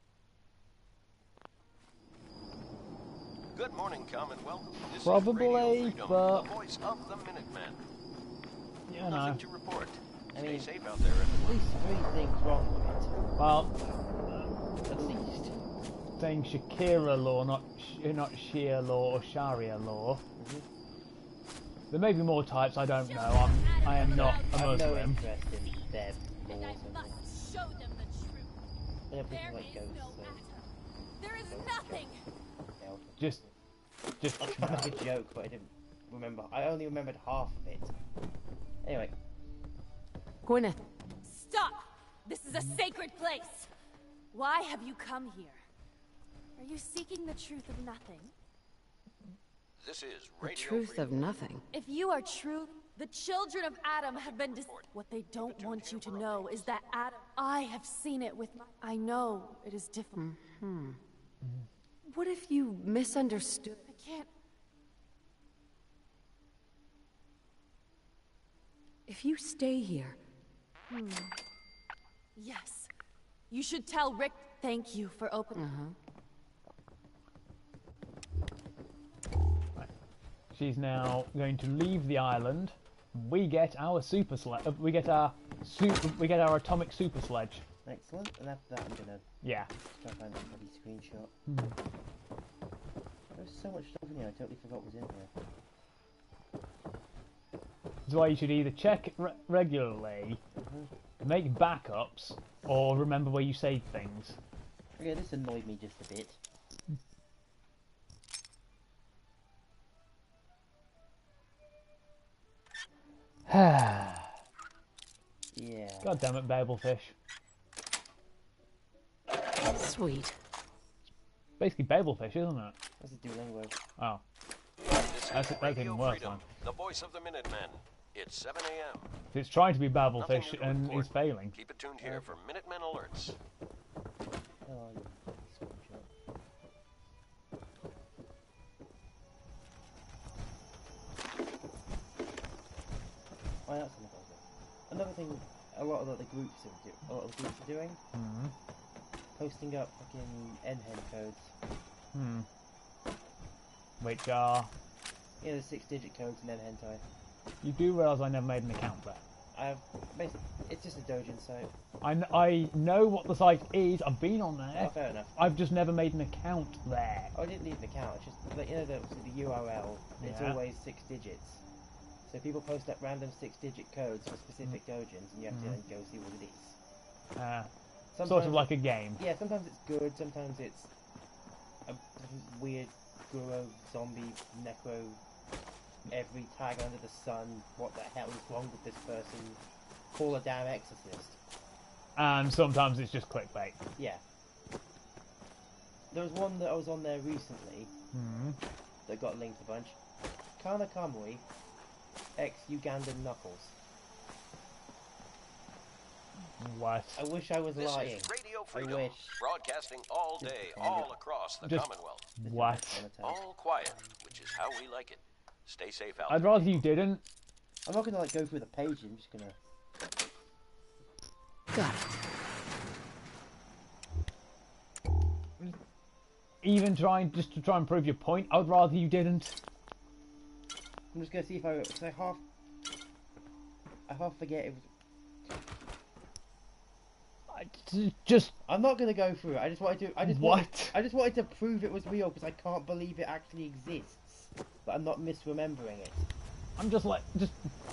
Good morning, Commonwealth. This Probably, is Radio Freedom, but the voice of the Minutemen. Yeah, Nothing no. to report. I Stay mean, safe out there, at everyone. least 3 things wrong with it. Well, at least. Saying Shakira law, not Shia law or Sharia law. There may be more types, I don't know. I am not a I have no Muslim. interest in their laws and Show them the truth. everything like ghosts. There is nothing. Just I was trying to make a joke, but I didn't remember. I only remembered half of it. Anyway. Gwyneth. Stop! This is a sacred place. Why have you come here? Are you seeking the truth of nothing? This is The Radio truth of Freedom. nothing. If you are true, the children of Adam have been What they don't want you to know is that Adam... I have seen it with my... I know it is difficult. What if you misunderstood? I can't... If you stay here... Yes. You should tell Rick thank you for opening... She's now going to leave the island. We get our super sledge. We get our atomic super sledge. Excellent. And after that, I'm gonna Yeah. try to find that bloody screenshot. There's so much stuff in here. I totally forgot was in here. That's why you should either check regularly, make backups, or remember where you save things. Okay, this annoyed me just a bit. Yeah. God damn it, Babelfish. Sweet. Basically Babelfish, isn't it? What's it doing anyway? Oh. This That's is even Radio worse Freedom, one. the voice of the Minutemen. It's 7 a.m. It's trying to be Nothing Babelfish new to and report. is failing. Keep it tuned here for Minutemen alerts. Oh, you screenshot. Oh, that's another thing. A lot of the groups are doing. Posting up fucking NHEN codes. Which are... Yeah, the 6-digit codes in hentai. You do realise I never made an account there. I have basically, it's just a dojin site. I know what the site is, I've been on there. Oh, fair enough. I've just never made an account there. I didn't need an account, it's just, like, you know, the URL, it's Yeah. always 6 digits. So people post up random 6-digit codes for specific dojins, and you have to then go see what it is. Sort Sometimes of like a game. Yeah, sometimes it's good, sometimes it's a weird guru, zombie, necro, every tag under the sun, what the hell is wrong with this person, call a damn exorcist. And sometimes it's just clickbait. Yeah. There was one that I was on there recently that got linked a bunch. Kana Kamui, ex-Ugandan Knuckles. What? I wish I was This lying. is Radio I Freedom, wish. broadcasting all day, all across the Just- Commonwealth. What? All quiet, which is how we like it. Stay safe out I'd there. rather you didn't. I'm not gonna like go through the page, I'm just gonna... Got it. Even just to try and prove your point, I'd rather you didn't. I'm just gonna see if I half forget it was... I'm not gonna go through it. I just wanted to. I just wanted to prove it was real because I can't believe it actually exists. But I'm not misremembering it. I'm just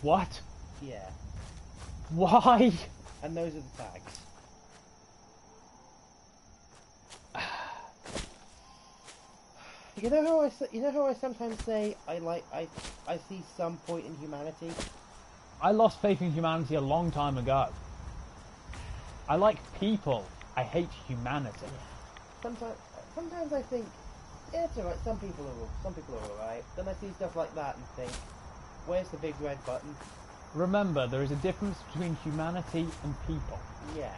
what? Yeah. Why? And those are the tags. You know how I sometimes say I see some point in humanity. I lost faith in humanity a long time ago. I like people. I hate humanity. Sometimes I think, yeah, it's alright. Some people are alright. Then I see stuff like that and think, where's the big red button? Remember, there is a difference between humanity and people. Yeah.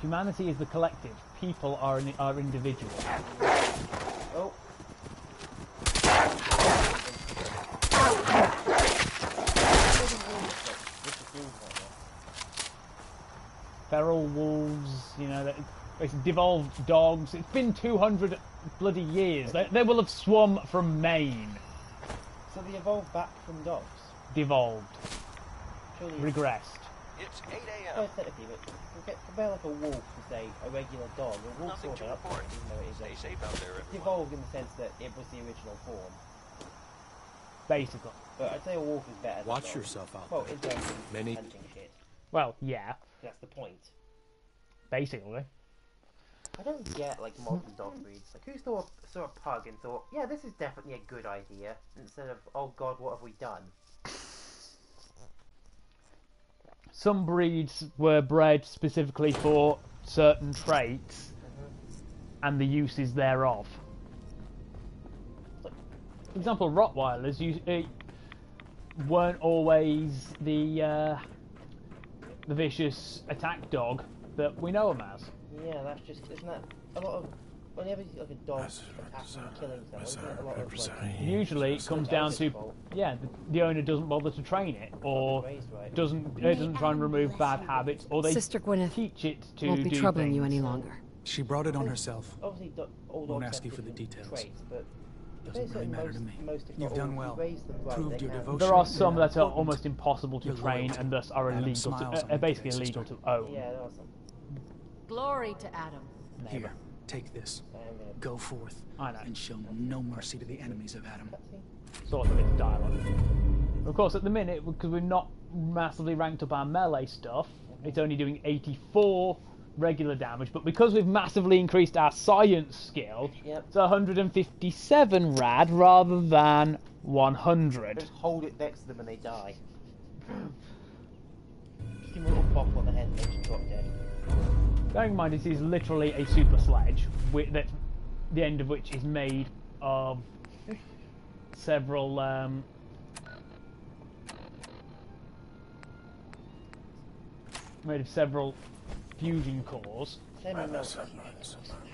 Humanity is the collective. People are individual. Oh. Feral wolves, you know, it's devolved dogs. It's been 200 bloody years. They will have swum from Maine. So they evolved back from dogs? Devolved. Surely Regressed. It's 8 a.m. Oh, technically, but compare like a wolf to, say, a regular dog. A wolf Nothing sort to of report. even though it is Stay safe out there, it's everyone. evolved in the sense that it was the original form. Basically. But I'd say a wolf is better than Watch a dog. yourself out well, there. in terms of Many- hunting shit. Well, yeah. That's the point. Basically. I don't get, like, modern dog breeds. Like, who saw a pug and thought, yeah, this is definitely a good idea, instead of, oh god, what have we done? Some breeds were bred specifically for certain traits and the uses thereof. For example, Rottweilers weren't always the vicious attack dog that we know them as. Yeah, that's just, isn't that a lot of, whenever you see like a dog attacking and killing someone, isn't it a lot of, like, Usually it comes down to, yeah, the owner doesn't bother to train it, or doesn't try and remove bad habits, or they Sister Gwyneth teach it to won't be do troubling you things. any longer. She brought it on herself. Obviously, all Won't dogs ask have you for the different details. traits, but Doesn't really matter to me. most if not You've all, done if you well. raise them right, Proved they your can- devotion. There are some More that are important, almost impossible to your train loyalty. and thus are Adam illegal smiles to, on you basically today, illegal sister. to own. Yeah, there are some. Glory to Adam. Here, take this. Go forth I know. and show no mercy to the enemies of Adam. Sort of its dialogue. Of course, at the minute, because we're not massively ranked up our melee stuff, it's only doing 84 regular damage, but because we've massively increased our science skill, it's 157 rad rather than 100. Just hold it next to them and they die. Just give them a little pop on the head and they just drop dead. Bearing in mind, this is literally a super sledge, that the end of which is made of several fusion cores.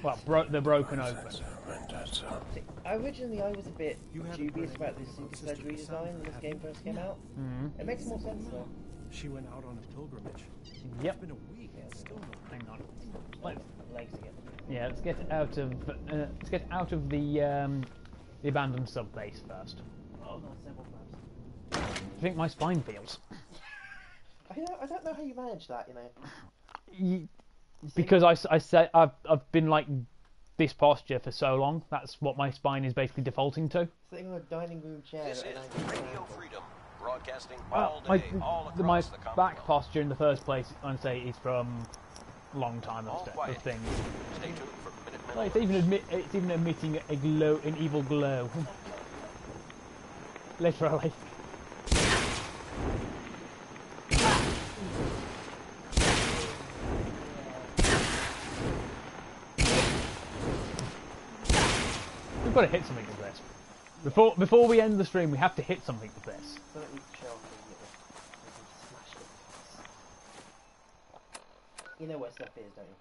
Well, they're broken open. Originally, I was a bit dubious about this Super Sledge redesign when this game first came out. It makes more sense though. She went out on a pilgrimage. Yep. It's been a week. It's still not. Hang on. Legs again. Yeah, let's get out of the abandoned sub base first. Oh, no, several times. I think my spine feels. I don't know how you manage that, you know. Because I said I've been like this posture for so long. That's what my spine is basically defaulting to. Sitting on a dining room chair. This is Radio Freedom, broadcasting Well, all day, all across the back posture in the first place, I'd say, is from a long time of things. Stay tuned for Minute Men. Well, it's even emitting an evil glow. Literally. We've got to hit something with this. Before we end the stream, we have to hit something with this. You know what stuff is, don't you?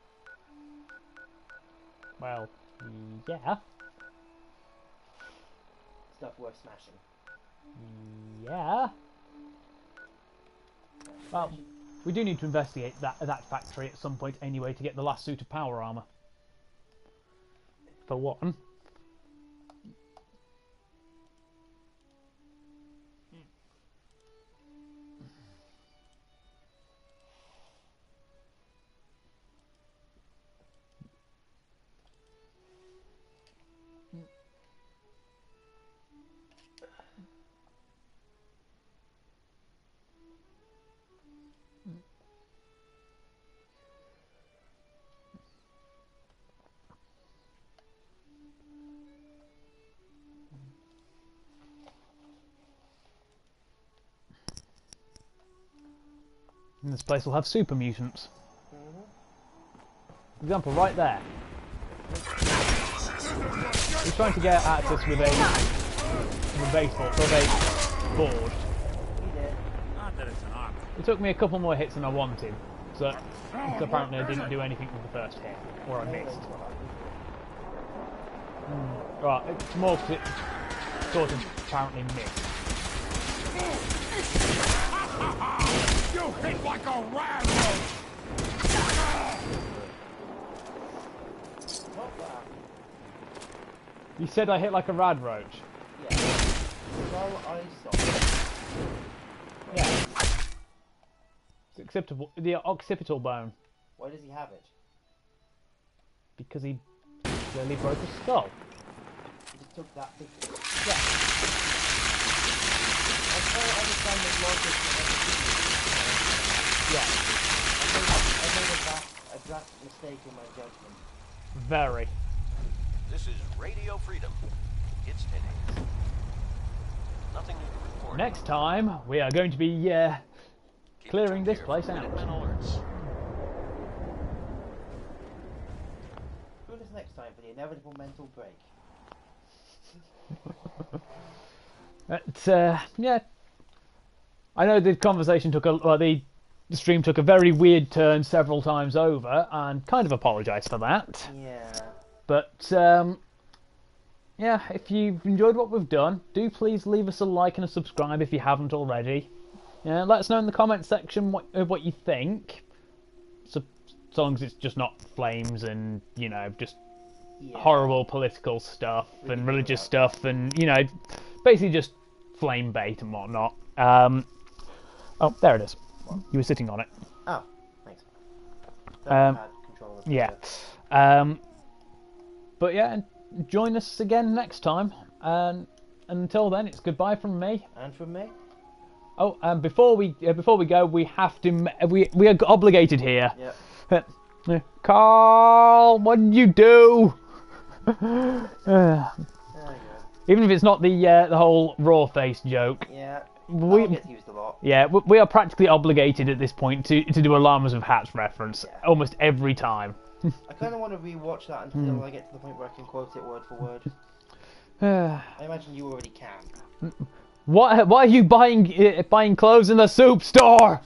Well, yeah. Stuff worth smashing. Yeah. Well, we do need to investigate that factory at some point anyway to get the last suit of power armor. For one. And this place will have super mutants. For example, right there. He's trying to get at us with a baseball, with a board. Not that it's an arm. It took me a couple more hits than I wanted, so apparently I didn't do anything with the first hit, or I missed. Right, it's more because it sort of apparently missed. You hit like a rat! You said I hit like a rad roach. Yeah. Well, I saw. Yeah. It's acceptable. The occipital bone. Why does he have it? Because he clearly broke a skull. He just took that picture. Yeah. I can't understand the logic of Yeah. I made a drastic mistake in my judgment. Very. This is Radio Freedom. It's 10 a.m. Nothing new to report. Next time, we are going to be clearing this place out. Join us next time for the inevitable mental break. Yeah. I know the conversation took the stream took a very weird turn several times over, and kind of apologise for that. Yeah. But yeah, if you've enjoyed what we've done, do please leave us a like and a subscribe if you haven't already. Yeah, let us know in the comment section what you think. So long as it's just not flames and just horrible political stuff and religious stuff and basically just flame bait and whatnot. Oh, there it is. What? You were sitting on it. Oh, thanks. Yeah. But yeah, join us again next time. And until then, it's goodbye from me. And from me. Oh, and before we go, we have to we are obligated here. Yep. Carl, what did you do? Even if it's not the whole raw face joke. Yeah. We get used a lot. Yeah, we are practically obligated at this point to do a Llamas with Hats reference almost every time. I kind of want to rewatch that until I get to the point where I can quote it word for word. I imagine you already can. Why are you buying clothes in the soup store?